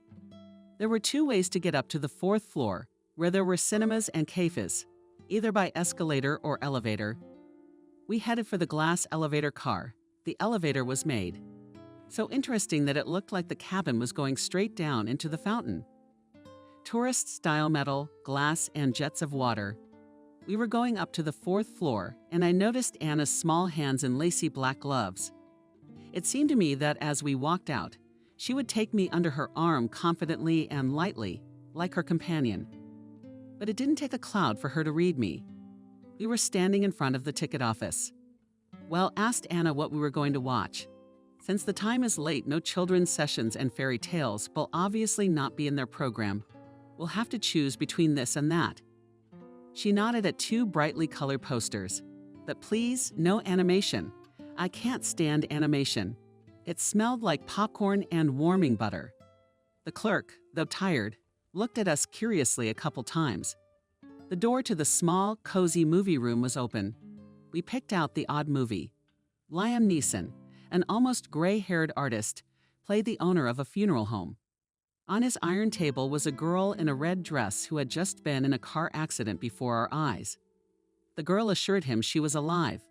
There were 2 ways to get up to the 4th floor, where there were cinemas and cafes, either by escalator or elevator. We headed for the glass elevator car. The elevator was made so interesting that it looked like the cabin was going straight down into the fountain. Tourist-style metal, glass, and jets of water. We were going up to the 4th floor, and I noticed Anna's small hands in lacy black gloves. It seemed to me that as we walked out, she would take me under her arm confidently and lightly, like her companion. But it didn't take a cloud for her to read me. We were standing in front of the ticket office. Well, asked Anna what we were going to watch. Since the time is late, no children's sessions and fairy tales will obviously not be in their program. We'll have to choose between this and that. She nodded at 2 brightly colored posters. But please, no animation. I can't stand animation. It smelled like popcorn and warming butter. The clerk, though tired, looked at us curiously a couple times. The door to the small, cozy movie room was open. We picked out the odd movie. Liam Neeson, an almost gray-haired artist, played the owner of a funeral home. On his iron table was a girl in a red dress who had just been in a car accident before our eyes. The girl assured him she was alive.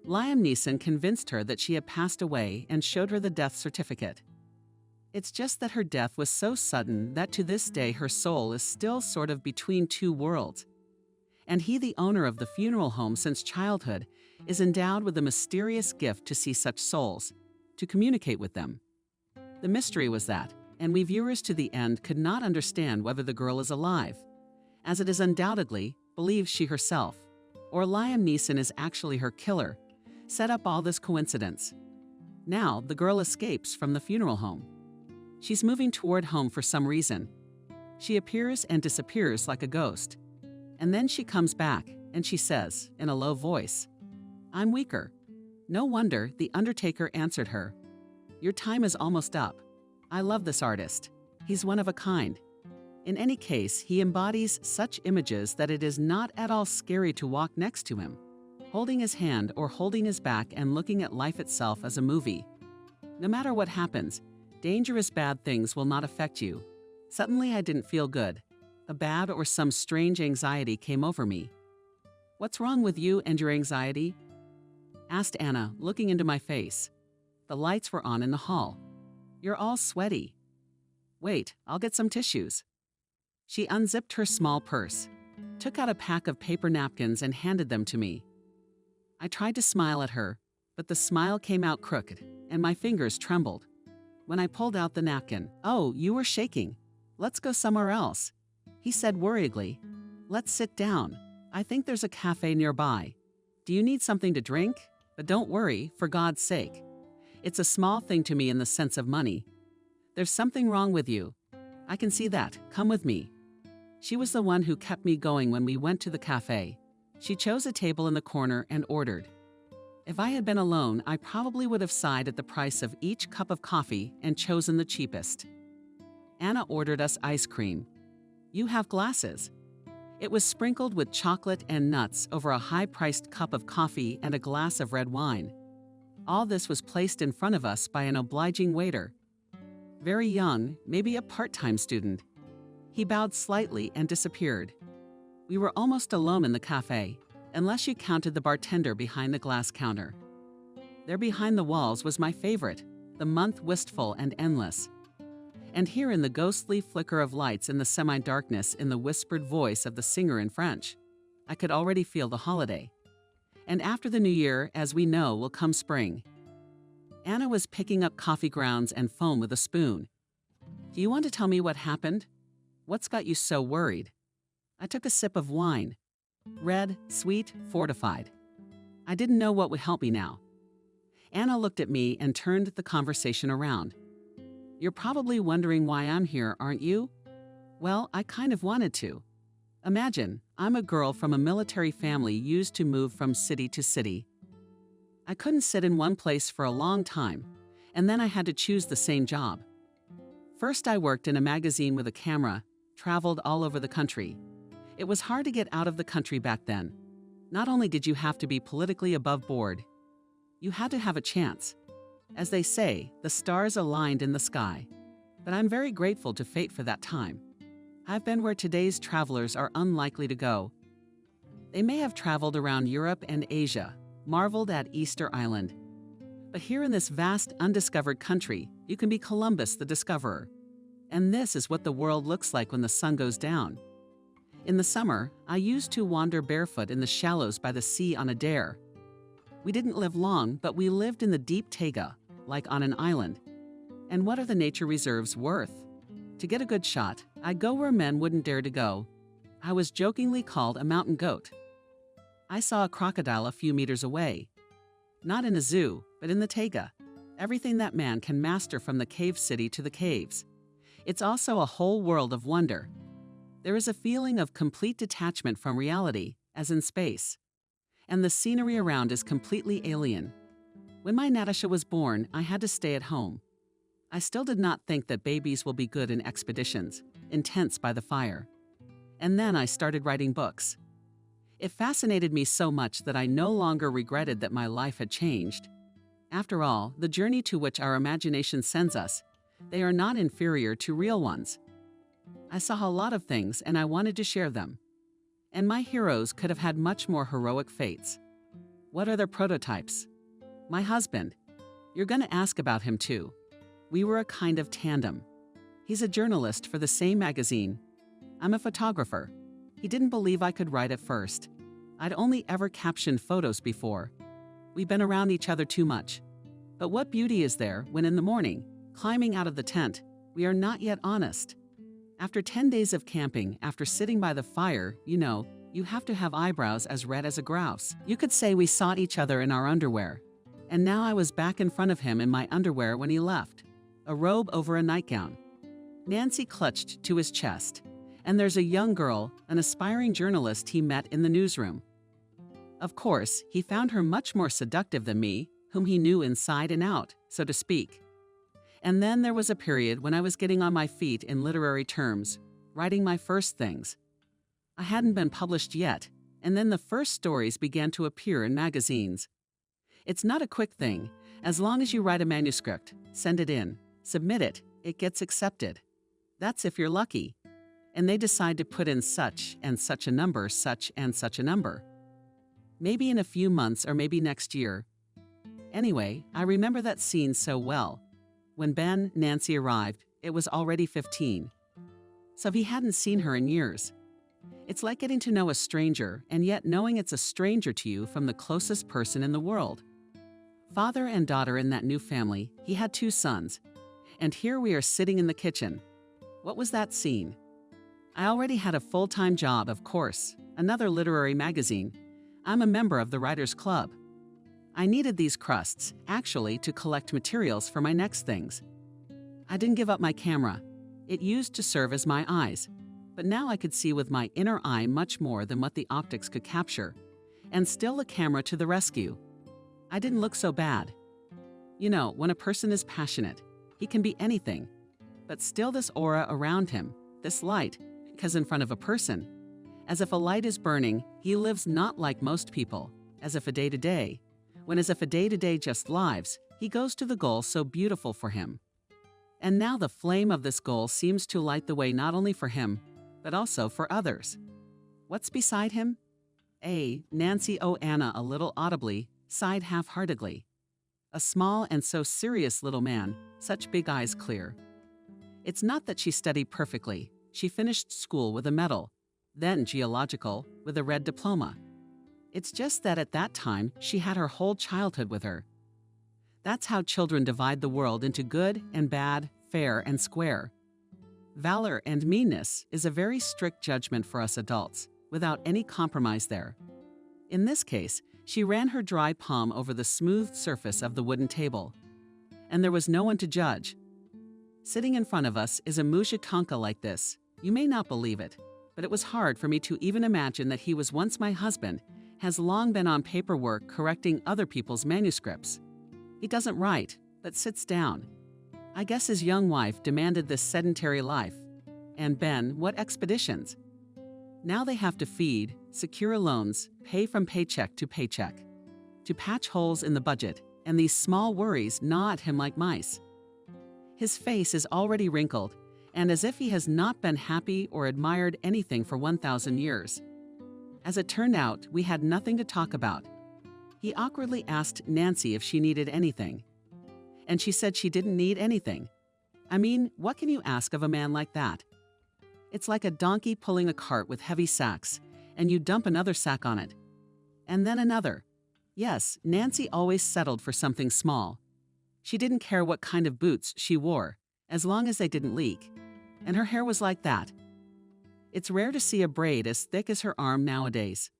Liam Neeson convinced her that she had passed away and showed her the death certificate. It's just that her death was so sudden that to this day her soul is still sort of between 2 worlds. And he, the owner of the funeral home since childhood, is endowed with a mysterious gift to see such souls, to communicate with them. The mystery was that, and we viewers to the end could not understand whether the girl is alive, as it is undoubtedly, believes she herself, or Liam Neeson is actually her killer, set up all this coincidence. Now, the girl escapes from the funeral home. She's moving toward home for some reason. She appears and disappears like a ghost. And then she comes back, and she says, in a low voice, "I'm weaker." No wonder the undertaker answered her, "Your time is almost up. I love this artist. He's one of a kind." In any case, he embodies such images that it is not at all scary to walk next to him, holding his hand or holding his back and looking at life itself as a movie. No matter what happens, dangerous bad things will not affect you. Suddenly I didn't feel good. A bad or some strange anxiety came over me. "What's wrong with you and your anxiety?" asked Anna, looking into my face. The lights were on in the hall. "You're all sweaty." "Wait, I'll get some tissues." She unzipped her small purse, took out a pack of paper napkins and handed them to me. I tried to smile at her, but the smile came out crooked, and my fingers trembled. When I pulled out the napkin, "Oh, you were shaking. Let's go somewhere else," he said worriedly. "Let's sit down. I think there's a cafe nearby. Do you need something to drink? But don't worry, for God's sake. It's a small thing to me in the sense of money. There's something wrong with you. I can see that. Come with me." She was the one who kept me going when we went to the cafe. She chose a table in the corner and ordered. If I had been alone, I probably would have sighed at the price of each cup of coffee and chosen the cheapest. Anna ordered us ice cream. "You have glasses." It was sprinkled with chocolate and nuts over a high-priced cup of coffee and a glass of red wine. All this was placed in front of us by an obliging waiter. Very young, maybe a part-time student. He bowed slightly and disappeared. We were almost alone in the cafe, unless you counted the bartender behind the glass counter. There behind the walls was my favorite, the month wistful and endless. And here in the ghostly flicker of lights in the semi-darkness in the whispered voice of the singer in French, I could already feel the holiday. And after the new year, as we know, will come spring. Anna was picking up coffee grounds and foam with a spoon. "Do you want to tell me what happened? What's got you so worried?" I took a sip of wine. Red, sweet, fortified. I didn't know what would help me now. Anna looked at me and turned the conversation around. You're probably wondering why I'm here, aren't you? Well, I kind of wanted to. Imagine, I'm a girl from a military family used to move from city to city. I couldn't sit in one place for a long time, and then I had to choose the same job. First, I worked in a magazine with a camera, traveled all over the country. It was hard to get out of the country back then. Not only did you have to be politically above board, you had to have a chance. As they say, the stars aligned in the sky. But I'm very grateful to fate for that time. I've been where today's travelers are unlikely to go. They may have traveled around Europe and Asia, marveled at Easter Island. But here in this vast, undiscovered country, you can be Columbus the discoverer. And this is what the world looks like when the sun goes down. In the summer, I used to wander barefoot in the shallows by the sea on a dare. We didn't live long, but we lived in the deep taiga, like on an island. And what are the nature reserves worth? To get a good shot, I'd go where men wouldn't dare to go. I was jokingly called a mountain goat. I saw a crocodile a few meters away. Not in a zoo, but in the taiga. Everything that man can master from the cave city to the caves. It's also a whole world of wonder. There is a feeling of complete detachment from reality, as in space. And the scenery around is completely alien. When my Natasha was born, I had to stay at home. I still did not think that babies will be good in expeditions, intense by the fire. And then I started writing books. It fascinated me so much that I no longer regretted that my life had changed. After all, the journey to which our imagination sends us, they are not inferior to real ones. I saw a lot of things and I wanted to share them. And my heroes could have had much more heroic fates. What are their prototypes? My husband. You're going to ask about him too. We were a kind of tandem. He's a journalist for the same magazine. I'm a photographer. He didn't believe I could write at first. I'd only ever captioned photos before. We've been around each other too much. But what beauty is there when in the morning, climbing out of the tent, we are not yet honest? After 10 days of camping, after sitting by the fire, you have to have eyebrows as red as a grouse. You could say we sought each other in our underwear. And now I was back in front of him in my underwear when he left. A robe over a nightgown. Nancy clutched to his chest. And there's a young girl, an aspiring journalist he met in the newsroom. Of course, he found her much more seductive than me, whom he knew inside and out, so to speak. And then there was a period when I was getting on my feet in literary terms, writing my first things. I hadn't been published yet, and then the first stories began to appear in magazines. It's not a quick thing. As long as you write a manuscript, send it in, submit it, it gets accepted. That's if you're lucky. And they decide to put in such and such a number, such and such a number. Maybe in a few months or maybe next year. Anyway, I remember that scene so well. When Nancy arrived, it was already 15. So he hadn't seen her in years. It's like getting to know a stranger and yet knowing it's a stranger to you from the closest person in the world. Father and daughter in that new family, he had 2 sons. And here we are sitting in the kitchen. What was that scene? I already had a full-time job, of course, another literary magazine. I'm a member of the Writers' Club. I needed these crusts, actually, to collect materials for my next things. I didn't give up my camera. It used to serve as my eyes. But now I could see with my inner eye much more than what the optics could capture. And still a camera to the rescue. I didn't look so bad. When a person is passionate, he can be anything. But still this aura around him, this light, because in front of a person. As if a light is burning, he lives not like most people, as if a day-to-day. When as if a day-to-day just lives, he goes to the goal so beautiful for him. And now the flame of this goal seems to light the way not only for him, but also for others. What's beside him? Nancy Anna a little audibly, sighed half-heartedly. A small and so serious little man, such big eyes clear. It's not that she studied perfectly. She finished school with a medal, then geological with a red diploma. It's just that at that time, she had her whole childhood with her. That's how children divide the world into good and bad, fair and square. valor, and meanness is a very strict judgment for us adults, without any compromise there. In this case, she ran her dry palm over the smooth surface of the wooden table. And there was no one to judge. Sitting in front of us is a Mujitonka like this. You may not believe it, but it was hard for me to even imagine that he was once my husband, has long been on paperwork correcting other people's manuscripts. He doesn't write, but sits down. I guess his young wife demanded this sedentary life. And Ben, what expeditions? Now they have to feed, secure loans, pay from paycheck to paycheck, to patch holes in the budget, and these small worries gnaw at him like mice. His face is already wrinkled, and as if he has not been happy or admired anything for 1,000 years. As it turned out, we had nothing to talk about. He awkwardly asked Nancy if she needed anything. And she said she didn't need anything. I mean, what can you ask of a man like that? It's like a donkey pulling a cart with heavy sacks, and you dump another sack on it. And then another. Yes, Nancy always settled for something small. She didn't care what kind of boots she wore, as long as they didn't leak. And her hair was like that. It's rare to see a braid as thick as her arm nowadays.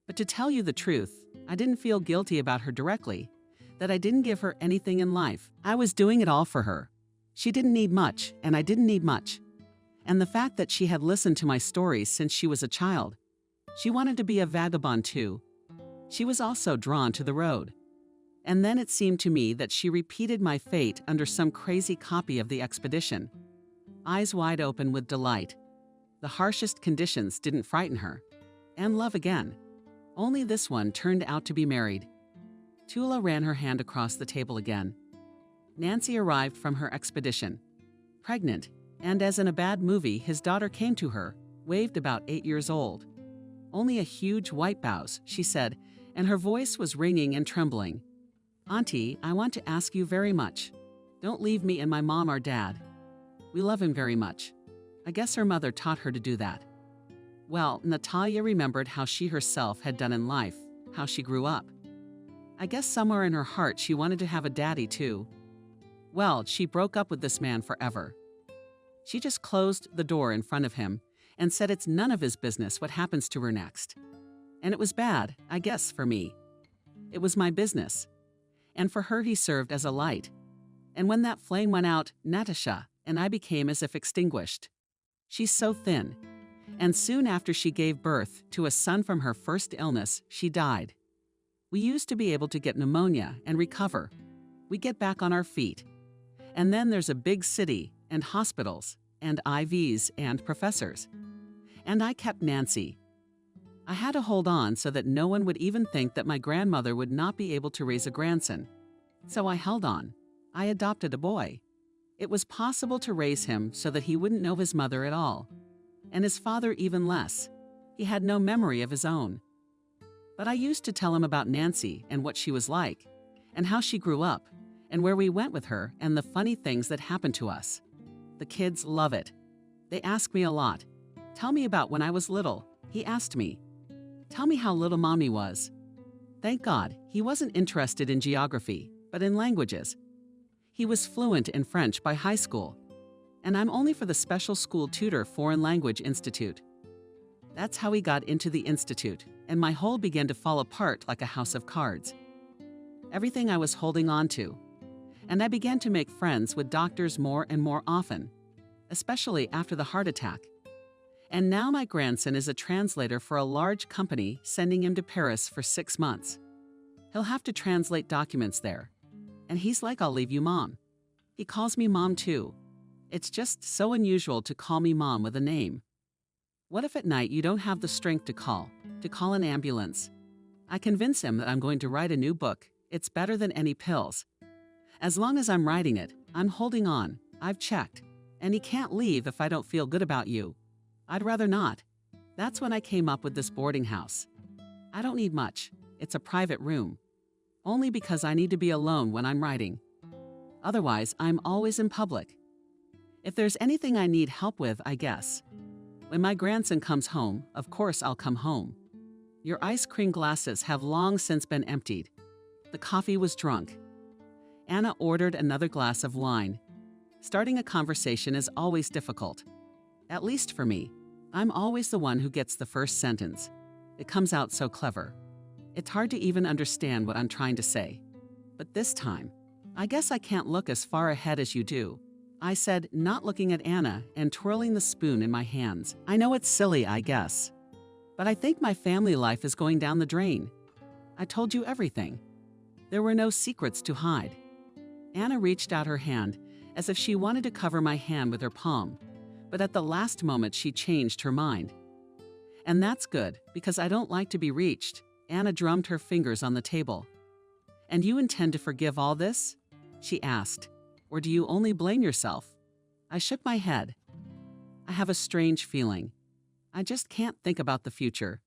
But to tell you the truth, I didn't feel guilty about her directly, that I didn't give her anything in life. I was doing it all for her. She didn't need much, and I didn't need much. And the fact that she had listened to my stories since she was a child. She wanted to be a vagabond too. She was also drawn to the road. And then it seemed to me that she repeated my fate under some crazy copy of the expedition. Eyes wide open with delight. The harshest conditions didn't frighten her. And love again. Only this one turned out to be married. Tula ran her hand across the table again. Nancy arrived from her expedition, pregnant, and as in a bad movie, his daughter came to her, waved about 8 years old. Only a huge white blouse, she said, and her voice was ringing and trembling. Auntie, I want to ask you very much. Don't leave me and my mom or dad. We love him very much. I guess her mother taught her to do that. Well, Natalia remembered how she herself had done in life, how she grew up. I guess somewhere in her heart she wanted to have a daddy too. Well, she broke up with this man forever. She just closed the door in front of him and said it's none of his business what happens to her next. And it was bad, I guess, for me. It was my business. And for her he served as a light. And when that flame went out, Natasha and I became as if extinguished. She's so thin. And soon after she gave birth to a son from her first illness, she died. We used to be able to get pneumonia and recover. We get back on our feet. And then there's a big city and hospitals and IVs and professors. And I kept Nancy. I had to hold on so that no one would even think that my grandmother would not be able to raise a grandson. So I held on. I adopted a boy. It was possible to raise him so that he wouldn't know his mother at all. And his father even less. He had no memory of his own. But I used to tell him about Nancy and what she was like, and how she grew up, and where we went with her, and the funny things that happened to us. The kids love it. They ask me a lot. Tell me about when I was little, he asked me. Tell me how little mommy was. Thank God, he wasn't interested in geography, but in languages. He was fluent in French by high school. And I'm only for the special school tutor Foreign Language Institute. That's how he got into the institute, and my whole began to fall apart like a house of cards. Everything I was holding on to. And I began to make friends with doctors more and more often, especially after the heart attack. And now my grandson is a translator for a large company sending him to Paris for 6 months. He'll have to translate documents there. And he's like, I'll leave you, Mom. He calls me Mom too. It's just so unusual to call me Mom with a name. What if at night you don't have the strength to call an ambulance? I convince him that I'm going to write a new book. It's better than any pills. As long as I'm writing it, I'm holding on. I've checked. And he can't leave if I don't feel good about you. I'd rather not. That's when I came up with this boarding house. I don't need much. It's a private room. Only because I need to be alone when I'm writing. Otherwise, I'm always in public. If there's anything I need help with, I guess. When my grandson comes home, of course I'll come home. Your ice cream glasses have long since been emptied. The coffee was drunk. Anna ordered another glass of wine. Starting a conversation is always difficult. At least for me. I'm always the one who gets the first sentence. It comes out so clever. It's hard to even understand what I'm trying to say. But this time, I guess I can't look as far ahead as you do. I said, not looking at Anna and twirling the spoon in my hands. I know it's silly, I guess. But I think my family life is going down the drain. I told you everything. There were no secrets to hide. Anna reached out her hand as if she wanted to cover my hand with her palm, but at the last moment she changed her mind. And that's good, because I don't like to be reached. Anna drummed her fingers on the table. And you intend to forgive all this? She asked. Or do you only blame yourself? I shook my head. I have a strange feeling. I just can't think about the future.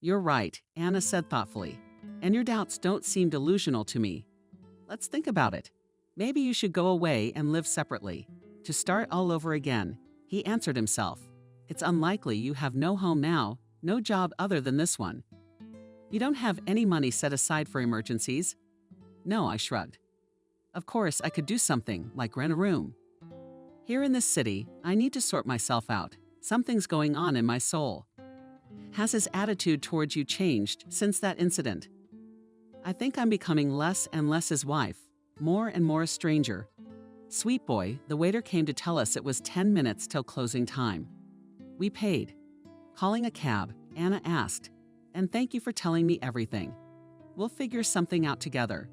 You're right, Anna said thoughtfully. And your doubts don't seem delusional to me. Let's think about it. Maybe you should go away and live separately. To start all over again. He answered himself. It's unlikely. You have no home now, no job other than this one. You don't have any money set aside for emergencies. No, I shrugged. Of course, I could do something, like rent a room. Here in this city, I need to sort myself out. Something's going on in my soul. Has his attitude towards you changed since that incident? I think I'm becoming less and less his wife, more and more a stranger. Sweet boy, the waiter came to tell us it was 10 minutes till closing time. We paid. Calling a cab, Anna asked, and thank you for telling me everything. We'll figure something out together.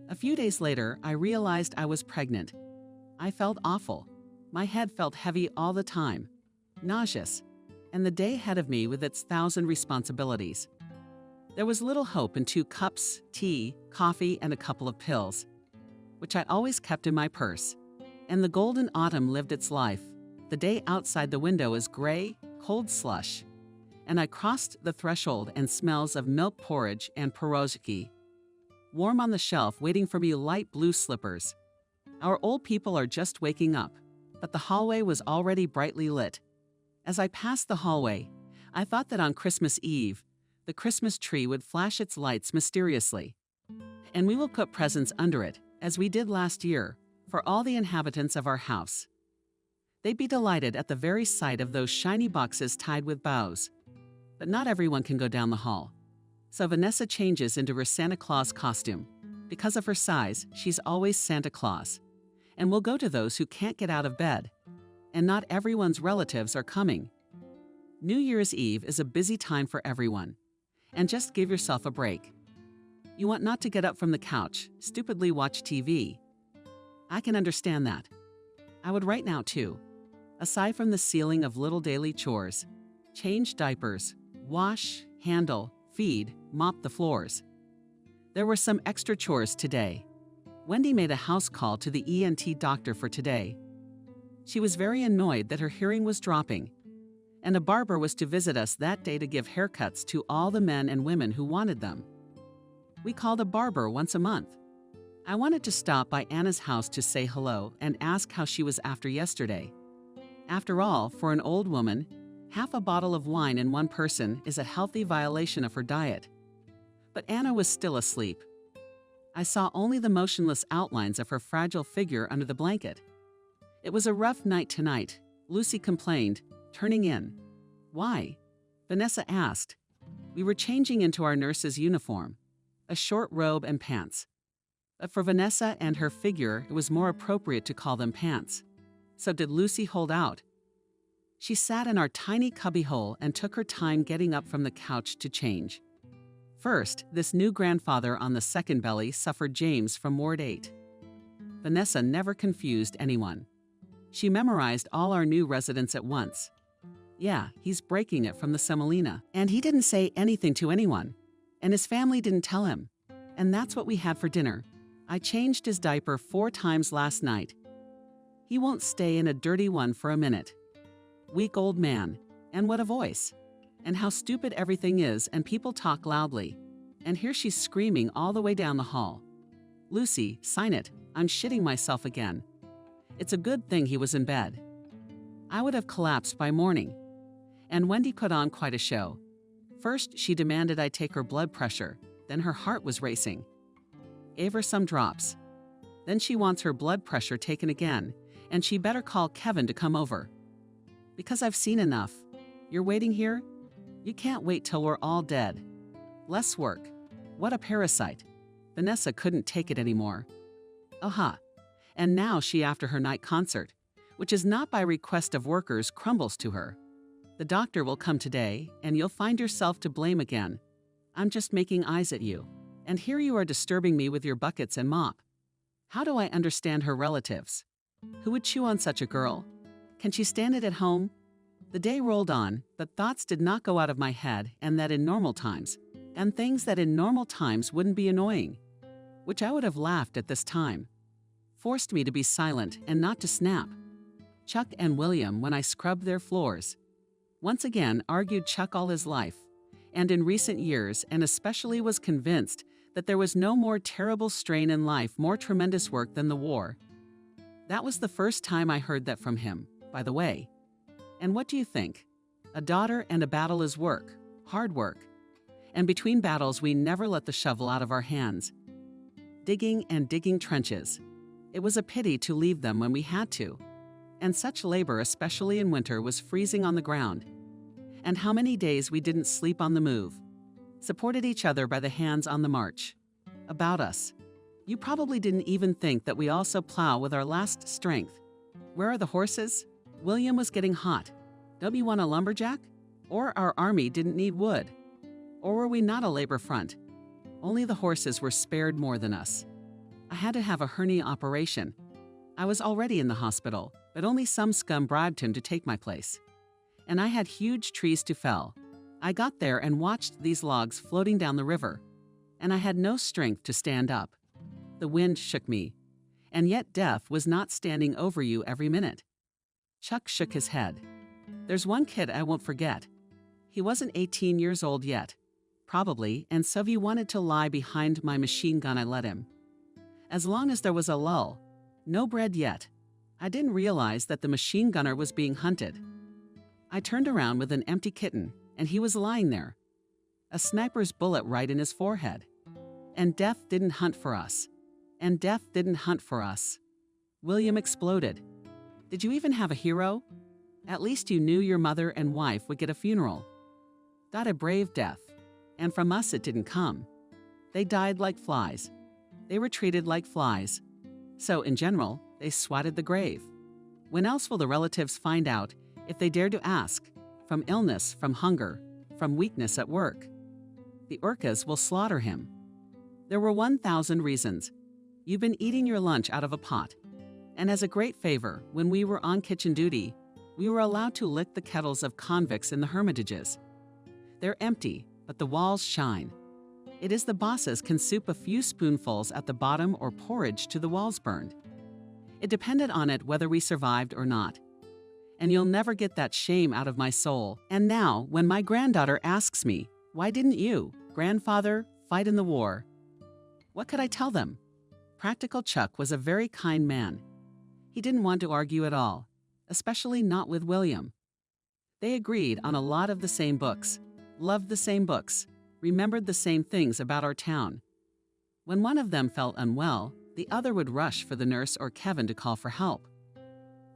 A few days later, I realized I was pregnant. I felt awful. My head felt heavy all the time, nauseous, and the day ahead of me with its 1,000 responsibilities. There was little hope in 2 cups, tea, coffee, and a couple of pills, which I always kept in my purse. And the golden autumn lived its life. The day outside the window is gray, cold slush, and I crossed the threshold and smells of milk porridge and pierogi. Warm on the shelf, waiting for me light blue slippers. Our old people are just waking up, but the hallway was already brightly lit. As I passed the hallway, I thought that on Christmas Eve, the Christmas tree would flash its lights mysteriously. And we will put presents under it, as we did last year, for all the inhabitants of our house. They'd be delighted at the very sight of those shiny boxes tied with bows. But not everyone can go down the hall. So Vanessa changes into her Santa Claus costume. Because of her size, she's always Santa Claus. And we'll go to those who can't get out of bed. And not everyone's relatives are coming. New Year's Eve is a busy time for everyone. And just give yourself a break. You want not to get up from the couch, stupidly watch TV. I can understand that. I would right now too. Aside from the ceiling of little daily chores, change diapers, wash, handle, feed, mop the floors. There were some extra chores today. Wendy made a house call to the ENT doctor for today. She was very annoyed that her hearing was dropping, and a barber was to visit us that day to give haircuts to all the men and women who wanted them. We called a barber once a month. I wanted to stop by Anna's house to say hello and ask how she was after yesterday. After all, for an old woman, half a bottle of wine in one person is a healthy violation of her diet. But Anna was still asleep. I saw only the motionless outlines of her fragile figure under the blanket. It was a rough night tonight, Lucy complained, turning in. Why? Vanessa asked. We were changing into our nurse's uniform, a short robe and pants. But for Vanessa and her figure, it was more appropriate to call them pants. So did Lucy hold out? She sat in our tiny cubbyhole and took her time getting up from the couch to change. First, this new grandfather on the second belly suffered James from Ward 8. Vanessa never confused anyone. She memorized all our new residents at once. Yeah, he's breaking it from the semolina. And he didn't say anything to anyone. And his family didn't tell him. And that's what we had for dinner. I changed his diaper 4 times last night. He won't stay in a dirty one for a minute. Weak old man. And what a voice. And how stupid everything is, and people talk loudly. And here she's screaming all the way down the hall. Lucy, sign it. I'm shitting myself again. It's a good thing he was in bed. I would have collapsed by morning. And Wendy put on quite a show. First, she demanded I take her blood pressure. Then her heart was racing. Gave her some drops. Then she wants her blood pressure taken again, and she better call Kevin to come over. Because I've seen enough. You're waiting here? You can't wait till we're all dead. Less work. What a parasite. Vanessa couldn't take it anymore. Aha. And now she after her night concert, which is not by request of workers, crumbles to her. The doctor will come today, and you'll find yourself to blame again. I'm just making eyes at you, and here you are disturbing me with your buckets and mop. How do I understand her relatives? Who would chew on such a girl? Can she stand it at home? The day rolled on, but thoughts did not go out of my head, and that in normal times, and things that in normal times wouldn't be annoying, which I would have laughed at this time, forced me to be silent and not to snap. Chuck and William, when I scrubbed their floors, once again argued Chuck all his life, and in recent years, and especially was convinced that there was no more terrible strain in life, more tremendous work than the war. That was the first time I heard that from him, by the way. And what do you think? A daughter and a battle is work, hard work. And between battles, we never let the shovel out of our hands. Digging and digging trenches. It was a pity to leave them when we had to. And such labor, especially in winter, was freezing on the ground. And how many days we didn't sleep on the move. Supported each other by the hands on the march. About us. You probably didn't even think that we also plow with our last strength. Where are the horses? William was getting hot. Don't you want a lumberjack? Or our army didn't need wood? Or were we not a labor front? Only the horses were spared more than us. I had to have a hernia operation. I was already in the hospital, but only some scum bribed him to take my place. And I had huge trees to fell. I got there and watched these logs floating down the river, and I had no strength to stand up. The wind shook me, and yet death was not standing over you every minute. Chuck shook his head. There's one kid I won't forget. He wasn't 18 years old yet, probably, and so he wanted to lie behind my machine gun. I let him. As long as there was a lull, no bread yet. I didn't realize that the machine gunner was being hunted. I turned around with an empty kitten, and he was lying there. A sniper's bullet right in his forehead. And death didn't hunt for us. And death didn't hunt for us. William exploded. Did you even have a hero? At least you knew your mother and wife would get a funeral. Got a brave death. And from us it didn't come. They died like flies. They were treated like flies. So, in general, they swatted the grave. When else will the relatives find out if they dare to ask? From illness, from hunger, from weakness at work. The Urkas will slaughter him. There were 1,000 reasons. You've been eating your lunch out of a pot. And as a great favor, when we were on kitchen duty, we were allowed to lick the kettles of convicts in the hermitages. They're empty, but the walls shine. It is the bosses can soup a few spoonfuls at the bottom or porridge to the walls burned. It depended on it whether we survived or not. And you'll never get that shame out of my soul. And now, when my granddaughter asks me, why didn't you, grandfather, fight in the war? What could I tell them? Practical Chuck was a very kind man. He didn't want to argue at all, especially not with William. They agreed on a lot of the same books, loved the same books, remembered the same things about our town. When one of them felt unwell, the other would rush for the nurse or Kevin to call for help.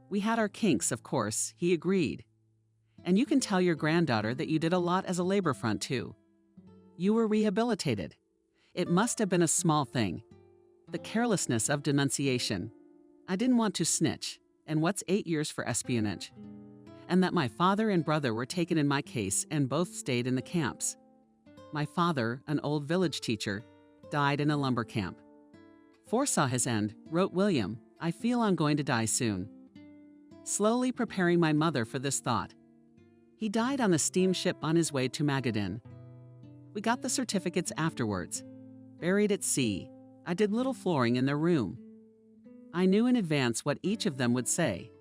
We had our kinks, of course, he agreed. And you can tell your granddaughter that you did a lot as a labor front, too. You were rehabilitated. It must have been a small thing. The carelessness of denunciation. I didn't want to snitch, and what's 8 years for espionage? And that my father and brother were taken in my case and both stayed in the camps. My father, an old village teacher, died in a lumber camp. Foresaw his end, wrote William, I feel I'm going to die soon. Slowly preparing my mother for this thought. He died on a steamship on his way to Magadan. We got the certificates afterwards. Buried at sea. I did little flooring in their room. I knew in advance what each of them would say.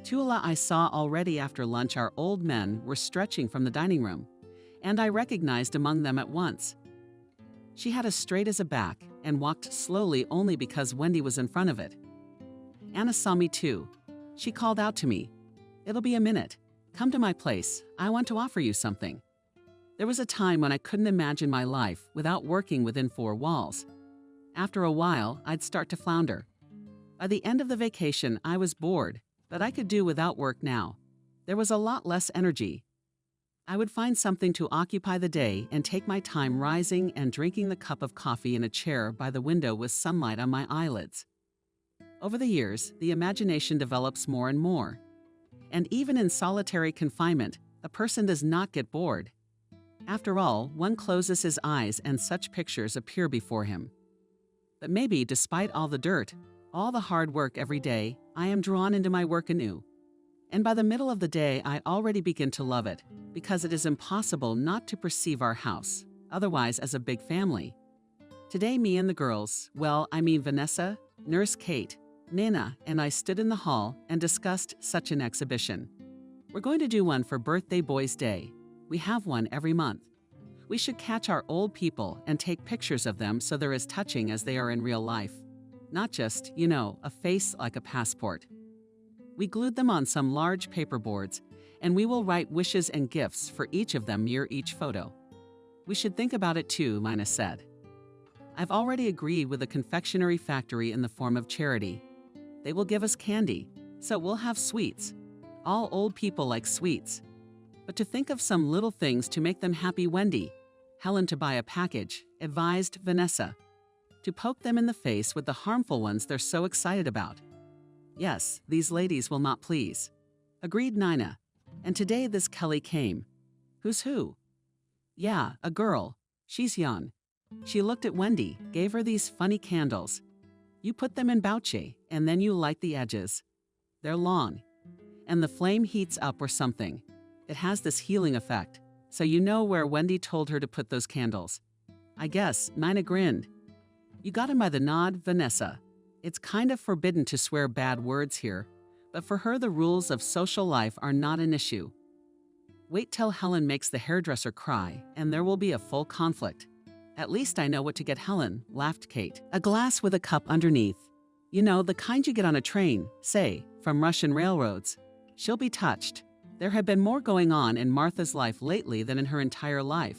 Tula I saw already after lunch our old men were stretching from the dining room, and I recognized among them at once. She had as straight as a back and walked slowly only because Wendy was in front of it. Anna saw me too. She called out to me, It'll be a minute. Come to my place. I want to offer you something. There was a time when I couldn't imagine my life without working within 4 walls. After a while, I'd start to flounder. By the end of the vacation, I was bored, but I could do without work now. There was a lot less energy. I would find something to occupy the day and take my time rising and drinking the cup of coffee in a chair by the window with sunlight on my eyelids. Over the years, the imagination develops more and more. And even in solitary confinement, a person does not get bored. After all, one closes his eyes and such pictures appear before him. But maybe, despite all the dirt, all the hard work every day, I am drawn into my work anew. And by the middle of the day, I already begin to love it, because it is impossible not to perceive our house, otherwise as a big family. Today, me and the girls, Vanessa, Nurse Kate, Nina, and I stood in the hall and discussed such an exhibition. We're going to do one for Birthday Boys Day. We have one every month. We should catch our old people and take pictures of them so they're as touching as they are in real life. Not just, a face like a passport. We glued them on some large paper boards, and we will write wishes and gifts for each of them near each photo. We should think about it too, Lina said. I've already agreed with a confectionery factory in the form of charity. They will give us candy, so we'll have sweets. All old people like sweets. But to think of some little things to make them happy, Wendy. Helen to buy a package, advised Vanessa. To poke them in the face with the harmful ones they're so excited about. Yes, these ladies will not please. Agreed Nina. And today this Kelly came. Who's who? Yeah, a girl. She's young. She looked at Wendy, gave her these funny candles. You put them in bouche, and then you light the edges. They're long. And the flame heats up or something. It has this healing effect. So you know where Wendy told her to put those candles. I guess, Nina grinned. You got him by the nod, Vanessa. It's kind of forbidden to swear bad words here, but for her the rules of social life are not an issue. Wait till Helen makes the hairdresser cry, and there will be a full conflict. At least I know what to get Helen, laughed Kate. A glass with a cup underneath. You know, the kind you get on a train, say, from Russian railroads. She'll be touched. There had been more going on in Martha's life lately than in her entire life.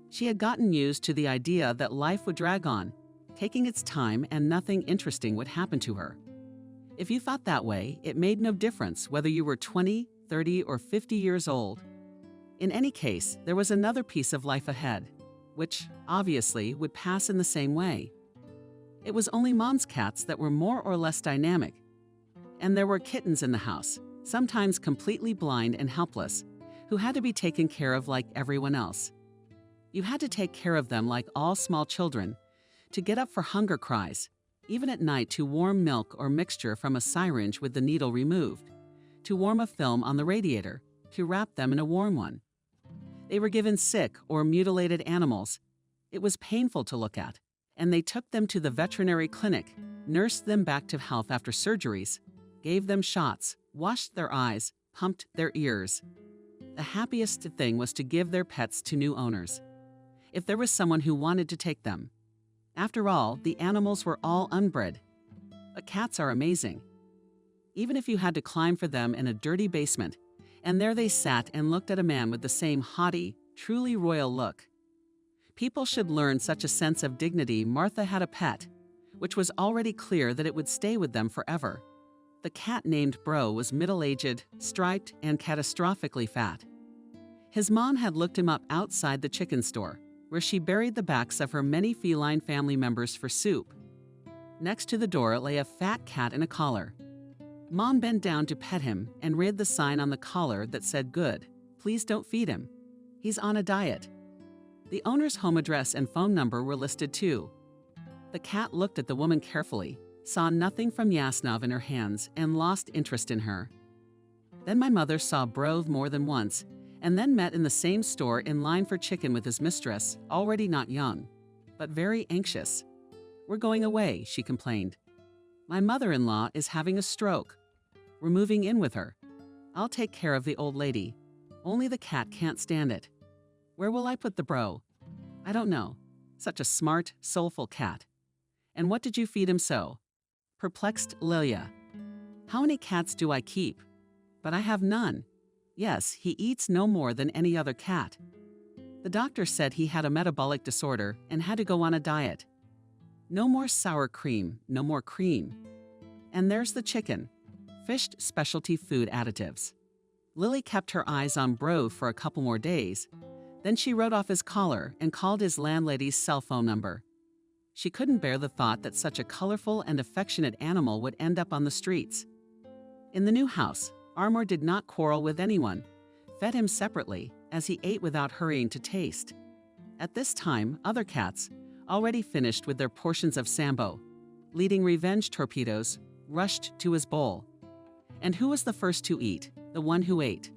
She had gotten used to the idea that life would drag on, taking its time and nothing interesting would happen to her. If you thought that way, it made no difference whether you were 20, 30, or 50 years old. In any case, there was another piece of life ahead, which, obviously, would pass in the same way. It was only Mom's cats that were more or less dynamic. And there were kittens in the house, sometimes completely blind and helpless, who had to be taken care of like everyone else. You had to take care of them like all small children, to get up for hunger cries, even at night to warm milk or mixture from a syringe with the needle removed, to warm a film on the radiator, to wrap them in a warm one. They were given sick or mutilated animals. It was painful to look at, and they took them to the veterinary clinic, nursed them back to health after surgeries, gave them shots, washed their eyes, pumped their ears. The happiest thing was to give their pets to new owners, if there was someone who wanted to take them. After all, the animals were all unbred. But cats are amazing. Even if you had to climb for them in a dirty basement, and there they sat and looked at a man with the same haughty, truly royal look. People should learn such a sense of dignity. Martha had a pet, which was already clear that it would stay with them forever. The cat named Bro was middle-aged, striped, and catastrophically fat. His mom had looked him up outside the chicken store, where she buried the backs of her many feline family members for soup. Next to the door lay a fat cat in a collar. Mom bent down to pet him and read the sign on the collar that said, "Good, please don't feed him. He's on a diet." The owner's home address and phone number were listed too. The cat looked at the woman carefully, saw nothing from Yasnov in her hands, and lost interest in her. Then my mother saw Brove more than once, and then met in the same store in line for chicken with his mistress, already not young, but very anxious. "We're going away," she complained. "My mother-in-law is having a stroke. We're moving in with her. I'll take care of the old lady. Only the cat can't stand it. Where will I put the Bro? I don't know. Such a smart, soulful cat. And what did you feed him so?" Perplexed Lilia. "How many cats do I keep? But I have none. Yes, he eats no more than any other cat. The doctor said he had a metabolic disorder and had to go on a diet. No more sour cream, no more cream. And there's the chicken. Fished specialty food additives. Lily kept her eyes on Bro for a couple more days. Then she wrote off his collar and called his landlady's cell phone number. She couldn't bear the thought that such a colorful and affectionate animal would end up on the streets. In the new house, Armour did not quarrel with anyone, fed him separately as he ate without hurrying to taste. At this time, other cats, already finished with their portions of Sambo, leading revenge torpedoes, rushed to his bowl. And who was the first to eat? The one who ate.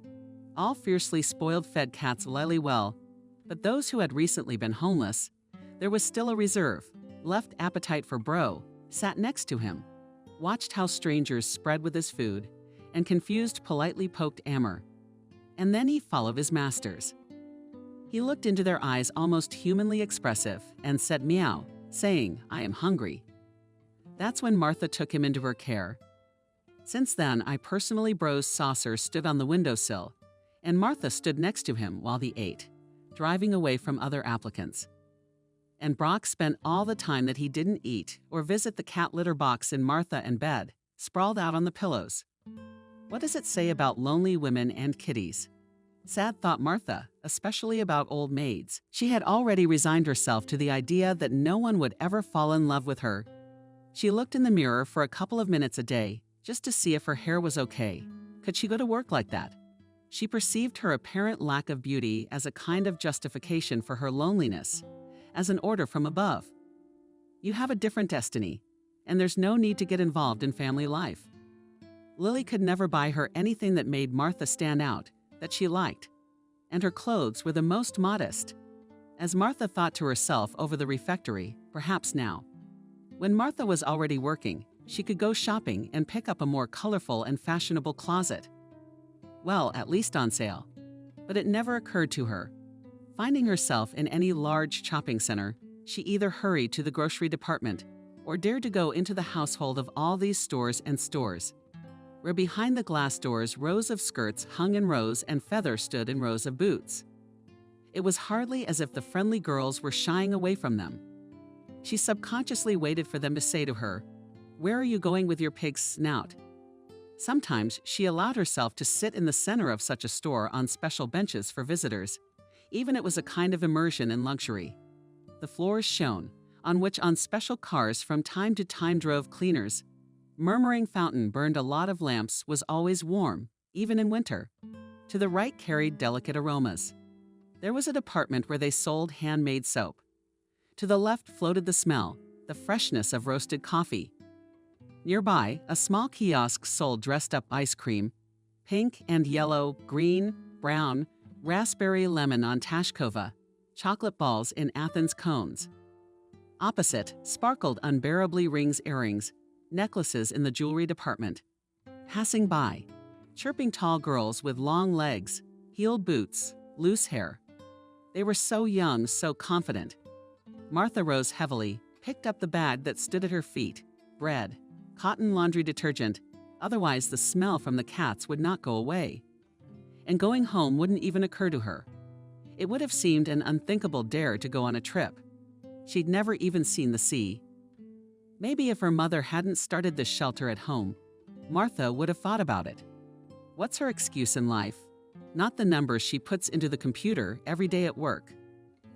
All fiercely spoiled-fed cats lily well, but those who had recently been homeless, there was still a reserve, left appetite for Bro, sat next to him, watched how strangers spread with his food, and confused politely poked Ammer. And then he followed his masters. He looked into their eyes almost humanly expressive and said meow, saying, "I am hungry." That's when Martha took him into her care. Since then, I personally Bro's saucer stood on the windowsill, and Martha stood next to him while he ate, driving away from other applicants. And Brock spent all the time that he didn't eat or visit the cat litter box in Martha and bed, sprawled out on the pillows. What does it say about lonely women and kitties? Sad thought Martha, especially about old maids. She had already resigned herself to the idea that no one would ever fall in love with her. She looked in the mirror for a couple of minutes a day, just to see if her hair was okay. Could she go to work like that? She perceived her apparent lack of beauty as a kind of justification for her loneliness, as an order from above. You have a different destiny, and there's no need to get involved in family life. Lily could never buy her anything that made Martha stand out, that she liked, and her clothes were the most modest. As Martha thought to herself over the refectory, perhaps now. When Martha was already working, she could go shopping and pick up a more colorful and fashionable closet. Well, at least on sale. But it never occurred to her. Finding herself in any large shopping center, she either hurried to the grocery department or dared to go into the household of all these stores and stores, where behind the glass doors rows of skirts hung in rows and feathers stood in rows of boots. It was hardly as if the friendly girls were shying away from them. She subconsciously waited for them to say to her, "Where are you going with your pig's snout?" Sometimes she allowed herself to sit in the center of such a store on special benches for visitors. Even it was a kind of immersion in luxury. The floors shone, on which on special cars from time to time drove cleaners. Murmuring fountain burned a lot of lamps, was always warm, even in winter. To the right carried delicate aromas. There was a department where they sold handmade soap. To the left floated the smell, the freshness of roasted coffee. Nearby, a small kiosk sold dressed-up ice cream, pink and yellow, green, brown, raspberry lemon on Tashkova, chocolate balls in Athens cones. Opposite, sparkled unbearably rings earrings, necklaces in the jewelry department. Passing by, chirping tall girls with long legs, heeled boots, loose hair. They were so young, so confident. Martha rose heavily, picked up the bag that stood at her feet. Bread, cotton laundry detergent, otherwise the smell from the cats would not go away. And going home wouldn't even occur to her. It would have seemed an unthinkable dare to go on a trip. She'd never even seen the sea. Maybe if her mother hadn't started this shelter at home, Martha would have thought about it. What's her excuse in life? Not the numbers she puts into the computer every day at work.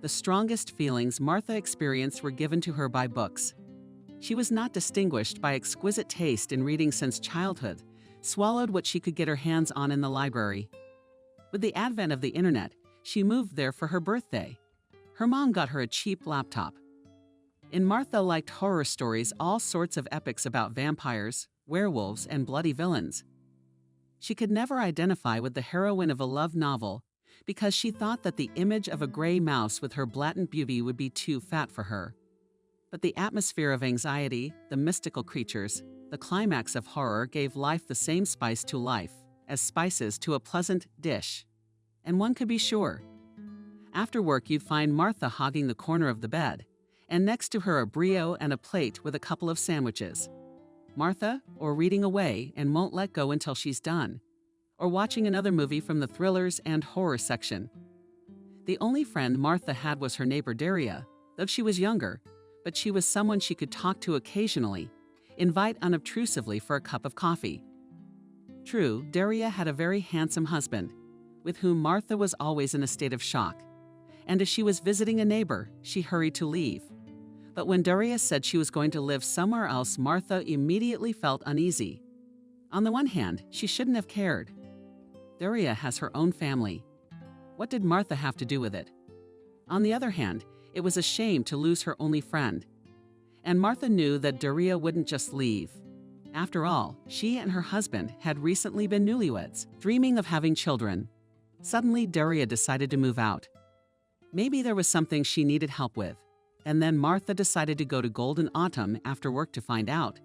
The strongest feelings Martha experienced were given to her by books. She was not distinguished by exquisite taste in reading since childhood, swallowed what she could get her hands on in the library. With the advent of the internet, she moved there for her birthday. Her mom got her a cheap laptop. And Martha liked horror stories, all sorts of epics about vampires, werewolves, and bloody villains. She could never identify with the heroine of a love novel because she thought that the image of a gray mouse with her blatant beauty would be too fat for her. But the atmosphere of anxiety, the mystical creatures, the climax of horror gave life the same spice to life as spices to a pleasant dish. And one could be sure. After work, you'd find Martha hogging the corner of the bed, and next to her a brio and a plate with a couple of sandwiches. Martha, or reading away and won't let go until she's done, or watching another movie from the thrillers and horror section. The only friend Martha had was her neighbor Daria, though she was younger, but she was someone she could talk to occasionally, invite unobtrusively for a cup of coffee. True, Daria had a very handsome husband, with whom Martha was always in a state of shock, and as she was visiting a neighbor, she hurried to leave. But when Daria said she was going to live somewhere else, Martha immediately felt uneasy. On the one hand, she shouldn't have cared. Daria has her own family. What did Martha have to do with it? On the other hand, it was a shame to lose her only friend. And Martha knew that Daria wouldn't just leave. After all, she and her husband had recently been newlyweds, dreaming of having children. Suddenly, Daria decided to move out. Maybe there was something she needed help with, and then Martha decided to go to Golden Autumn after work to find out.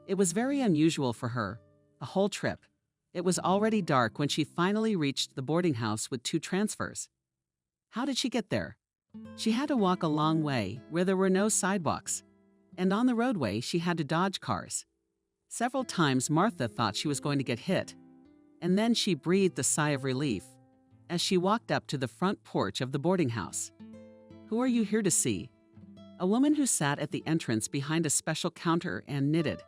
It was very unusual for her, a whole trip. It was already dark when she finally reached the boarding house with 2 transfers. How did she get there? She had to walk a long way where there were no sidewalks, and on the roadway she had to dodge cars. Several times Martha thought she was going to get hit, and then she breathed a sigh of relief as she walked up to the front porch of the boarding house. Who are you here to see? A woman who sat at the entrance behind a special counter and knitted.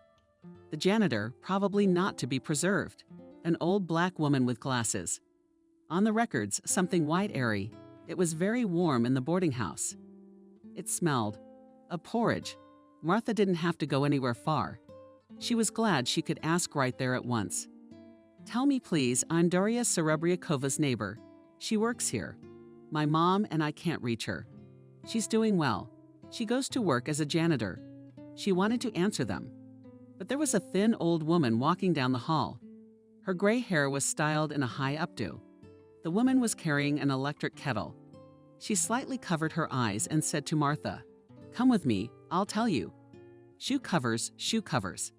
The janitor, probably not to be preserved. An old black woman with glasses. On the records, something white airy. It was very warm in the boarding house. It smelled of porridge. Martha didn't have to go anywhere far. She was glad she could ask right there at once. Tell me please, I'm Daria Serebriakova's neighbor. She works here. My mom and I can't reach her. She's doing well. She goes to work as a janitor. She wanted to answer them. But there was a thin old woman walking down the hall. Her gray hair was styled in a high updo. The woman was carrying an electric kettle. She slightly covered her eyes and said to Martha, "Come with me, I'll tell you." Shoe covers, shoe covers.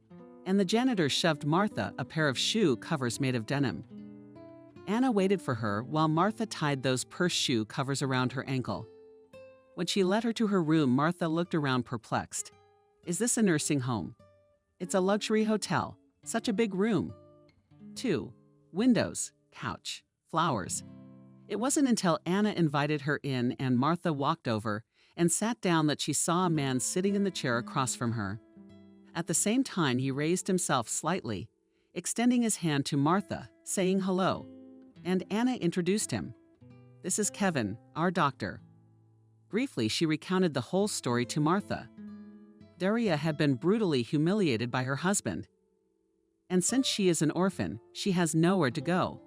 And the janitor shoved Martha a pair of shoe covers made of denim. Anna waited for her while Martha tied those purse shoe covers around her ankle. When she led her to her room, Martha looked around perplexed. Is this a nursing home? It's a luxury hotel. Such a big room. 2 windows, couch, flowers. It wasn't until Anna invited her in and Martha walked over and sat down that she saw a man sitting in the chair across from her. At the same time, he raised himself slightly, extending his hand to Martha, saying hello, and Anna introduced him. This is Kevin, our doctor. Briefly, she recounted the whole story to Martha. Daria had been brutally humiliated by her husband. And since she is an orphan, she has nowhere to go.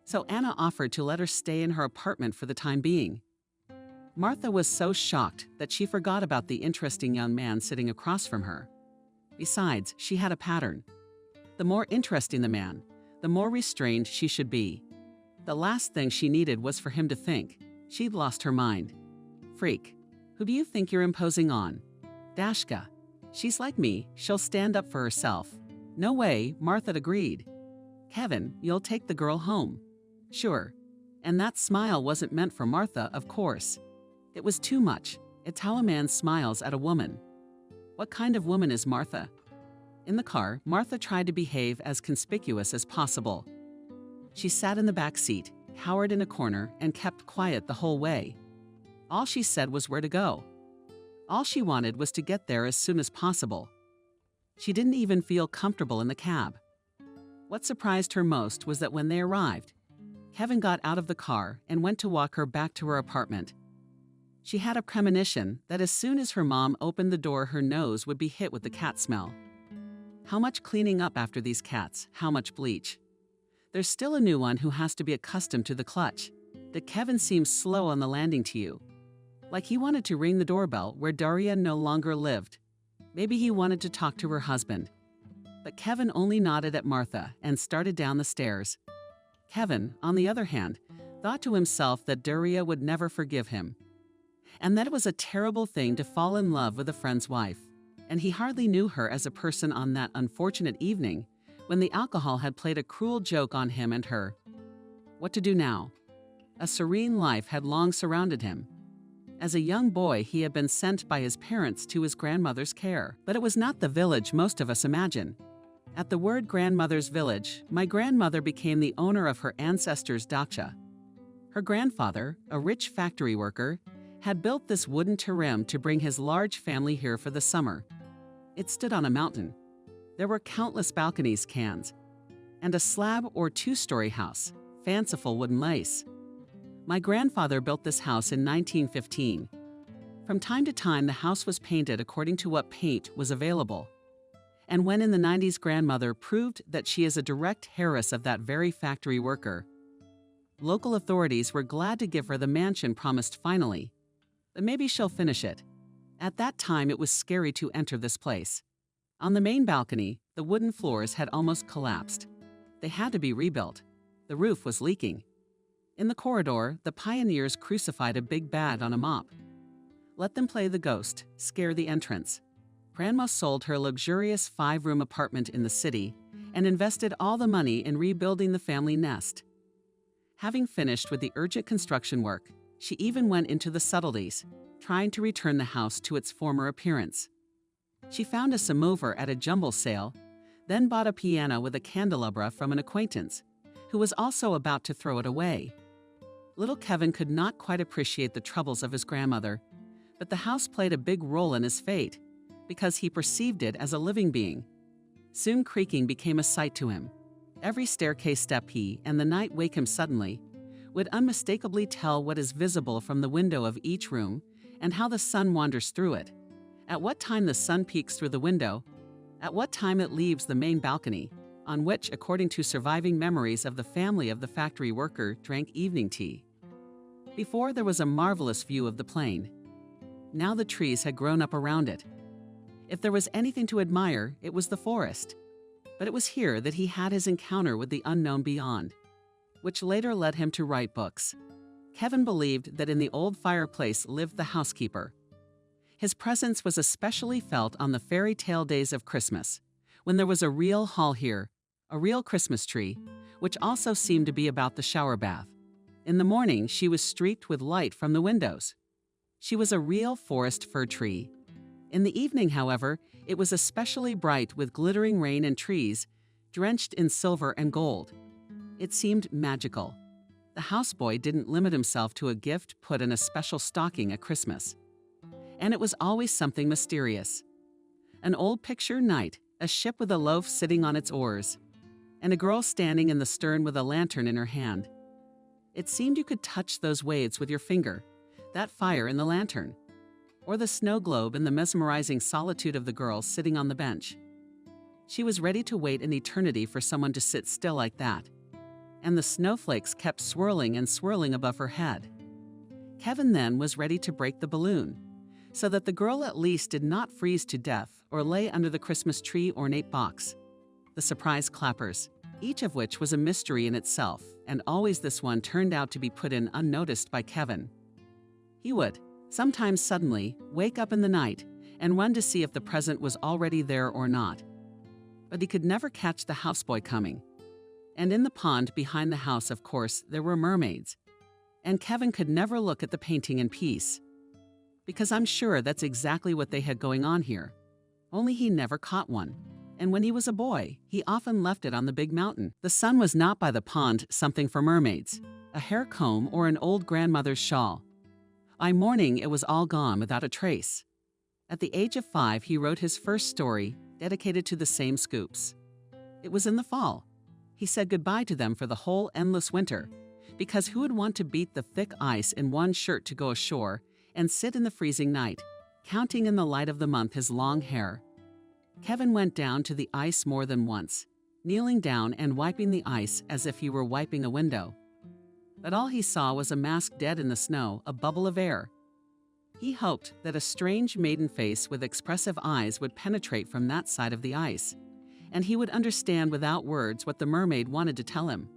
So Anna offered to let her stay in her apartment for the time being. Martha was so shocked that she forgot about the interesting young man sitting across from her. Besides, she had a pattern. The more interesting the man, the more restrained she should be. The last thing she needed was for him to think she'd lost her mind. Freak. Who do you think you're imposing on? Dashka. She's like me, she'll stand up for herself. No way, Martha agreed. Kevin, you'll take the girl home. Sure. And that smile wasn't meant for Martha, of course. It was too much. It's how a man smiles at a woman. What kind of woman is Martha? In the car, Martha tried to behave as conspicuous as possible. She sat in the back seat, cowered in a corner, and kept quiet the whole way. All she said was where to go. All she wanted was to get there as soon as possible. She didn't even feel comfortable in the cab. What surprised her most was that when they arrived, Kevin got out of the car and went to walk her back to her apartment. She had a premonition that as soon as her mom opened the door, her nose would be hit with the cat smell. How much cleaning up after these cats? How much bleach? There's still a new one who has to be accustomed to the clutch. That Kevin seems slow on the landing to you. Like he wanted to ring the doorbell where Daria no longer lived. Maybe he wanted to talk to her husband. But Kevin only nodded at Martha and started down the stairs. Kevin, on the other hand, thought to himself that Daria would never forgive him. And that it was a terrible thing to fall in love with a friend's wife. And he hardly knew her as a person on that unfortunate evening when the alcohol had played a cruel joke on him and her. What to do now? A serene life had long surrounded him. As a young boy, he had been sent by his parents to his grandmother's care. But it was not the village most of us imagine. At the word grandmother's village, my grandmother became the owner of her ancestors' dacha. Her grandfather, a rich factory worker, had built this wooden terem to bring his large family here for the summer. It stood on a mountain. There were countless balconies, cans, and a slab or two-story house, fanciful wooden lace. My grandfather built this house in 1915. From time to time, the house was painted according to what paint was available. And when in the 90s grandmother proved that she is a direct heiress of that very factory worker, local authorities were glad to give her the mansion promised finally. But maybe she'll finish it. At that time, it was scary to enter this place. On the main balcony, the wooden floors had almost collapsed. They had to be rebuilt. The roof was leaking. In the corridor, the pioneers crucified a big bat on a mop. Let them play the ghost, scare the entrance. Grandma sold her luxurious 5-room apartment in the city and invested all the money in rebuilding the family nest. Having finished with the urgent construction work, she even went into the subtleties, trying to return the house to its former appearance. She found a samovar at a jumble sale, then bought a piano with a candelabra from an acquaintance, who was also about to throw it away. Little Kevin could not quite appreciate the troubles of his grandmother, but the house played a big role in his fate, because he perceived it as a living being. Soon creaking became a sight to him. Every staircase step he, and the night wake him suddenly, would unmistakably tell what is visible from the window of each room and how the sun wanders through it, at what time the sun peeks through the window, at what time it leaves the main balcony, on which, according to surviving memories of the family of the factory worker, drank evening tea. Before, there was a marvelous view of the plain. Now the trees had grown up around it. If there was anything to admire, it was the forest. But it was here that he had his encounter with the unknown beyond, which later led him to write books. Kevin believed that in the old fireplace lived the housekeeper. His presence was especially felt on the fairy tale days of Christmas, when there was a real hall here, a real Christmas tree, which also seemed to be about the shower bath. In the morning, she was streaked with light from the windows. She was a real forest fir tree. In the evening, however, it was especially bright with glittering rain and trees, drenched in silver and gold. It seemed magical. The houseboy didn't limit himself to a gift put in a special stocking at Christmas. And it was always something mysterious. An old picture night, a ship with a loaf sitting on its oars, and a girl standing in the stern with a lantern in her hand. It seemed you could touch those waves with your finger, that fire in the lantern, or the snow globe in the mesmerizing solitude of the girl sitting on the bench. She was ready to wait an eternity for someone to sit still like that, and the snowflakes kept swirling and swirling above her head. Kevin then was ready to break the balloon, so that the girl at least did not freeze to death or lay under the Christmas tree ornate box. The surprise clappers, each of which was a mystery in itself, and always this one turned out to be put in unnoticed by Kevin. He would, sometimes suddenly, wake up in the night and run to see if the present was already there or not. But he could never catch the houseboy coming. And in the pond behind the house, of course, there were mermaids. And Kevin could never look at the painting in peace, because I'm sure that's exactly what they had going on here. Only he never caught one. And when he was a boy, he often left it on the big mountain. The sun was not by the pond something for mermaids, a hair comb or an old grandmother's shawl. By morning, it was all gone without a trace. At the age of 5, he wrote his first story, dedicated to the same scoops. It was in the fall. He said goodbye to them for the whole endless winter, because who would want to beat the thick ice in one shirt to go ashore and sit in the freezing night, counting in the light of the month his long hair? Kevin went down to the ice more than once, kneeling down and wiping the ice as if he were wiping a window. But all he saw was a mask dead in the snow, a bubble of air. He hoped that a strange maiden face with expressive eyes would penetrate from that side of the ice, and he would understand without words what the mermaid wanted to tell him.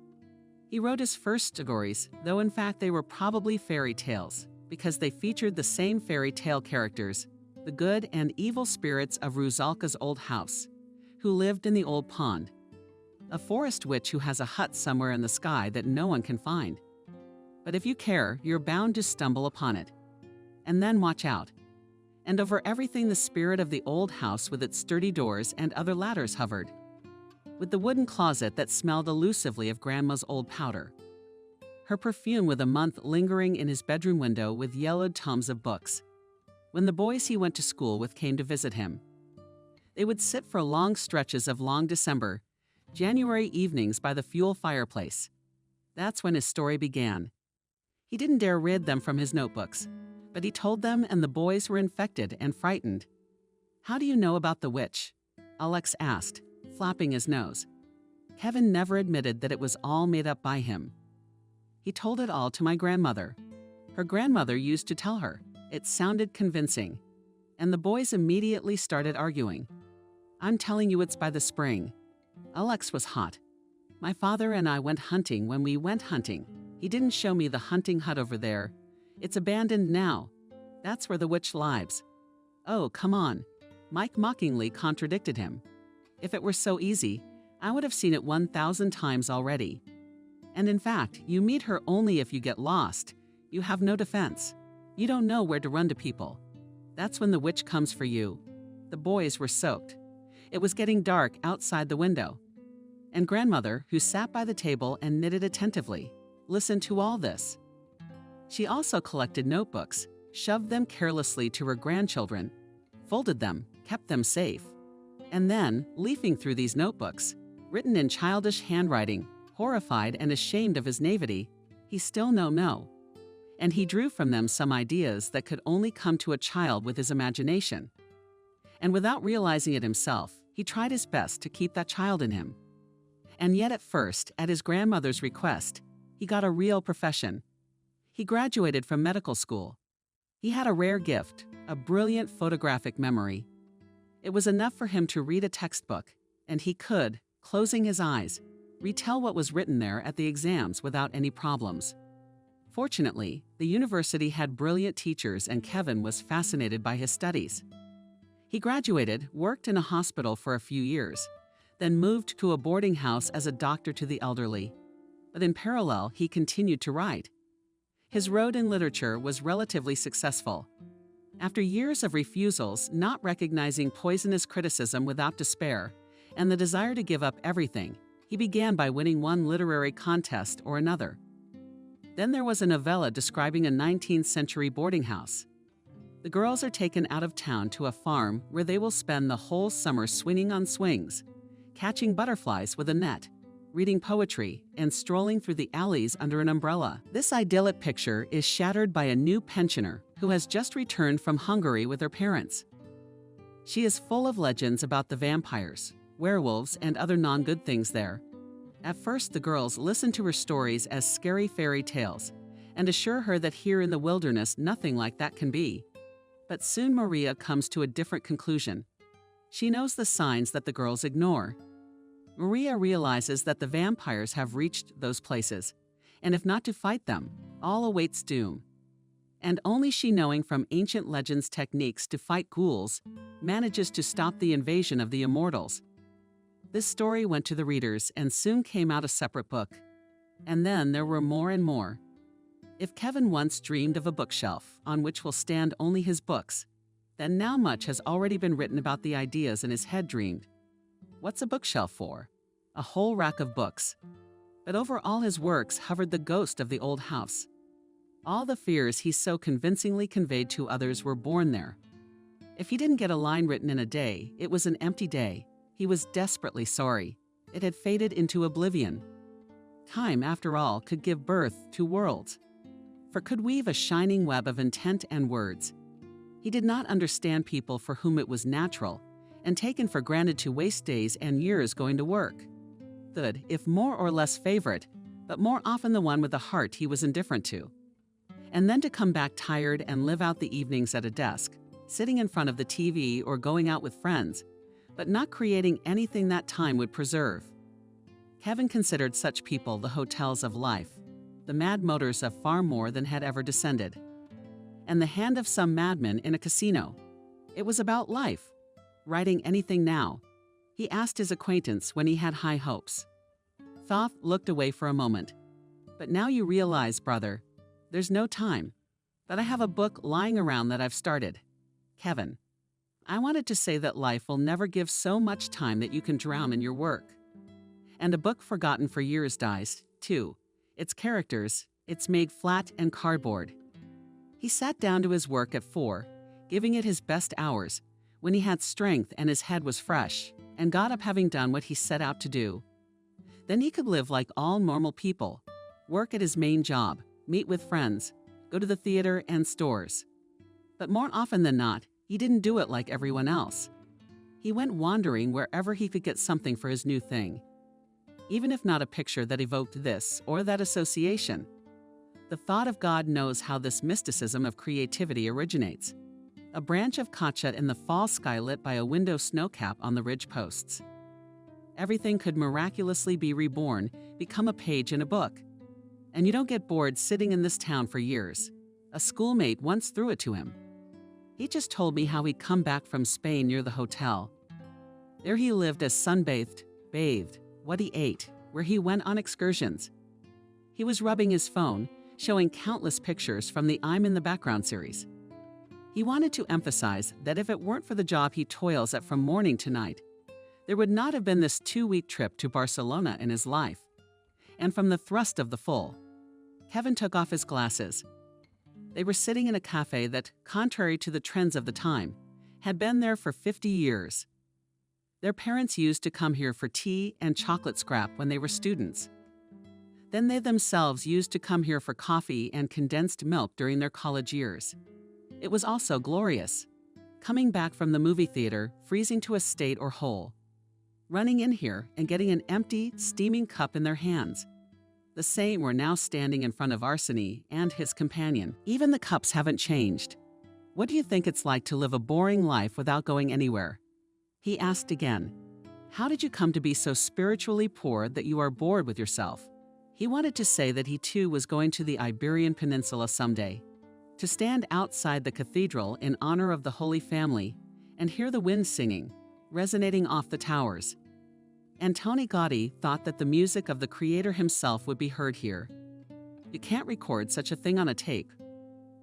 He wrote his first stories, though in fact they were probably fairy tales, because they featured the same fairy tale characters, the good and evil spirits of Rusalka's old house, who lived in the old pond, a forest witch who has a hut somewhere in the sky that no one can find. But if you care, you're bound to stumble upon it. And then watch out. And over everything the spirit of the old house with its sturdy doors and other ladders hovered, with the wooden closet that smelled elusively of Grandma's old powder, her perfume with a month lingering in his bedroom window with yellowed tomes of books. When the boys he went to school with came to visit him, they would sit for long stretches of long December, January evenings by the fuel fireplace. That's when his story began. He didn't dare read them from his notebooks, but he told them, and the boys were infected and frightened. "How do you know about the witch?" Alex asked, flapping his nose. Kevin never admitted that it was all made up by him. "He told it all to my grandmother. Her grandmother used to tell her. It sounded convincing." And the boys immediately started arguing. "I'm telling you it's by the spring." Alex was hot. "My father and I went hunting when we went hunting. He didn't show me the hunting hut over there. It's abandoned now. That's where the witch lives." "Oh, come on." Mike mockingly contradicted him. "If it were so easy, I would have seen it 1,000 times already. And in fact, you meet her only if you get lost. You have no defense. You don't know where to run to people. That's when the witch comes for you." The boys were soaked. It was getting dark outside the window. And grandmother, who sat by the table and knitted attentively, listened to all this. She also collected notebooks, shoved them carelessly to her grandchildren, folded them, kept them safe. And then, leafing through these notebooks, written in childish handwriting, horrified and ashamed of his naivety, he still no. And he drew from them some ideas that could only come to a child with his imagination. And without realizing it himself, he tried his best to keep that child in him. And yet at first, at his grandmother's request, he got a real profession. He graduated from medical school. He had a rare gift, a brilliant photographic memory. It was enough for him to read a textbook, and he could, closing his eyes, retell what was written there at the exams without any problems. Fortunately, the university had brilliant teachers, and Kevin was fascinated by his studies. He graduated, worked in a hospital for a few years, then moved to a boarding house as a doctor to the elderly. But in parallel, he continued to write. His road in literature was relatively successful. After years of refusals, not recognizing poisonous criticism without despair, and the desire to give up everything, he began by winning one literary contest or another. Then there was a novella describing a 19th century boarding house. The girls are taken out of town to a farm where they will spend the whole summer swinging on swings, catching butterflies with a net, reading poetry, and strolling through the alleys under an umbrella. This idyllic picture is shattered by a new pensioner who has just returned from Hungary with her parents. She is full of legends about the vampires, werewolves, and other non-good things there. At first, the girls listen to her stories as scary fairy tales and assure her that here in the wilderness nothing like that can be. But soon Maria comes to a different conclusion. She knows the signs that the girls ignore. Maria realizes that the vampires have reached those places, and if not to fight them, all awaits doom. And only she, knowing from ancient legends techniques to fight ghouls, manages to stop the invasion of the immortals. This story went to the readers and soon came out a separate book. And then there were more and more. If Kevin once dreamed of a bookshelf on which will stand only his books, then now much has already been written about the ideas in his head dreamed. What's a bookshelf for? A whole rack of books. But over all his works hovered the ghost of the old house. All the fears he so convincingly conveyed to others were born there. If he didn't get a line written in a day, it was an empty day. He was desperately sorry. It had faded into oblivion. Time, after all, could give birth to worlds, for could weave a shining web of intent and words. He did not understand people for whom it was natural and taken for granted to waste days and years going to work. Good, if more or less favorite, but more often the one with the heart he was indifferent to. And then to come back tired and live out the evenings at a desk, sitting in front of the TV or going out with friends, but not creating anything that time would preserve. Kevin considered such people the hotels of life, the mad motors of far more than had ever descended, and the hand of some madman in a casino. It was about life. Writing anything now? He asked his acquaintance when he had high hopes. Thoth looked away for a moment. But now you realize, brother, there's no time. But I have a book lying around that I've started. Kevin, I wanted to say that life will never give so much time that you can drown in your work. And a book forgotten for years dies, too. Its characters, it's made flat and cardboard. He sat down to his work at 4, giving it his best hours, when he had strength and his head was fresh, and got up having done what he set out to do. Then he could live like all normal people, work at his main job, meet with friends, go to the theater and stores. But more often than not, he didn't do it like everyone else. He went wandering wherever he could get something for his new thing. Even if not a picture that evoked this or that association, the thought of God knows how this mysticism of creativity originates. A branch of kachut in the fall sky lit by a window snowcap on the ridge posts. Everything could miraculously be reborn, become a page in a book. And you don't get bored sitting in this town for years. A schoolmate once threw it to him. He just told me how he'd come back from Spain near the hotel. There he lived as sunbathed, bathed, what he ate, where he went on excursions. He was rubbing his phone, showing countless pictures from the I'm in the Background series. He wanted to emphasize that if it weren't for the job he toils at from morning to night, there would not have been this 2-week trip to Barcelona in his life. And from the thrust of the full, Kevin took off his glasses. They were sitting in a cafe that, contrary to the trends of the time, had been there for 50 years. Their parents used to come here for tea and chocolate scrap when they were students. Then they themselves used to come here for coffee and condensed milk during their college years. It was also glorious. Coming back from the movie theater, freezing to a state or hole. Running in here and getting an empty, steaming cup in their hands. The same were now standing in front of Arseny and his companion. Even the cups haven't changed. What do you think it's like to live a boring life without going anywhere? He asked again. How did you come to be so spiritually poor that you are bored with yourself? He wanted to say that he too was going to the Iberian Peninsula someday, to stand outside the cathedral in honor of the Holy Family and hear the wind singing, resonating off the towers. Antoni Gaudí thought that the music of the Creator himself would be heard here. You can't record such a thing on a tape.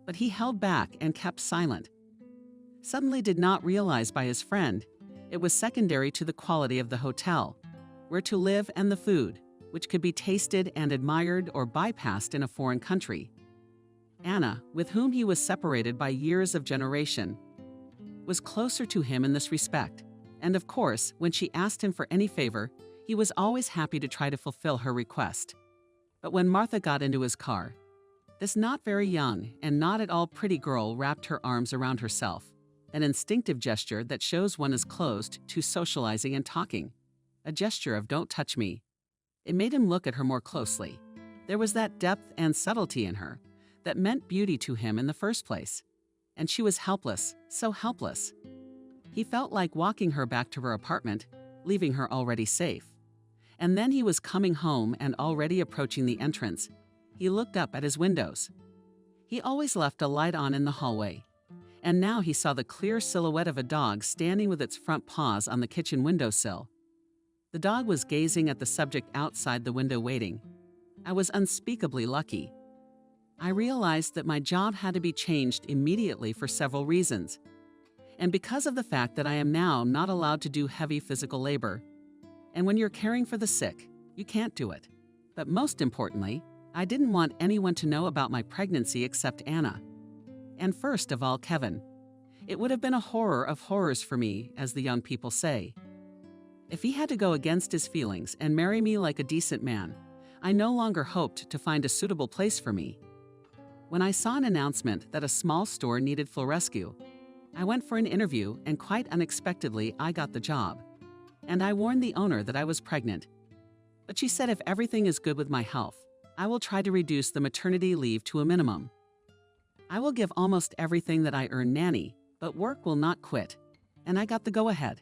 But he held back and kept silent. Suddenly did not realize by his friend, it was secondary to the quality of the hotel, where to live and the food, which could be tasted and admired or bypassed in a foreign country. Anna, with whom he was separated by years of generation, was closer to him in this respect. And of course, when she asked him for any favor, he was always happy to try to fulfill her request. But when Martha got into his car, this not very young and not at all pretty girl wrapped her arms around herself, an instinctive gesture that shows one is closed to socializing and talking, a gesture of don't touch me. It made him look at her more closely. There was that depth and subtlety in her that meant beauty to him in the first place. And she was helpless, so helpless. He felt like walking her back to her apartment, leaving her already safe. And then he was coming home and already approaching the entrance. He looked up at his windows. He always left a light on in the hallway. And now he saw the clear silhouette of a dog standing with its front paws on the kitchen windowsill. The dog was gazing at the subject outside the window waiting. I was unspeakably lucky. I realized that my job had to be changed immediately for several reasons. And because of the fact that I am now not allowed to do heavy physical labor. And when you're caring for the sick, you can't do it. But most importantly, I didn't want anyone to know about my pregnancy except Anna. And first of all, Kevin. It would have been a horror of horrors for me, as the young people say. If he had to go against his feelings and marry me like a decent man, I no longer hoped to find a suitable place for me. When I saw an announcement that a small store needed Florescu, I went for an interview and quite unexpectedly I got the job. And I warned the owner that I was pregnant. But she said if everything is good with my health, I will try to reduce the maternity leave to a minimum. I will give almost everything that I earn nanny, but work will not quit. And I got the go-ahead.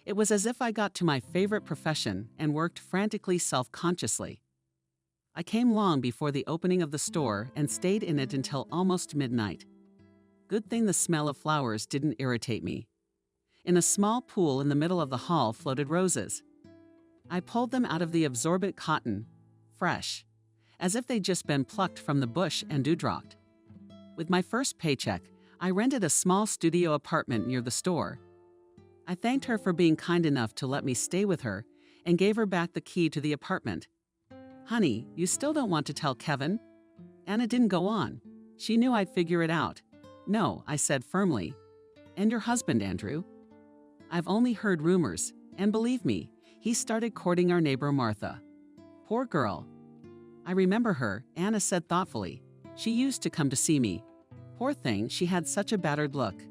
It was as if I got to my favorite profession and worked frantically self-consciously. I came long before the opening of the store and stayed in it until almost midnight. Good thing the smell of flowers didn't irritate me. In a small pool in the middle of the hall floated roses. I pulled them out of the absorbent cotton, fresh, as if they'd just been plucked from the bush and dewdropped. With my first paycheck, I rented a small studio apartment near the store. I thanked her for being kind enough to let me stay with her and gave her back the key to the apartment. Honey, you still don't want to tell Kevin? Anna didn't go on. She knew I'd figure it out. No, I said firmly. And your husband, Andrew? I've only heard rumors, and believe me, he started courting our neighbor Martha. Poor girl. I remember her, Anna said thoughtfully. She used to come to see me. Poor thing, she had such a battered look.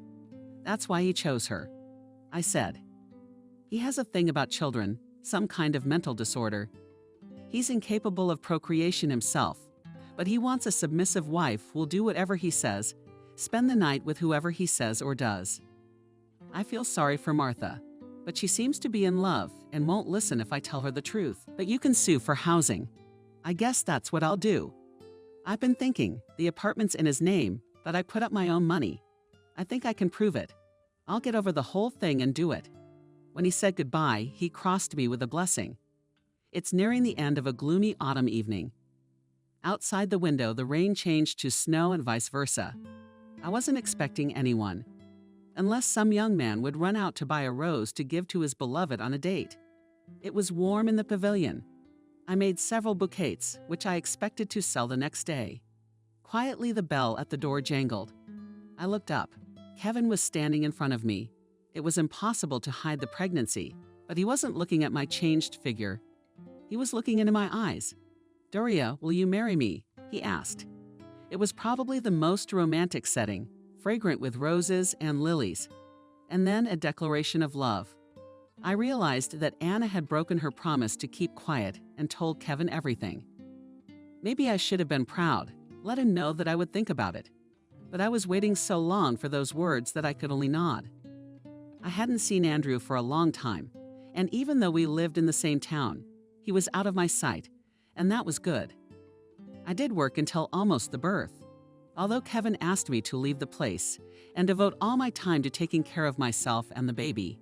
That's why he chose her. I said. He has a thing about children, some kind of mental disorder. He's incapable of procreation himself, but he wants a submissive wife who'll do whatever he says, spend the night with whoever he says or does. I feel sorry for Martha, but she seems to be in love and won't listen if I tell her the truth. But you can sue for housing. I guess that's what I'll do. I've been thinking, the apartment's in his name, but I put up my own money. I think I can prove it. I'll get over the whole thing and do it. When he said goodbye, he crossed me with a blessing. It's nearing the end of a gloomy autumn evening. Outside the window, the rain changed to snow and vice versa. I wasn't expecting anyone, unless some young man would run out to buy a rose to give to his beloved on a date. It was warm in the pavilion. I made several bouquets, which I expected to sell the next day. Quietly, the bell at the door jangled. I looked up. Kevin was standing in front of me. It was impossible to hide the pregnancy, but he wasn't looking at my changed figure. He was looking into my eyes. "Doria, will you marry me?" he asked. It was probably the most romantic setting, fragrant with roses and lilies, and then a declaration of love. I realized that Anna had broken her promise to keep quiet and told Kevin everything. Maybe I should have been proud, let him know that I would think about it. But I was waiting so long for those words that I could only nod. I hadn't seen Andrew for a long time, and even though we lived in the same town, he was out of my sight, and that was good. I did work until almost the birth, although Kevin asked me to leave the place and devote all my time to taking care of myself and the baby.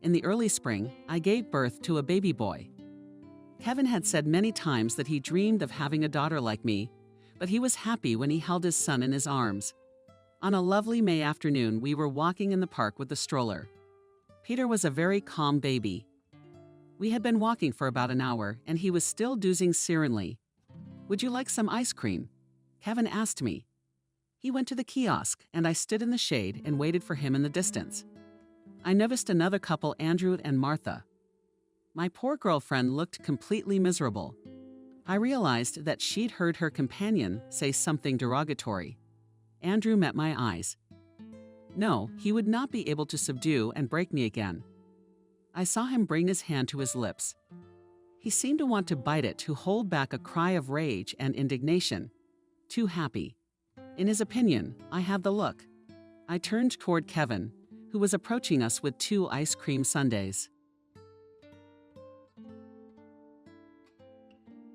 In the early spring, I gave birth to a baby boy. Kevin had said many times that he dreamed of having a daughter like me, but he was happy when he held his son in his arms. On a lovely May afternoon, we were walking in the park with the stroller. Peter was a very calm baby. We had been walking for about an hour, and he was still doozing serenely. "Would you like some ice cream?" Kevin asked me. He went to the kiosk, and I stood in the shade and waited for him in the distance. I noticed another couple, Andrew and Martha. My poor girlfriend looked completely miserable. I realized that she'd heard her companion say something derogatory. Andrew met my eyes. No, he would not be able to subdue and break me again. I saw him bring his hand to his lips. He seemed to want to bite it, to hold back a cry of rage and indignation. Too happy. In his opinion, I had the look. I turned toward Kevin, who was approaching us with 2 ice cream sundaes.